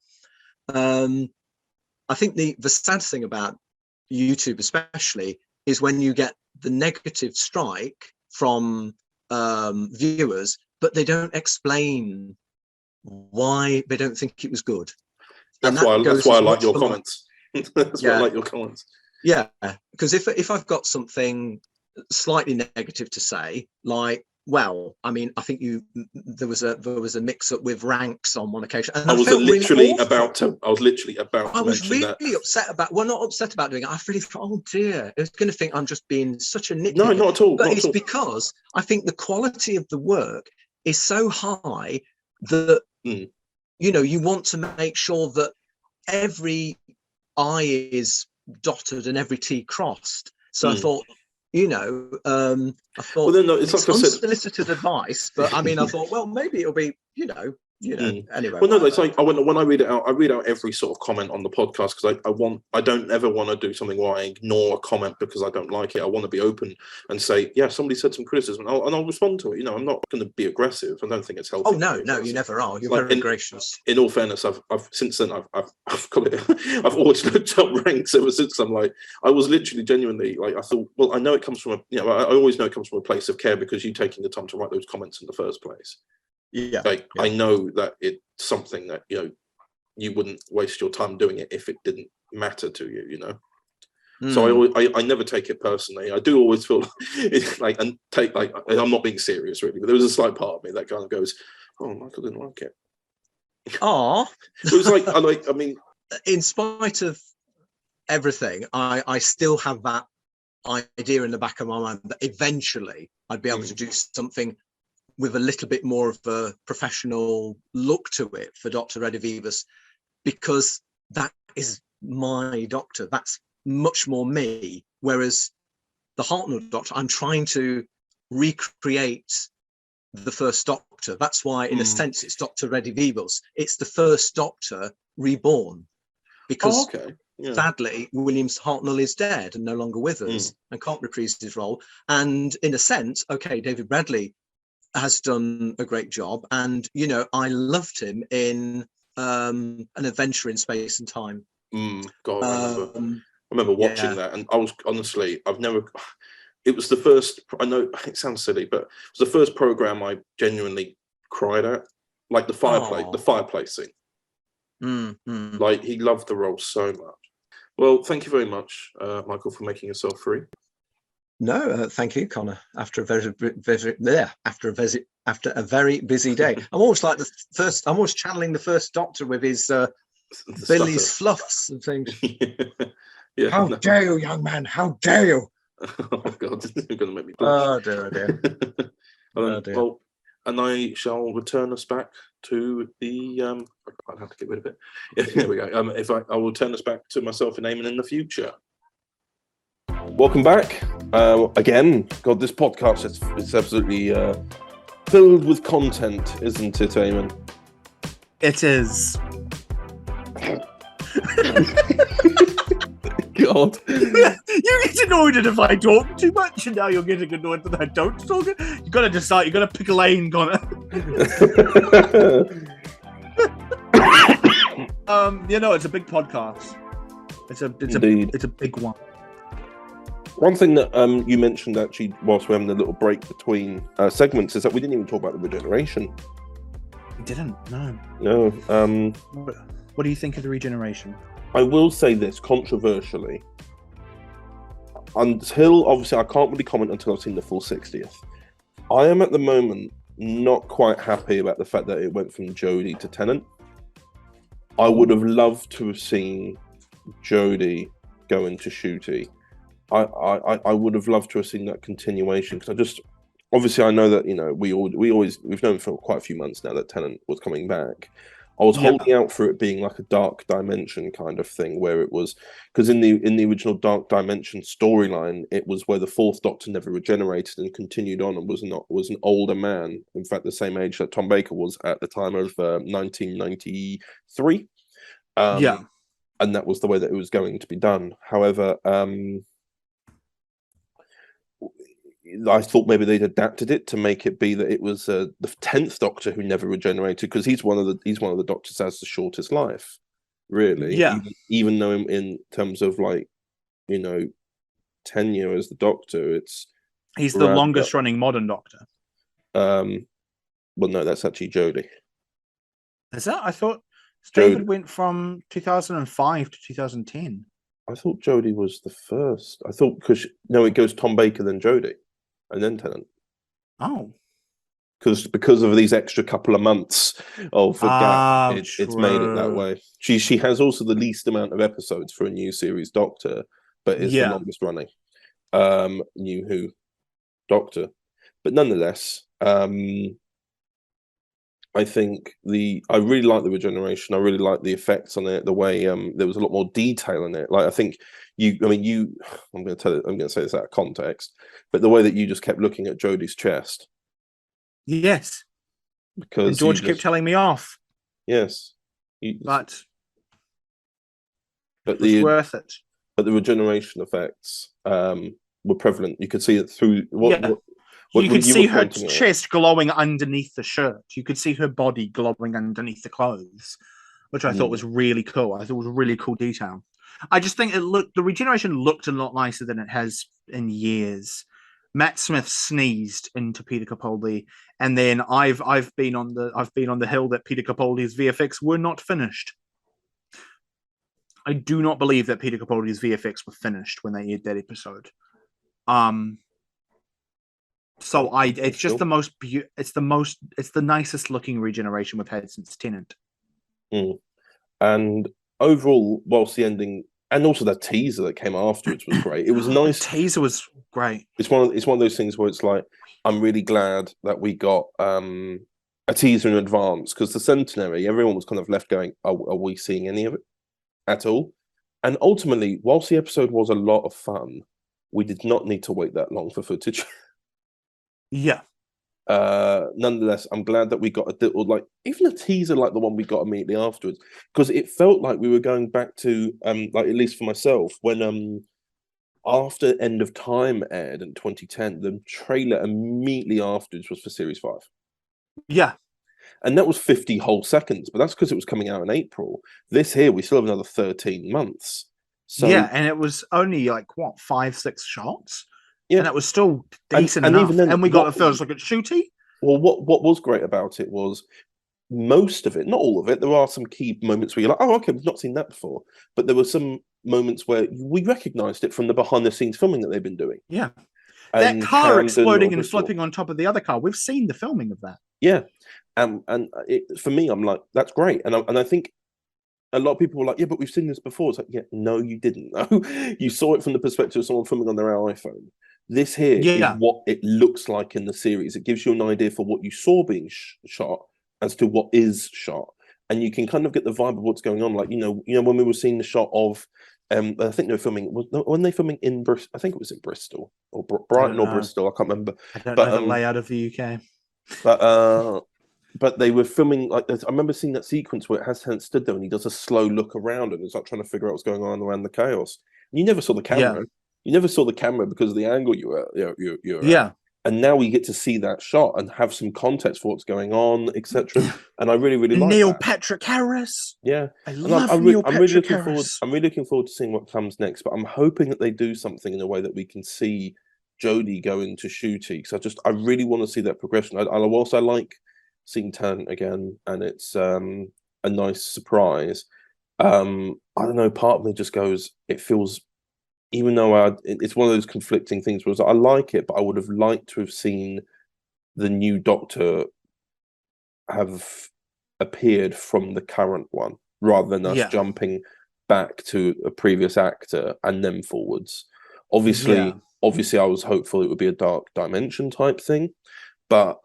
I think the sad thing about YouTube especially is when you get the negative strike from viewers, but they don't explain why they don't think it was good. That's why I like your comments. That's why I like your comments. Yeah, because if I've got something slightly negative to say, like, well, I mean, I think there was a mix up with ranks on one occasion, and I was literally about to really upset about. Well, not upset about doing it. I really thought, oh dear, it's going to think I'm just being such a nitpicker. No, not at all. But it's because I think the quality of the work is so high that you know, you want to make sure that every I is dotted and every T crossed. So I thought, you know, I thought, well, then, it's like unsolicited advice, but I mean, I thought, well, maybe it'll be, you know, anyway. Well, no, it's like when I read it out, I read out every sort of comment on the podcast, because I don't ever want to do something where I ignore a comment because I don't like it. I want to be open and say, yeah, somebody said some criticism, and I'll respond to it. You know, I'm not going to be aggressive. I don't think it's healthy. Oh no, you never are. You're very gracious. In all fairness, I've since then I've got it. I've always looked up ranks ever since. I'm like, I was literally genuinely like, I thought, well, I know it comes from I always know it comes from a place of care, because you taking the time to write those comments in the first place. Yeah, I know that it's something that, you know, you wouldn't waste your time doing it if it didn't matter to you, you know. So I never take it personally. I do always feel like, and take like, I'm not being serious really, but there was a slight part of me that kind of goes, oh, Michael didn't like it. Oh, it was like I mean, in spite of everything, I still have that idea in the back of my mind that eventually I'd be able to do something with a little bit more of a professional look to it for Dr. Rediviva, because that is my Doctor. That's much more me. Whereas the Hartnell Doctor, I'm trying to recreate the first Doctor. That's why, in a sense, it's Dr. Rediviva's. It's the first Doctor reborn, because sadly, William Hartnell is dead and no longer with us and can't reprise his role. And in a sense, okay, David Bradley has done a great job, and you know, I loved him in an adventure in space and time. God, I remember watching that, and I was honestly, it was the first. I know it sounds silly, but it was the first program I genuinely cried at, like the fireplace scene. Like, he loved the role so much. Well, thank you very much, Michael, for making yourself free. No, thank you, Connor. After a very busy day, I'm almost like I'm almost channeling the First Doctor with his Billy's fluffs and things. Yeah, how dare you, young man? How dare you? Oh God, this is going to make me blush. Oh dear. Well, and I shall return us back to the. I'll have to get rid of it. Yeah, there we go. I will turn us back to myself and Eamon in the future. Welcome back. Again, God, this podcast it's absolutely filled with content, isn't it, Eamon? It is. God. You get annoyed if I talk too much, and now you're getting annoyed that I don't talk. You got to decide. You got to pick a lane, Connor. It's a big podcast. It's a big one. One thing that you mentioned actually whilst we're having a little break between segments is that we didn't even talk about the Regeneration. We didn't. No. No. What do you think of the Regeneration? I will say this controversially. Until obviously I can't really comment until I've seen the full 60th. I am at the moment not quite happy about the fact that it went from Jodie to Tennant. I would have loved to have seen Jodie go into Shooty. I would have loved to have seen that continuation, because obviously I know that we've known for quite a few months now that Tennant was coming back. I was holding out for it being like a Dark Dimension kind of thing, where it was, because in the original Dark Dimension storyline, it was where the Fourth Doctor never regenerated and continued on and was an older man, in fact the same age that Tom Baker was at the time of 1993. And that was the way that it was going to be done. However, I thought maybe they'd adapted it to make it be that it was the 10th Doctor who never regenerated, because he's one of the Doctors that has the shortest life, really. Yeah. Even though in terms of tenure as the Doctor, he's the longest running modern Doctor. Well, no, that's actually Jodie. Is that? I thought David went from 2005 to 2010. I thought Jodie was the first. I thought it goes Tom Baker, then Jodie, and then Tennant. Oh. Because of these extra couple of months of a gap, it's made it that way. She has also the least amount of episodes for a new series Doctor, but is the longest running New Who Doctor. But nonetheless, I think I really like the Regeneration. I really like the effects on it. The way there was a lot more detail in it. Like, I think I'm going to say this out of context, but the way that you just kept looking at Jodie's chest. Yes. Because and George kept telling me off. Yes. But it was worth it. But the Regeneration effects were prevalent. You could see it through you could see her chest glowing underneath the shirt. You could see her body glowing underneath the clothes, which I thought was really cool. I thought it was a really cool detail. I just think the Regeneration looked a lot nicer than it has in years. Matt Smith sneezed into Peter Capaldi, and then I've been on the hill that Peter Capaldi's VFX were not finished. I do not believe that Peter Capaldi's VFX were finished when they aired that episode. So it's just it's the nicest looking Regeneration we've had since Tennant. And overall, whilst the ending and also that teaser that came afterwards was great. It was nice. The teaser was great. It's one of those things where it's like, I'm really glad that we got a teaser in advance, because the Centenary, everyone was kind of left going, are we seeing any of it at all? And ultimately, whilst the episode was a lot of fun, we did not need to wait that long for footage. Yeah. Nonetheless, I'm glad that we got even a teaser like the one we got immediately afterwards, because it felt like we were going back to at least for myself, when after End of Time aired in 2010, the trailer immediately afterwards was for Series 5. Yeah. And that was 50 whole seconds, but that's because it was coming out in April. This here, we still have another 13 months. So yeah, and it was only like what 5-6 shots, yeah, and it was still decent and enough. even then, and we got the first look at Shooty. Well, what was great about it was most of it, not all of it. There are some key moments where you're like, oh, okay, we've not seen that before. But there were some moments where we recognised it from the behind-the-scenes filming that they've been doing. Yeah, And that car Camden exploding or and Bristol. flipping on top of the other car. We've seen the filming of that. Yeah, and for me, I'm like, that's great, and I think a lot of people were like, yeah, but we've seen this before. It's like, yeah, no, you didn't. No, you saw it from the perspective of someone filming on their iPhone. This here is what it looks like in the series. It gives you an idea for what you saw being shot as to what is shot, and you can kind of get the vibe of what's going on. Like, you know, when we were seeing the shot of, I think they were filming. When they filming in Bristol, I think it was in Bristol or Brighton or Bristol. I can't remember. I don't know the layout of the UK. But they were filming like I remember seeing that sequence where it has Hans stood there and he does a slow look around and it's like trying to figure out what's going on around the chaos. And you never saw the camera. You never saw the camera because of the angle you were at. And now we get to see that shot and have some context for what's going on, etc. And I really, really like Neil that. Patrick Harris. Yeah, I love Neil Patrick Harris. I'm really looking forward to seeing what comes next. But I'm hoping that they do something in a way that we can see Jodie go into Shooty, because I really want to see that progression. I also like seeing Tan again, and it's a nice surprise. I don't know, part of me just goes, it feels, even though it's one of those conflicting things where I like it, but I would have liked to have seen the new Doctor have appeared from the current one, rather than us jumping back to a previous actor and then forwards. Obviously, I was hopeful it would be a Dark Dimension type thing, but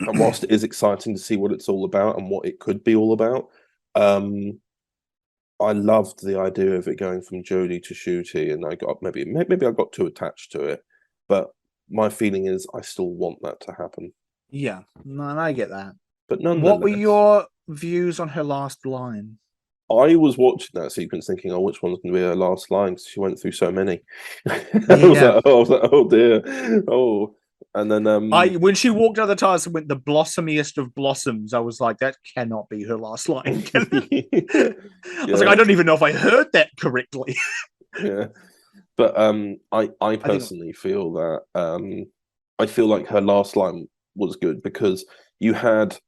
and whilst it is exciting to see what it's all about and what it could be all about, I loved the idea of it going from Jodie to Shooty, and I got maybe I got too attached to it, but my feeling is I still want that to happen. Yeah, no, and I get that. But nonetheless, what were your views on her last line? I was watching that sequence thinking, oh, which one's going to be her last line? Because she went through so many. I was like, oh dear, oh. And then when she walked out the TARDIS and went the blossomiest of blossoms, I was like, that cannot be her last line. I was like, I don't even know if I heard that correctly. Yeah, but I personally feel that I feel like her last line was good because you had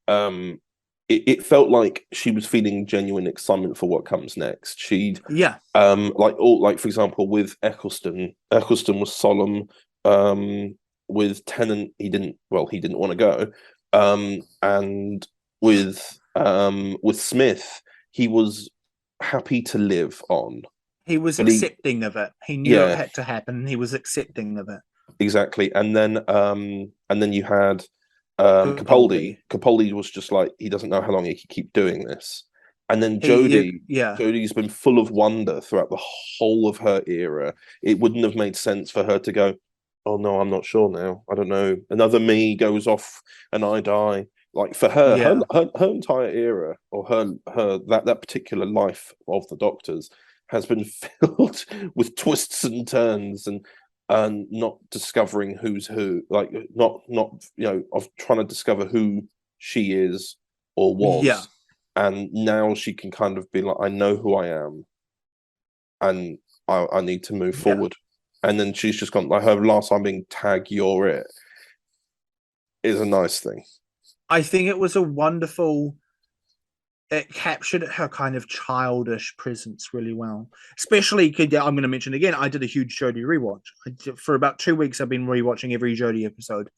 it felt like she was feeling genuine excitement for what comes next. She'd like for example with Eccleston was solemn. With Tennant, he didn't want to go, and with Smith, he was happy to live on. He was accepting of it. He knew it had to happen. He was accepting of it. Exactly, and then you had Capaldi. Capaldi was just like, he doesn't know how long he can keep doing this. And then Jodie, Jodie's been full of wonder throughout the whole of her era. It wouldn't have made sense for her to go, oh no, I'm not sure now. I don't know. Another me goes off and I die. Like for her, her entire era, or her that particular life of the Doctors has been filled with twists and turns and not discovering who's who. Like not of trying to discover who she is or was. Yeah. And now she can kind of be like, I know who I am, and I need to move forward. And then she's just gone, like, her last time being tag you're it is a nice thing. I think it was a wonderful, it captured her kind of childish presence really well. Especially, I'm going to mention again, I did a huge Jodie rewatch. For about 2 weeks, I've been rewatching every Jodie episode.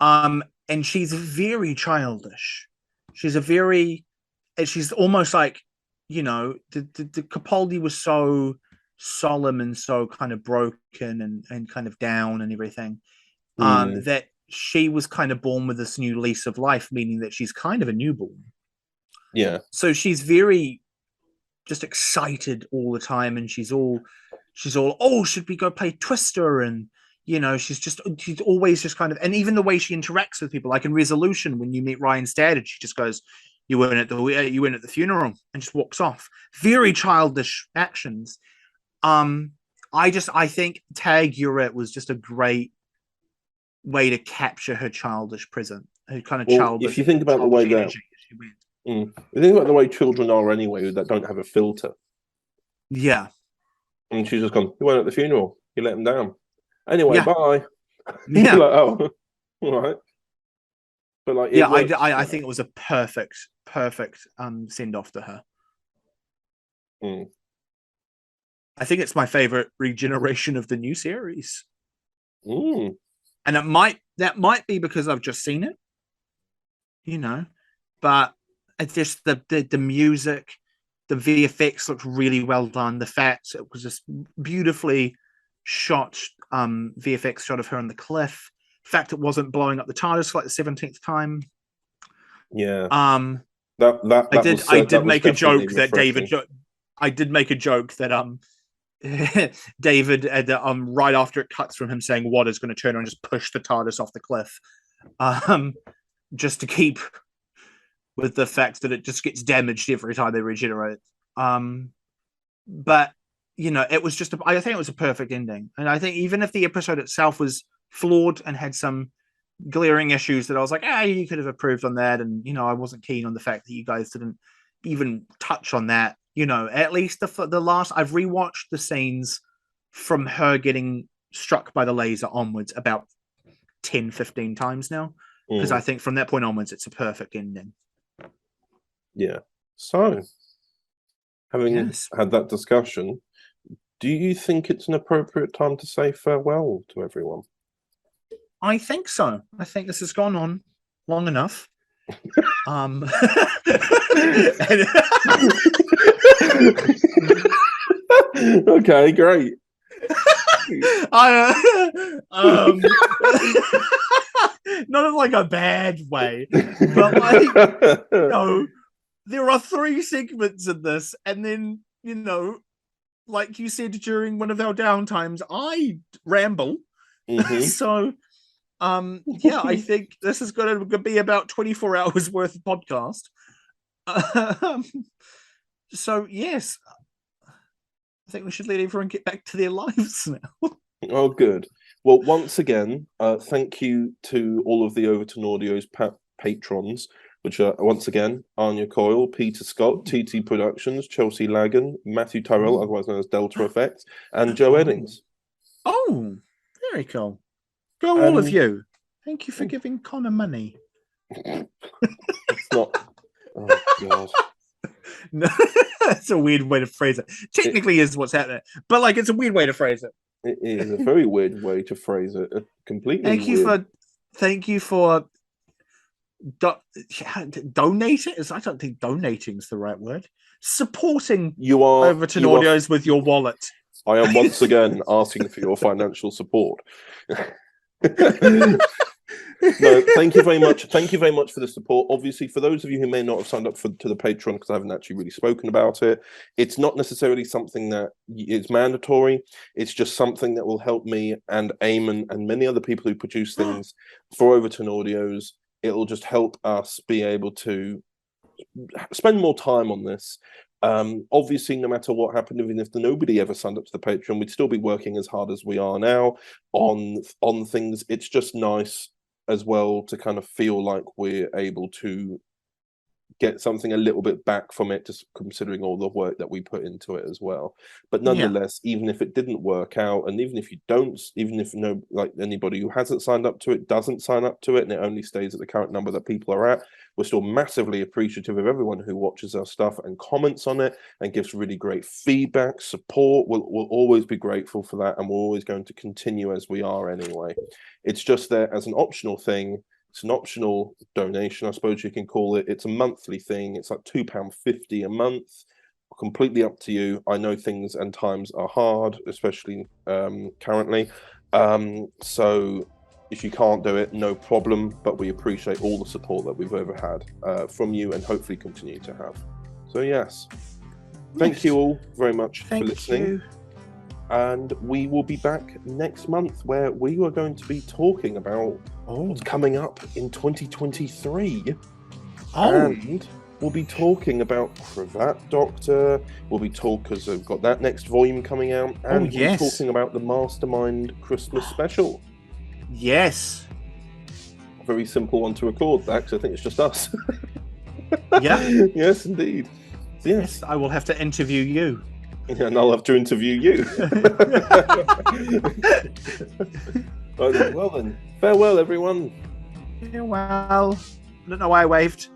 And she's very childish. She's almost like, the Capaldi was so solemn and so kind of broken and kind of down and everything, that she was kind of born with this new lease of life, meaning that she's kind of a newborn. Yeah. So she's very just excited all the time, and she's all, oh, should we go play Twister? And she's always just kind of, and even the way she interacts with people, like in Resolution, when you meet Ryan's dad, and she just goes, you weren't at the funeral, and just walks off. Very childish actions. I think Tag You're It was just a great way to capture her childish presence. a kind of Well, child. if you think about the way that, you think about the way children are anyway, that don't have a filter. Yeah. And she's just gone, you weren't at the funeral. You let him down. Anyway, bye. Yeah. Like, oh, all right. But like, yeah, I think it was a perfect send off to her. I think it's my favorite regeneration of the new series. And that might be because I've just seen it, but it's just the music, the VFX looked really well done. The fact it was just beautifully shot, VFX shot of her on the cliff. The fact it wasn't blowing up the TARDIS for like the 17th time. Yeah. I did make a joke that David. I did make a joke that David right after it cuts from him saying what is going to turn around and just push the TARDIS off the cliff, just to keep with the fact that it just gets damaged every time they regenerate. But it was just I think it was a perfect ending, and I think even if the episode itself was flawed and had some glaring issues that I was like, you could have improved on that, and I wasn't keen on the fact that you guys didn't even touch on that. At least the last, I've rewatched the scenes from her getting struck by the laser onwards about 10-15 times now, because I think from that point onwards it's a perfect ending. Yeah. So, having had that discussion, do you think it's an appropriate time to say farewell to everyone? I think so. I think this has gone on long enough. Okay, great. Not in like a bad way, but like, there are 3 segments in this, and then like you said during one of our downtimes, I ramble. So I think this is going to be about 24 hours worth of podcast. So yes, I think we should let everyone get back to their lives now. Oh, good. Well, once again, thank you to all of the Overton Audios patrons, which are once again Anya Coyle, Peter Scott, TT Productions, Chelsea Lagan, Matthew Tyrrell, otherwise known as Delta Effects, and Joe Eddings. Oh, very cool. Go all of you. Thank you for giving Connor money. It's not. Oh God. No, that's a weird way to phrase it. Technically, is what's happening, but like it's a weird way to phrase it. It is a very weird way to phrase it. Completely. Thank you for donating. I don't think donating is the right word. Supporting Overton Audios with your wallet. I am once again asking for your financial support. No, thank you very much. Thank you very much for the support. Obviously, for those of you who may not have signed up to the Patreon, because I haven't actually really spoken about it, it's not necessarily something that is mandatory. It's just something that will help me and Eamon and many other people who produce things for Overton Audios. It'll just help us be able to spend more time on this. Obviously, no matter what happened, even if nobody ever signed up to the Patreon, we'd still be working as hard as we are now on things. It's just nice as well to kind of feel like we're able to get something a little bit back from it, just considering all the work that we put into it as well. But nonetheless, even if it didn't work out, and even if anybody who hasn't signed up to it doesn't sign up to it, and it only stays at the current number that people are at, we're still massively appreciative of everyone who watches our stuff and comments on it and gives really great feedback, support. We'll always be grateful for that, and we're always going to continue as we are anyway. It's just there as an optional thing. It's an optional donation, I suppose you can call it. It's a monthly thing. It's like £2.50 a month. Completely up to you. I know things and times are hard, especially currently. So if you can't do it, no problem. But we appreciate all the support that we've ever had from you and hopefully continue to have. So yes, thank you all very much for listening. And we will be back next month where we are going to be talking about what's coming up in 2023. And we'll be talking about Cravat Doctor. We'll be because I've got that next volume coming out. And we'll be talking about the Mastermind Christmas special. Yes. very simple one to record that, because I think it's just us. Yeah. Yes, indeed. Yes, I will have to interview you. Yeah, and I'll have to interview you. Well then, farewell, everyone. Well, I don't know why I waved.